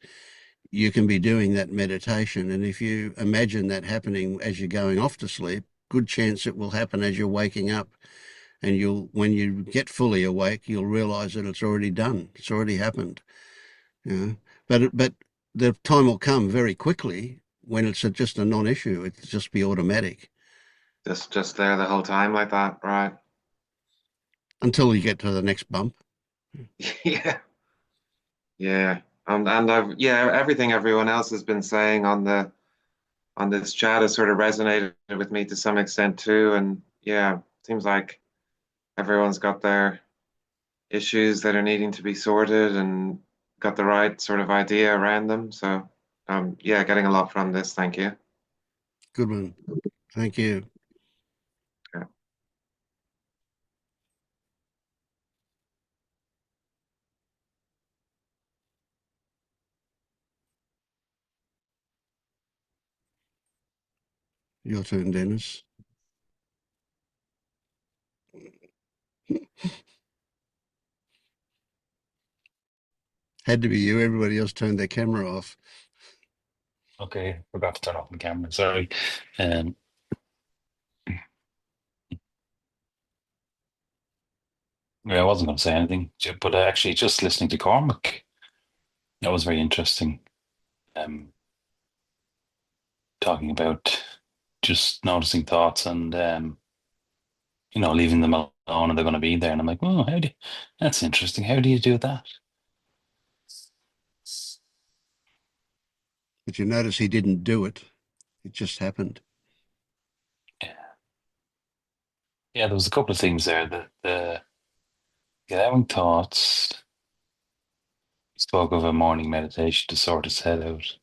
you can be doing that meditation. And if you imagine that happening as you're going off to sleep, good chance it will happen as you're waking up. And when you get fully awake, you'll realize that it's already done. It's already happened. Yeah. But the time will come very quickly when it's just a non-issue. It'll just be automatic Just there the whole time like that, right? until you get to the next bump. Yeah, yeah. And yeah, everything everyone else has been saying on this chat has sort of resonated with me to some extent too. And yeah, seems like everyone's got their issues that are needing to be sorted and got the right sort of idea around them. So yeah, getting a lot from this. Thank you. Good one. Thank you. Yeah. Your turn, Dennis. Had to be you. Everybody else turned their camera off. Okay, forgot to turn off my camera. Sorry. Um, yeah, I wasn't going to say anything, but actually, just listening to Cormac, that was very interesting. Talking about just noticing thoughts and leaving them alone, and they're going to be there. And I'm like, oh, that's interesting. How do you do that? But you notice he didn't do it. It just happened. Yeah, yeah. There was a couple of things there that allowing thoughts. Spoke of a morning meditation to sort his head out.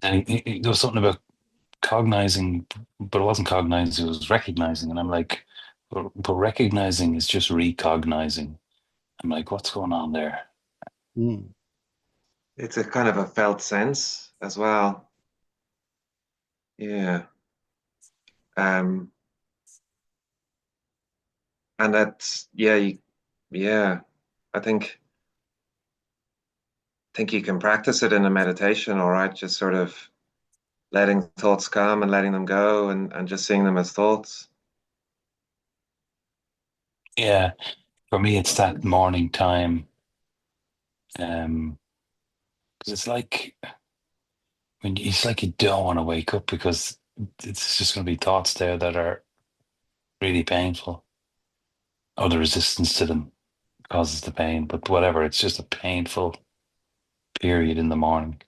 And then there was something about cognizing, but it wasn't cognizing, it was recognizing. And I'm like, but recognizing is just recognizing. I'm like, what's going on there? Mm. It's a kind of a felt sense as well. Yeah. Um, and that's yeah, yeah. I think you can practice it in a meditation, all right, just sort of letting thoughts come and letting them go and just seeing them as thoughts. Yeah, for me, it's that morning time. Because it's like it's like you don't want to wake up because it's just going to be thoughts there that are really painful, or the resistance to them causes the pain. But whatever, it's just a painful period in the morning.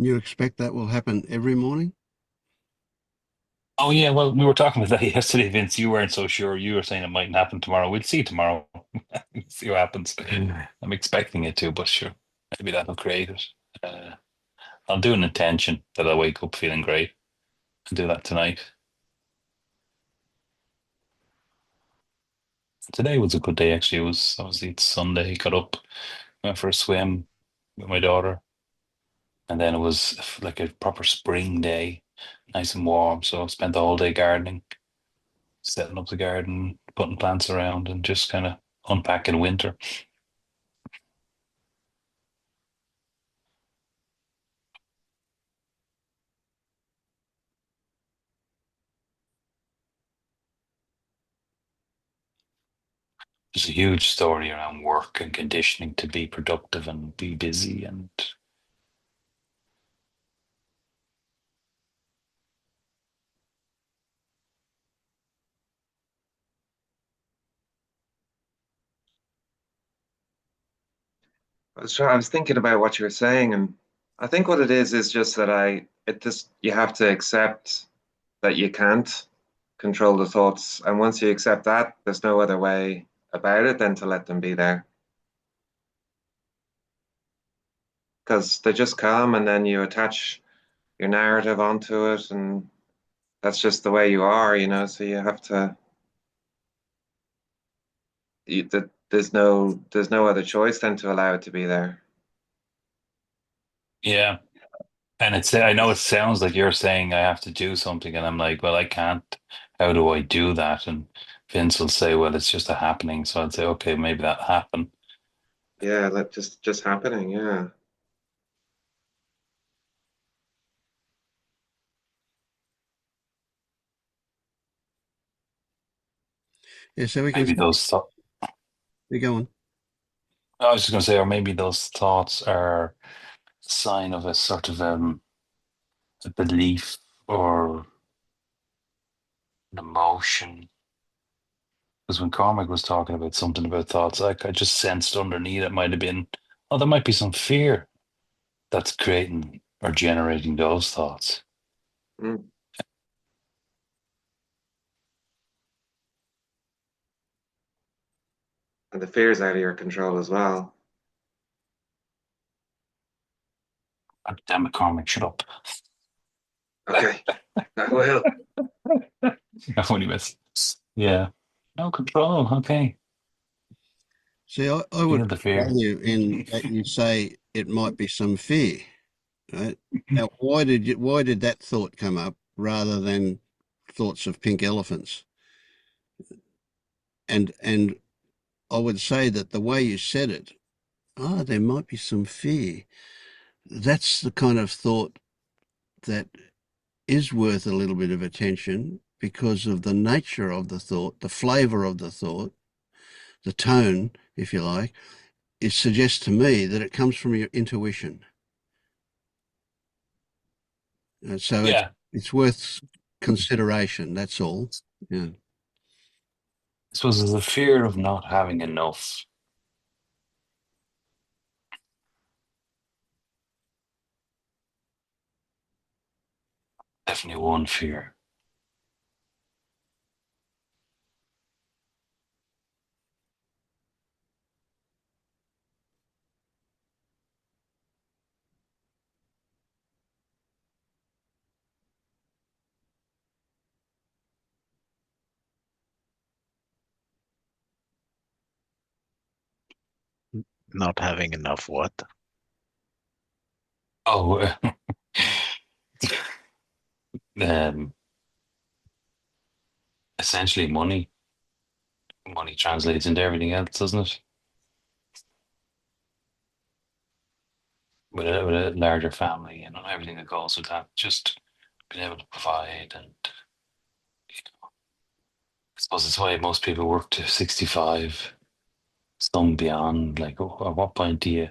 You expect that will happen every morning? Oh yeah, well, we were talking about that yesterday, Vince. You weren't so sure. You were saying it mightn't happen tomorrow. We'll see tomorrow. See what happens. I'm expecting it to, but sure, maybe that'll create it. I'll do an intention that I wake up feeling great. I'll do that tonight. Today was a good day, actually. It was obviously it's Sunday. Got up, went for a swim with my daughter, and then it was like a proper spring day, nice and warm. So I spent the whole day gardening, setting up the garden, putting plants around, and just kind of unpacking winter. There's a huge story around work and conditioning to be productive and be busy. And I was thinking about what you were saying, and I think what it is just that you have to accept that you can't control the thoughts. And once you accept that, there's no other way about it than to let them be there. Because they just come and then you attach your narrative onto it, and that's just the way you are, So you have to, there's no other choice than to allow it to be there. yeah, and I know it sounds like you're saying I have to do something, and I'm like, well, I can't. How do I do that? And Vince will say, well, it's just a happening. So I'd say, okay, maybe that happened. Yeah, that just happening. Yeah. Yeah, so we can Maybe start. those thoughts. You go on. I was just going to say, or maybe those thoughts are a sign of a sort of a belief or an emotion. Because when Cormac was talking about something about thoughts, I just sensed underneath it might have been, oh, there might be some fear that's creating or generating those thoughts. Mm. And the fear is out of your control as well. Oh, damn it, Cormac, shut up. Okay, I will. I only miss. Yeah. No control. Okay. See, I would Feel the fear. value in that you say it might be some fear, right? Now, why did that thought come up rather than thoughts of pink elephants? And I would say that the way you said it, there might be some fear. That's the kind of thought that is worth a little bit of attention because of the nature of the thought, the flavor of the thought, the tone, if you like. It suggests to me that it comes from your intuition. So Yeah. it's worth consideration. That's all. Yeah. I suppose there's the fear of not having enough. Definitely one fear. Not having enough what? Oh, um, essentially money. Money translates into everything else, doesn't it? With a larger family and everything that goes with that, just being able to provide. And I suppose that's why most people work to 65, some beyond. Like, at what point do you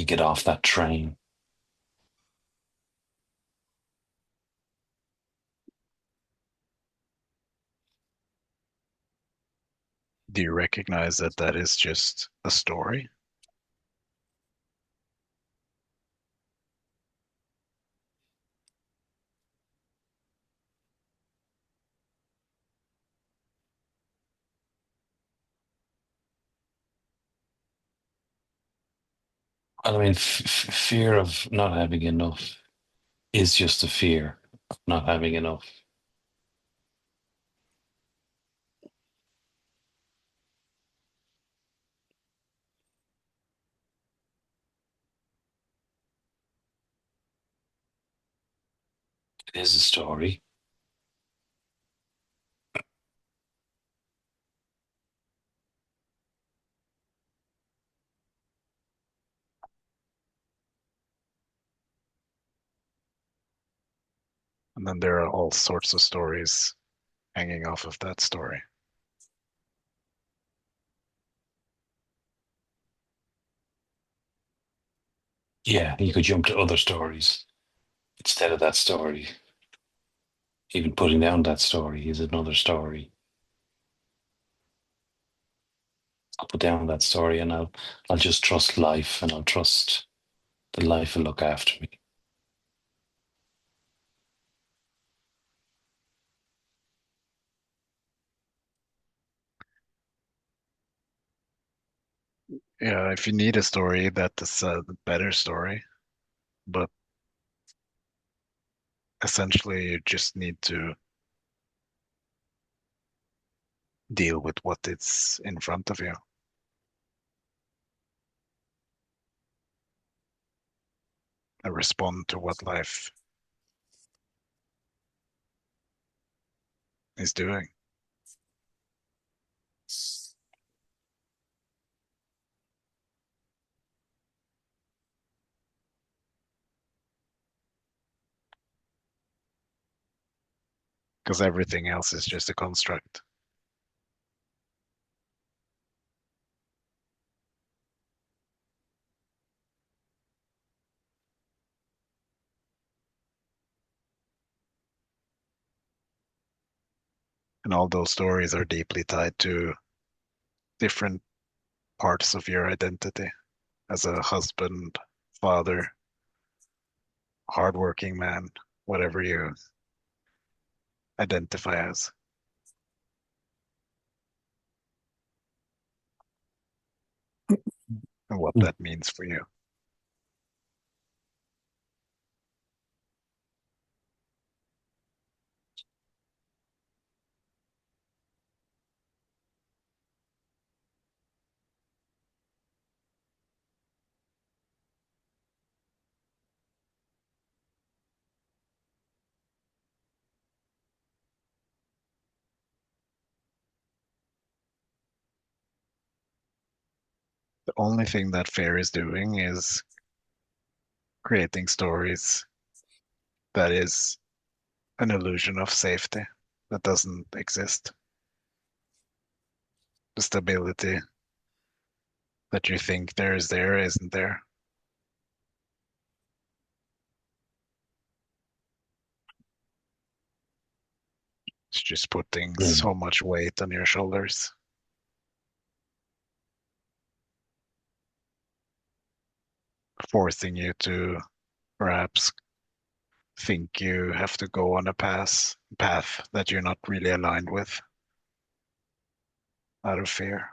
get off that train? Do you recognize that that is just a story? I mean, fear of not having enough is just a fear of not having enough. It is a story. And then there are all sorts of stories hanging off of that story. Yeah, you could jump to other stories instead of that story. Even putting down that story is another story. I'll put down that story and I'll just trust life, and I'll trust that life will look after me. Yeah, if you need a story, that is a better story. But essentially, you just need to deal with what is in front of you and respond to what life is doing. Because everything else is just a construct. And all those stories are deeply tied to different parts of your identity as a husband, father, hardworking man, whatever you identify as. And what that means for you. The only thing that fear is doing is creating stories that is an illusion of safety that doesn't exist. The stability that you think there isn't there. It's just putting so much weight on your shoulders. Forcing you to perhaps think you have to go on a path that you're not really aligned with out of fear.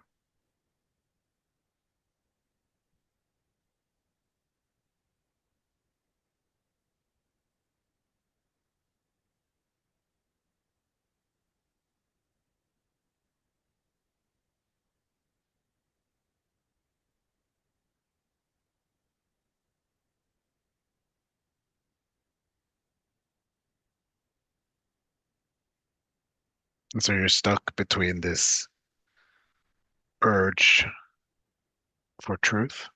And so you're stuck between this urge for truth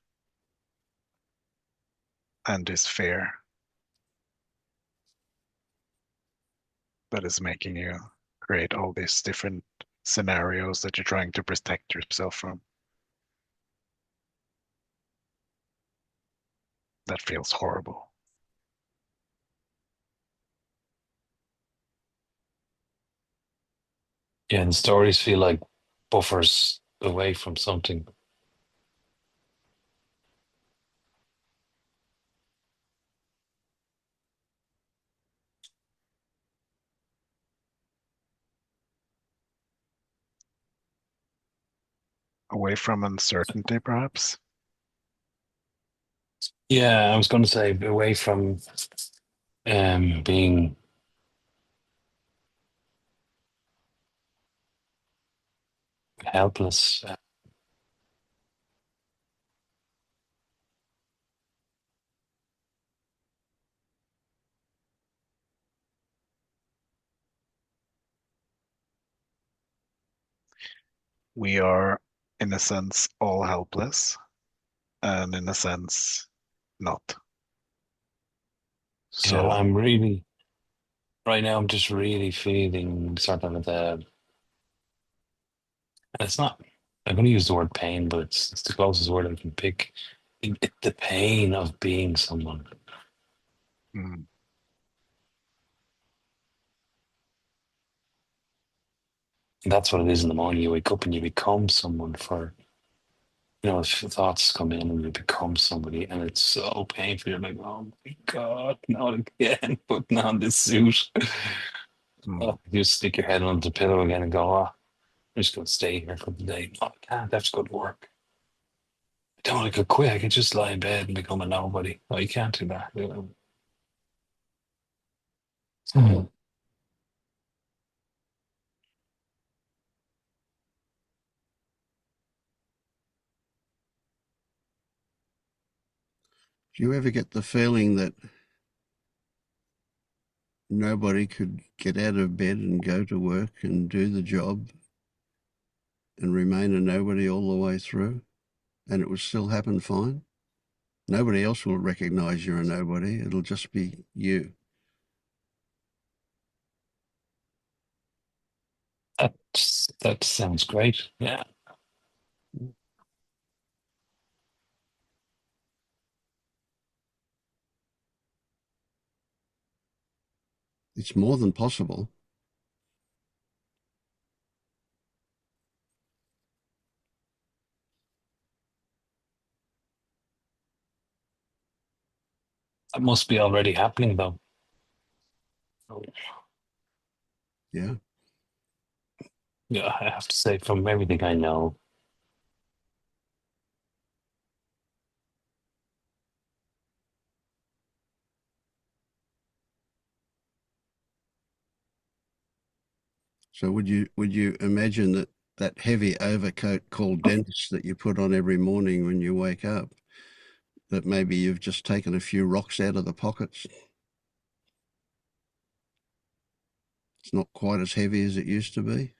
and this fear that is making you create all these different scenarios that you're trying to protect yourself from. That feels horrible. Yeah, and stories feel like buffers away from something. Away from uncertainty, perhaps. Yeah, I was going to say away from being helpless. We are, in a sense, all helpless, and in a sense, not. Yeah, So, I'm really right now. I'm just really feeling sort of the. It's not. I'm going to use the word pain, but it's the closest word I can pick. The pain of being someone. mm, That's what it is in the morning. You wake up and you become someone for, if thoughts come in and you become somebody and it's so painful. You're like, oh my God, not again, putting on this suit. mm. Oh, you stick your head under the pillow again and go, I'm just going to stay here for the day. No, I can't. I have to go to work. I don't want to quit. I can just lie in bed and become a nobody. No, you can't do that. Mm. Do you ever get the feeling that nobody could get out of bed and go to work and do the job and remain a nobody all the way through, and it would still happen fine? Nobody else will recognize you're a nobody. It'll just be you. That sounds great. Yeah. It's more than possible. That must be already happening though. Yeah. Yeah, I have to say, from everything I know, So would you imagine that that heavy overcoat called dentist that you put on every morning when you wake up, that maybe you've just taken a few rocks out of the pockets? It's not quite as heavy as it used to be.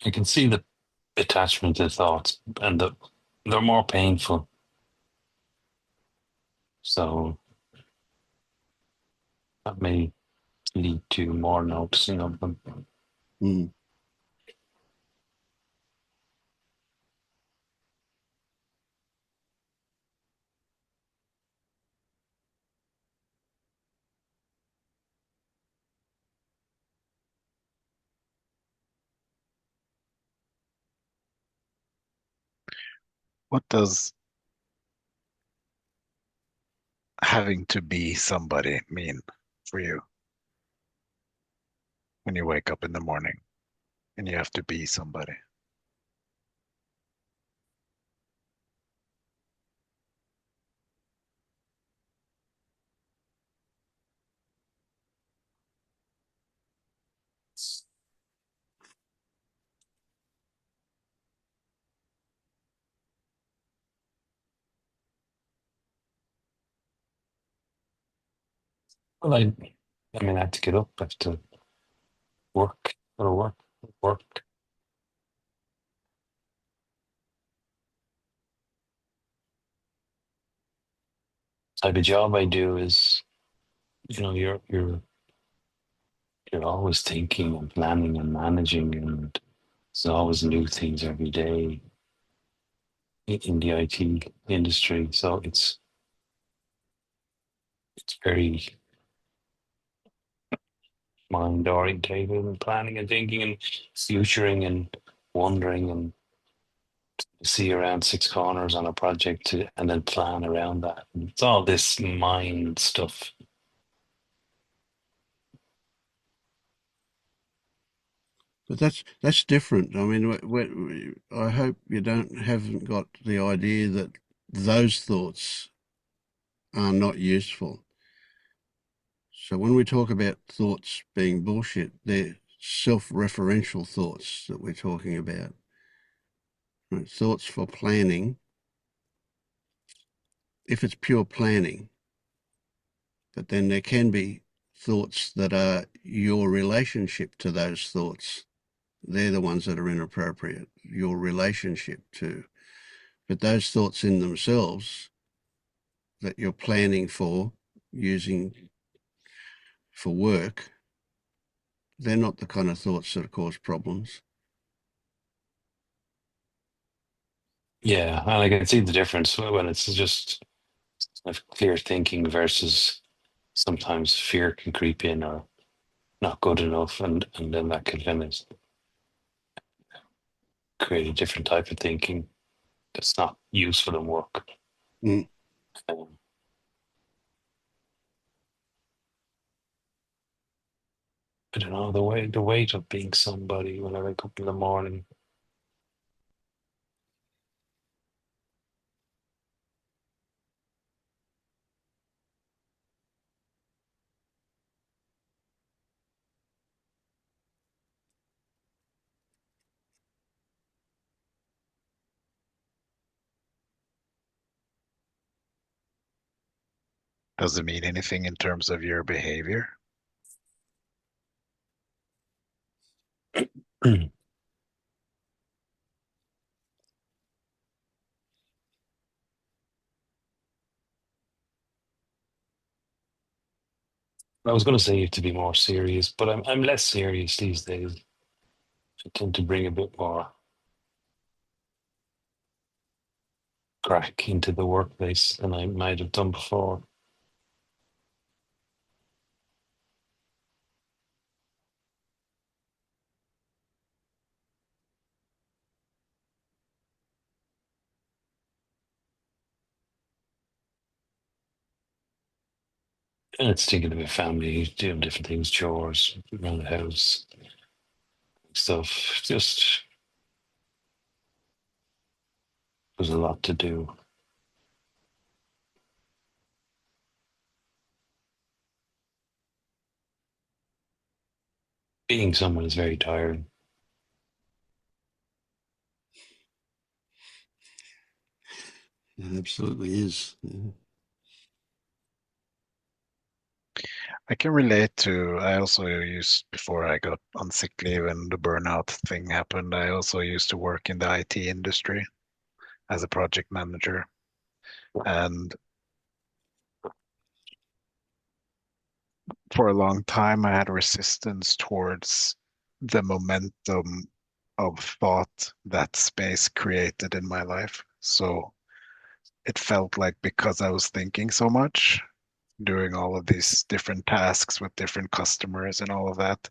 I can see the attachment to thoughts and they're more painful. So that may lead to more noticing of them. Mm. What does having to be somebody mean for you when you wake up in the morning and you have to be somebody? Well, I mean, I have to get up, I have to work, go to work. Type of job I do is, you're always thinking and planning and managing, and there's always new things every day in the IT industry. So it's very mind orientated and planning and thinking and futuring and wondering and see around six corners on a project and then plan around that. And it's all this mind stuff. But that's different. I mean, I hope you haven't got the idea that those thoughts are not useful. So when we talk about thoughts being bullshit, they're self-referential thoughts that we're talking about. Right? Thoughts for planning, if it's pure planning, but then there can be thoughts that are your relationship to those thoughts. They're the ones that are inappropriate, your relationship to. But those thoughts in themselves that you're planning for, using for work, they're not the kind of thoughts that cause problems. Yeah, and I can see the difference when it's just clear thinking versus sometimes fear can creep in or not good enough, and then that can kind of create a different type of thinking that's not useful in work. Mm. Um, I don't know, the weight of being somebody when I wake up in the morning. Does it mean anything in terms of your behavior? I was going to say you have to be more serious, but I'm less serious these days. I tend to bring a bit more crack into the workplace than I might have done before. And it's thinking about family, doing different things, chores around the house, stuff. Just there's a lot to do. Being someone is very tiring. It absolutely is. Yeah. I can relate to, I also used, before I got on sick leave and the burnout thing happened, I also used to work in the IT industry as a project manager. And for a long time, I had a resistance towards the momentum of thought that space created in my life. So it felt like because I was thinking so much, doing all of these different tasks with different customers and all of that,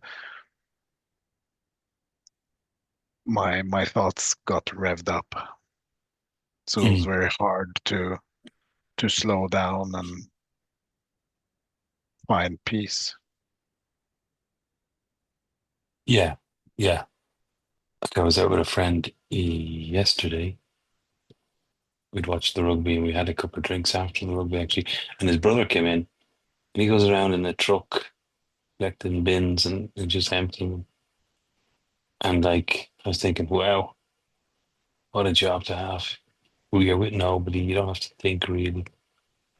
my thoughts got revved up. So it was Mm. very hard to slow down and find peace. Yeah, yeah. Like I was out with a friend yesterday. We'd watched the rugby and we had a couple of drinks after the rugby actually. And his brother came in and he goes around in a truck collecting bins and just emptying them. And like I was thinking, wow, what a job to have. We are with nobody. You don't have to think really.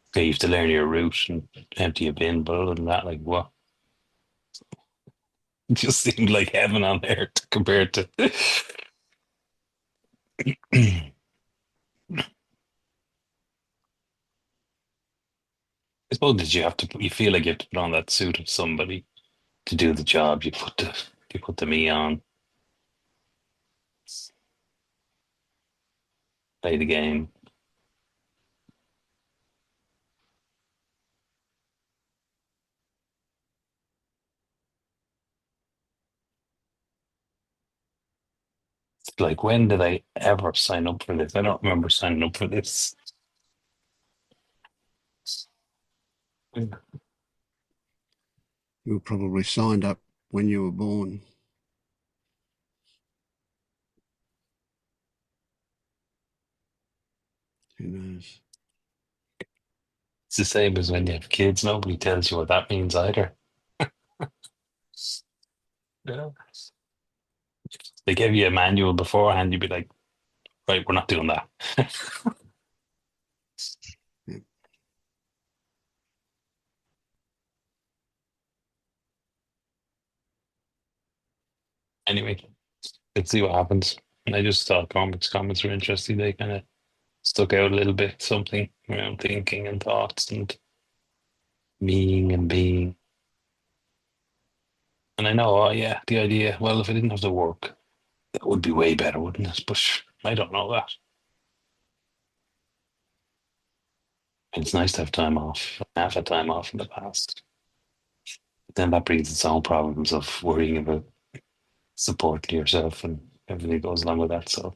Okay, you have to learn your route and empty a bin, but other than that, like what? It just seemed like heaven on earth compared to. I suppose that you feel like you have to put on that suit of somebody to do the job. You put the me on, play the game. Like, when did I ever sign up for this? I don't remember signing up for this. You were probably signed up when you were born. Who knows? It's the same as when you have kids. Nobody tells you what that means either. Yeah. They gave you a manual beforehand, you'd be like, right, we're not doing that. Yeah. Anyway, let's see what happens. And I just thought comments were interesting. They kind of stuck out a little bit, something around thinking and thoughts and meaning and being. And I know, oh yeah, the idea, well, if I didn't have to work, that would be way better, wouldn't it? But I don't know that. It's nice to have time off. I've had time off in the past. But then that brings its own problems of worrying about supporting yourself and everything goes along with that. So,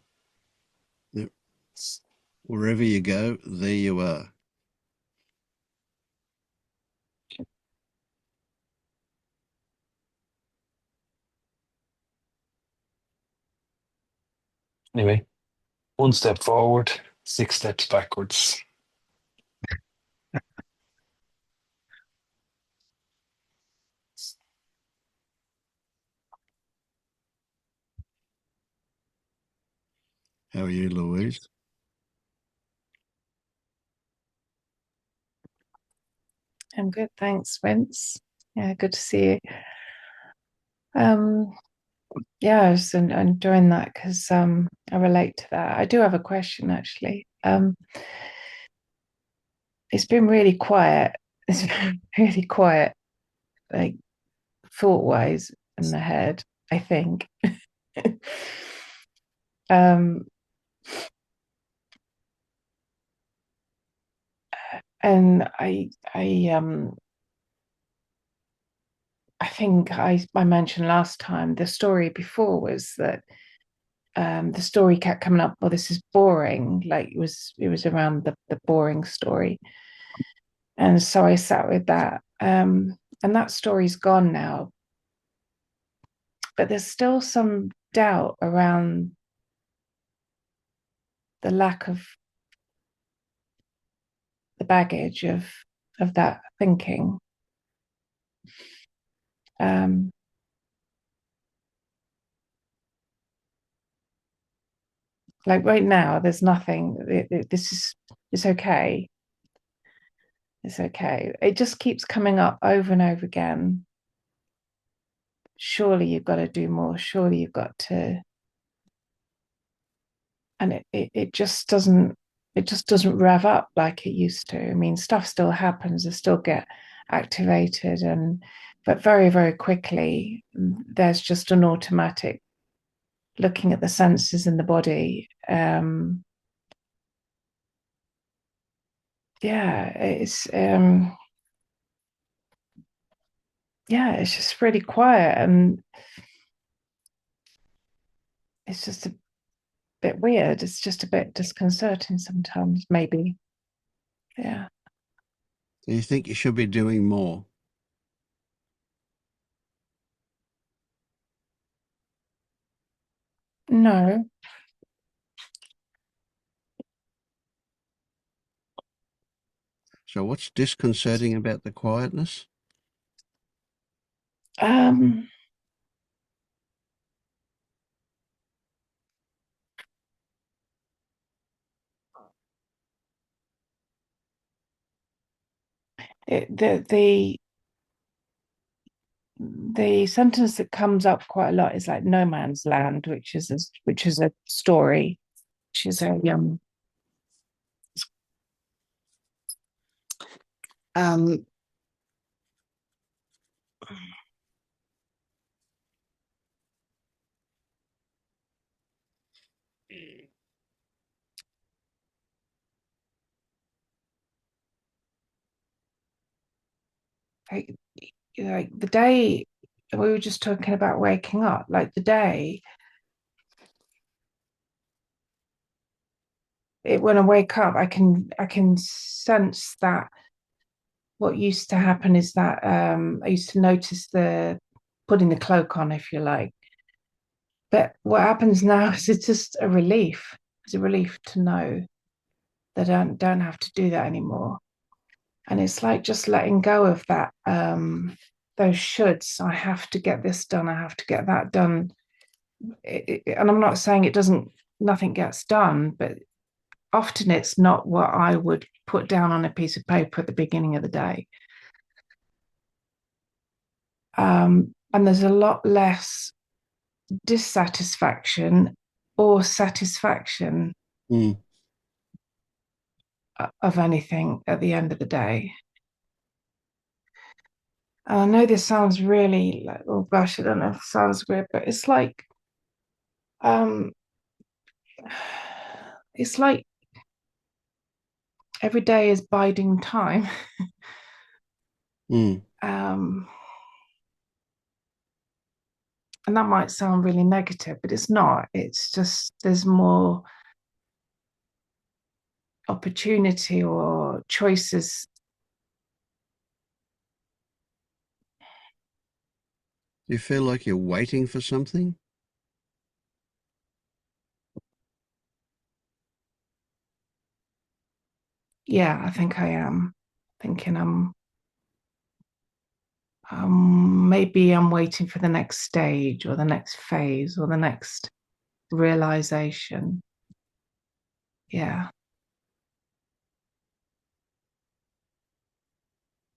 Yep. Wherever you go, there you are. anyway, one step forward, 6 steps backwards. How are you, Louise? I'm good, thanks, Vince. Yeah, good to see you. Yeah, I was enjoying that because I relate to that. I do have a question actually. It's been really quiet. It's been really quiet, like thought-wise in the head, I think. um, and I think I mentioned last time the story before was that the story kept coming up. Well, this is boring. Like it was around the boring story, and so I sat with that. And that story's gone now, but there's still some doubt around the lack of the baggage of that thinking. Um, like right now, there's nothing. It's okay. It's okay. It just keeps coming up over and over again. Surely you've got to do more. Surely you've got to, and it just doesn't rev up like it used to. I mean, stuff still happens. They still get activated, but very, very quickly, there's just an automatic looking at the senses in the body. Yeah, it's just really quiet, and it's just a bit weird. It's just a bit disconcerting sometimes, maybe. Yeah. Do you think you should be doing more? No. So what's disconcerting about the quietness? Um, the sentence that comes up quite a lot is like no man's land, which is a story, which is a um like, like the day we were just talking about waking up, like the day when I wake up, I can sense that what used to happen is that I used to notice the putting the cloak on, if you like. But what happens now is it's just a relief. It's a relief to know that I don't have to do that anymore. And it's like just letting go of that, those shoulds. I have to get this done. I have to get that done. And I'm not saying nothing gets done, but often it's not what I would put down on a piece of paper at the beginning of the day. And there's a lot less dissatisfaction or satisfaction of anything at the end of the day. And I know this sounds really like, oh gosh, I don't know if it sounds weird, but it's like every day is biding time. And that might sound really negative, but it's not. It's just there's more opportunity or choices. Do you feel like you're waiting for something? Yeah, I think I am thinking maybe I'm waiting for the next stage or the next phase or the next realization. Yeah.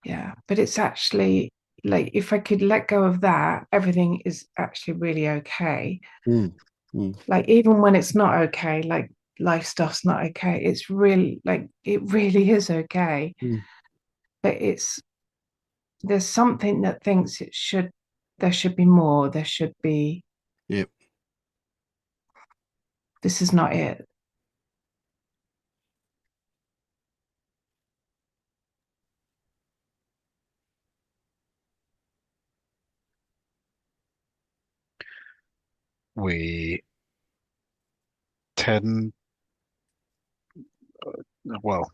Yeah. But it's actually like if I could let go of that, everything is actually really okay. Like even when it's not okay, like life stuff's not okay, it's really like it really is okay. But there's something that thinks there should be more, there should be. Yep. This is not it. We tend, well,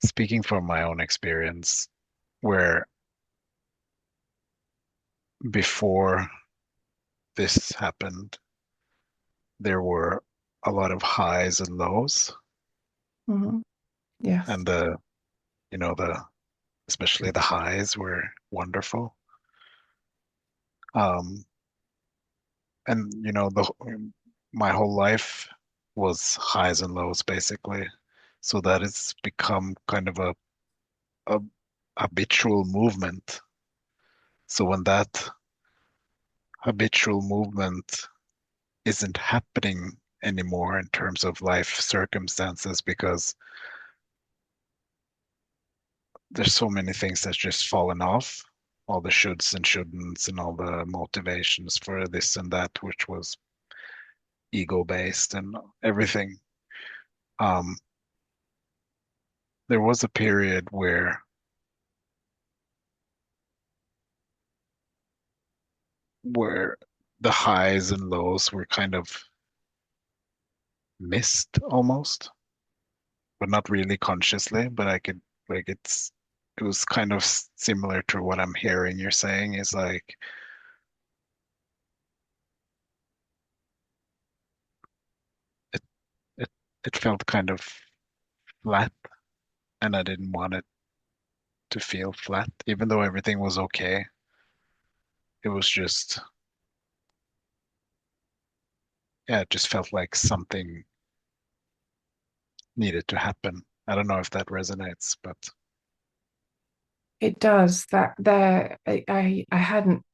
speaking from my own experience, where before this happened, there were a lot of highs and lows. Yes. And especially the highs were wonderful. And my whole life was highs and lows basically. So that has become kind of a habitual movement. So when that habitual movement isn't happening anymore in terms of life circumstances, because there's so many things that's just fallen off, all the shoulds and shouldn'ts and all the motivations for this and that, which was ego based and everything. There was a period where the highs and lows were kind of missed almost, but not really consciously, but I could like it was kind of similar to what I'm hearing you're saying is like it it felt kind of flat, and I didn't want it to feel flat, even though everything was okay. It was just, yeah, it just felt like something needed to happen. I don't know if that resonates, but It does. That there I hadn't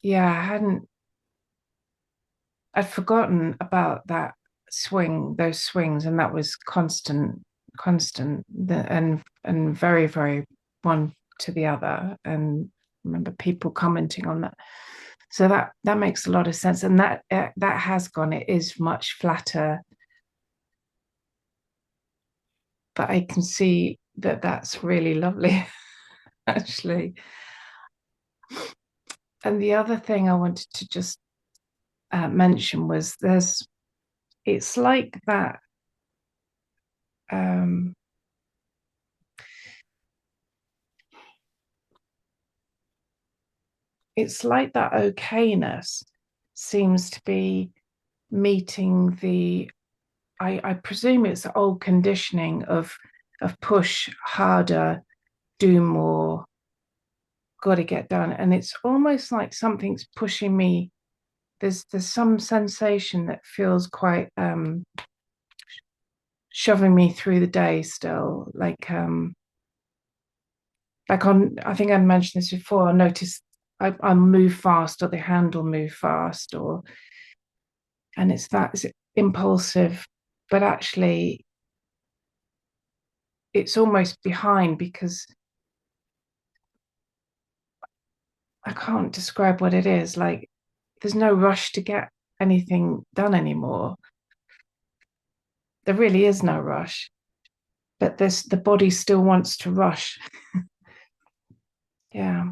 yeah, I hadn't I'd forgotten about that those swings, and that was constant, and very, very one to the other. And I remember people commenting on that. So that makes a lot of sense, and that has gone. It is much flatter, but I can see that that's really lovely, actually. And the other thing I wanted to just mention was it's like that. It's like that okayness seems to be meeting the, I presume it's the old conditioning of push harder, do more, got to get done. And it's almost like something's pushing me. There's some sensation that feels quite shoving me through the day still. Like on, I think I mentioned this before, I noticed I move fast, or the handle move fast, and it's impulsive, but actually it's almost behind, because I can't describe what it is. Like there's no rush to get anything done anymore. There really is no rush, but the body still wants to rush. Yeah.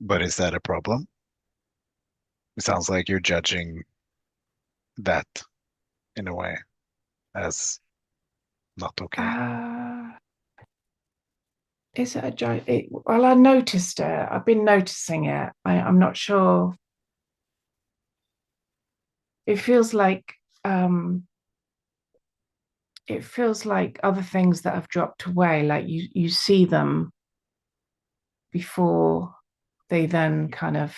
But is that a problem? It sounds like you're judging that in a way as not okay. Is it a joke? Well, I noticed it. I've been noticing it. I'm not sure. It feels like other things that have dropped away. Like you see them before they then kind of.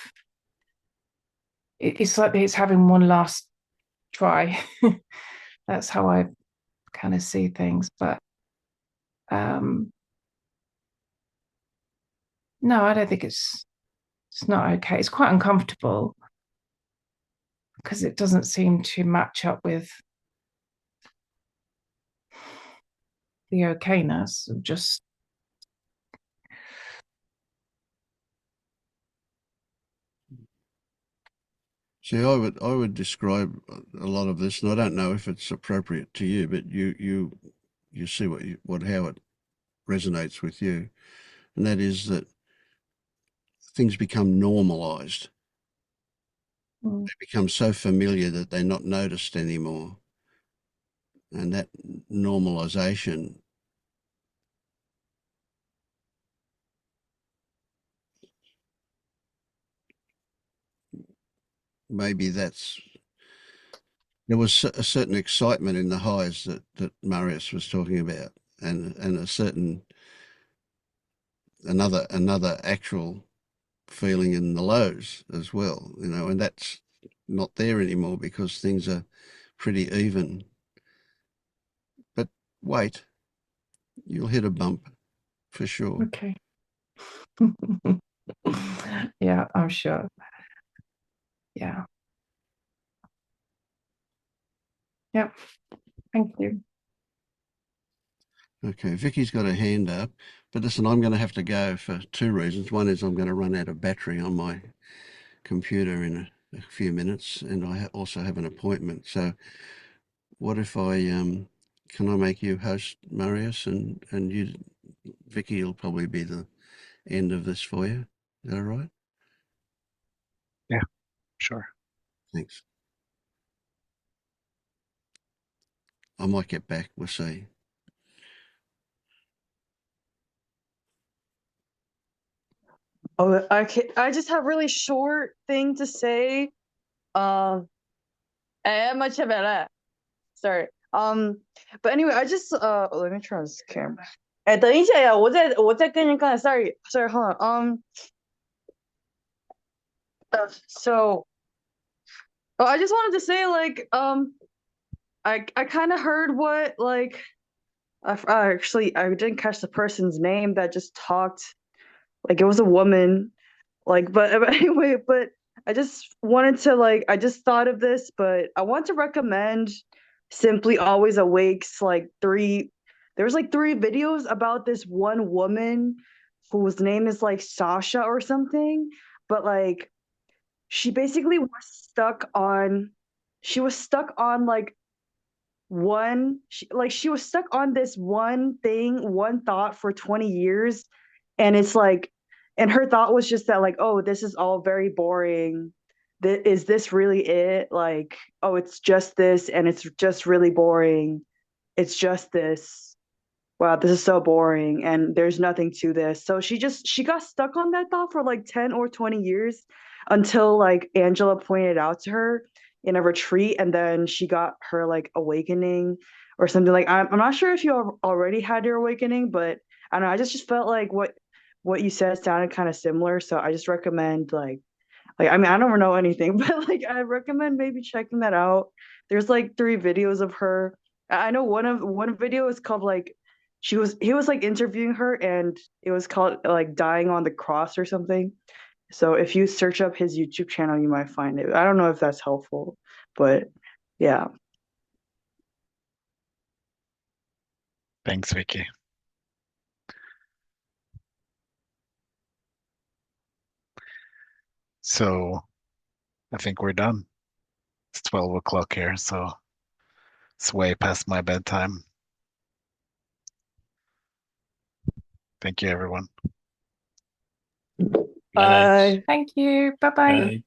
It's like it's having one last try. That's how I kind of see things. But no, I don't think it's not okay. It's quite uncomfortable because it doesn't seem to match up with the okayness of just. See, I would describe a lot of this, and I don't know if it's appropriate to you, but you see how it resonates with you, and that is that things become normalized. They become so familiar that they're not noticed anymore, and that normalization maybe there was a certain excitement in the highs that Marius was talking about, and a certain another actual feeling in the lows as well, and that's not there anymore because things are pretty even. But wait, you'll hit a bump for sure. Okay. Yeah, I'm sure. Yeah. Yep. Thank you. Okay, Vicky's got a hand up, but listen, I'm going to have to go for two reasons. One is I'm going to run out of battery on my computer in a few minutes, and I also have an appointment. So what if can I make you host, Marius, and you, Vicky, will probably be the end of this for you. Is that all right? Yeah, sure. Thanks. I might get back. We'll see. Oh, I just have really short thing to say. Much of it. Sorry. But anyway, I just let me turn this camera. 等一下呀，我再跟人刚才 sorry hold on. So I just wanted to say like I kind of heard what like actually I didn't catch the person's name that just talked, like it was a woman, like but anyway, but I just wanted to like I just thought of this, but I want to recommend Simply Always Awake's like there was like three videos about this one woman whose name is like Sasha or something, but like she basically was stuck on like she was stuck on this one thing, one thought for 20 years, and it's like, and her thought was just that like, oh, this is all very boring, is this really it? Like, oh, it's just this and it's just really boring. It's just this. Wow, this is so boring and there's nothing to this. So she got stuck on that thought for like 10 or 20 years until like Angela pointed out to her in a retreat, and then she got her like awakening or something. Like I'm not sure if you already had your awakening, but I don't know, I just felt like what you said sounded kind of similar. So I just recommend like I mean I don't know anything, but like I recommend maybe checking that out. There's like 3 videos of her. I know one video is called like he was like interviewing her, and it was called like dying on the cross or something. So if you search up his YouTube channel, you might find it. I don't know if that's helpful, but yeah. Thanks, Vicky. So I think we're done. It's 12 o'clock here, so it's way past my bedtime. Thank you, everyone. Bye. Bye. Thank you. Bye bye. Bye.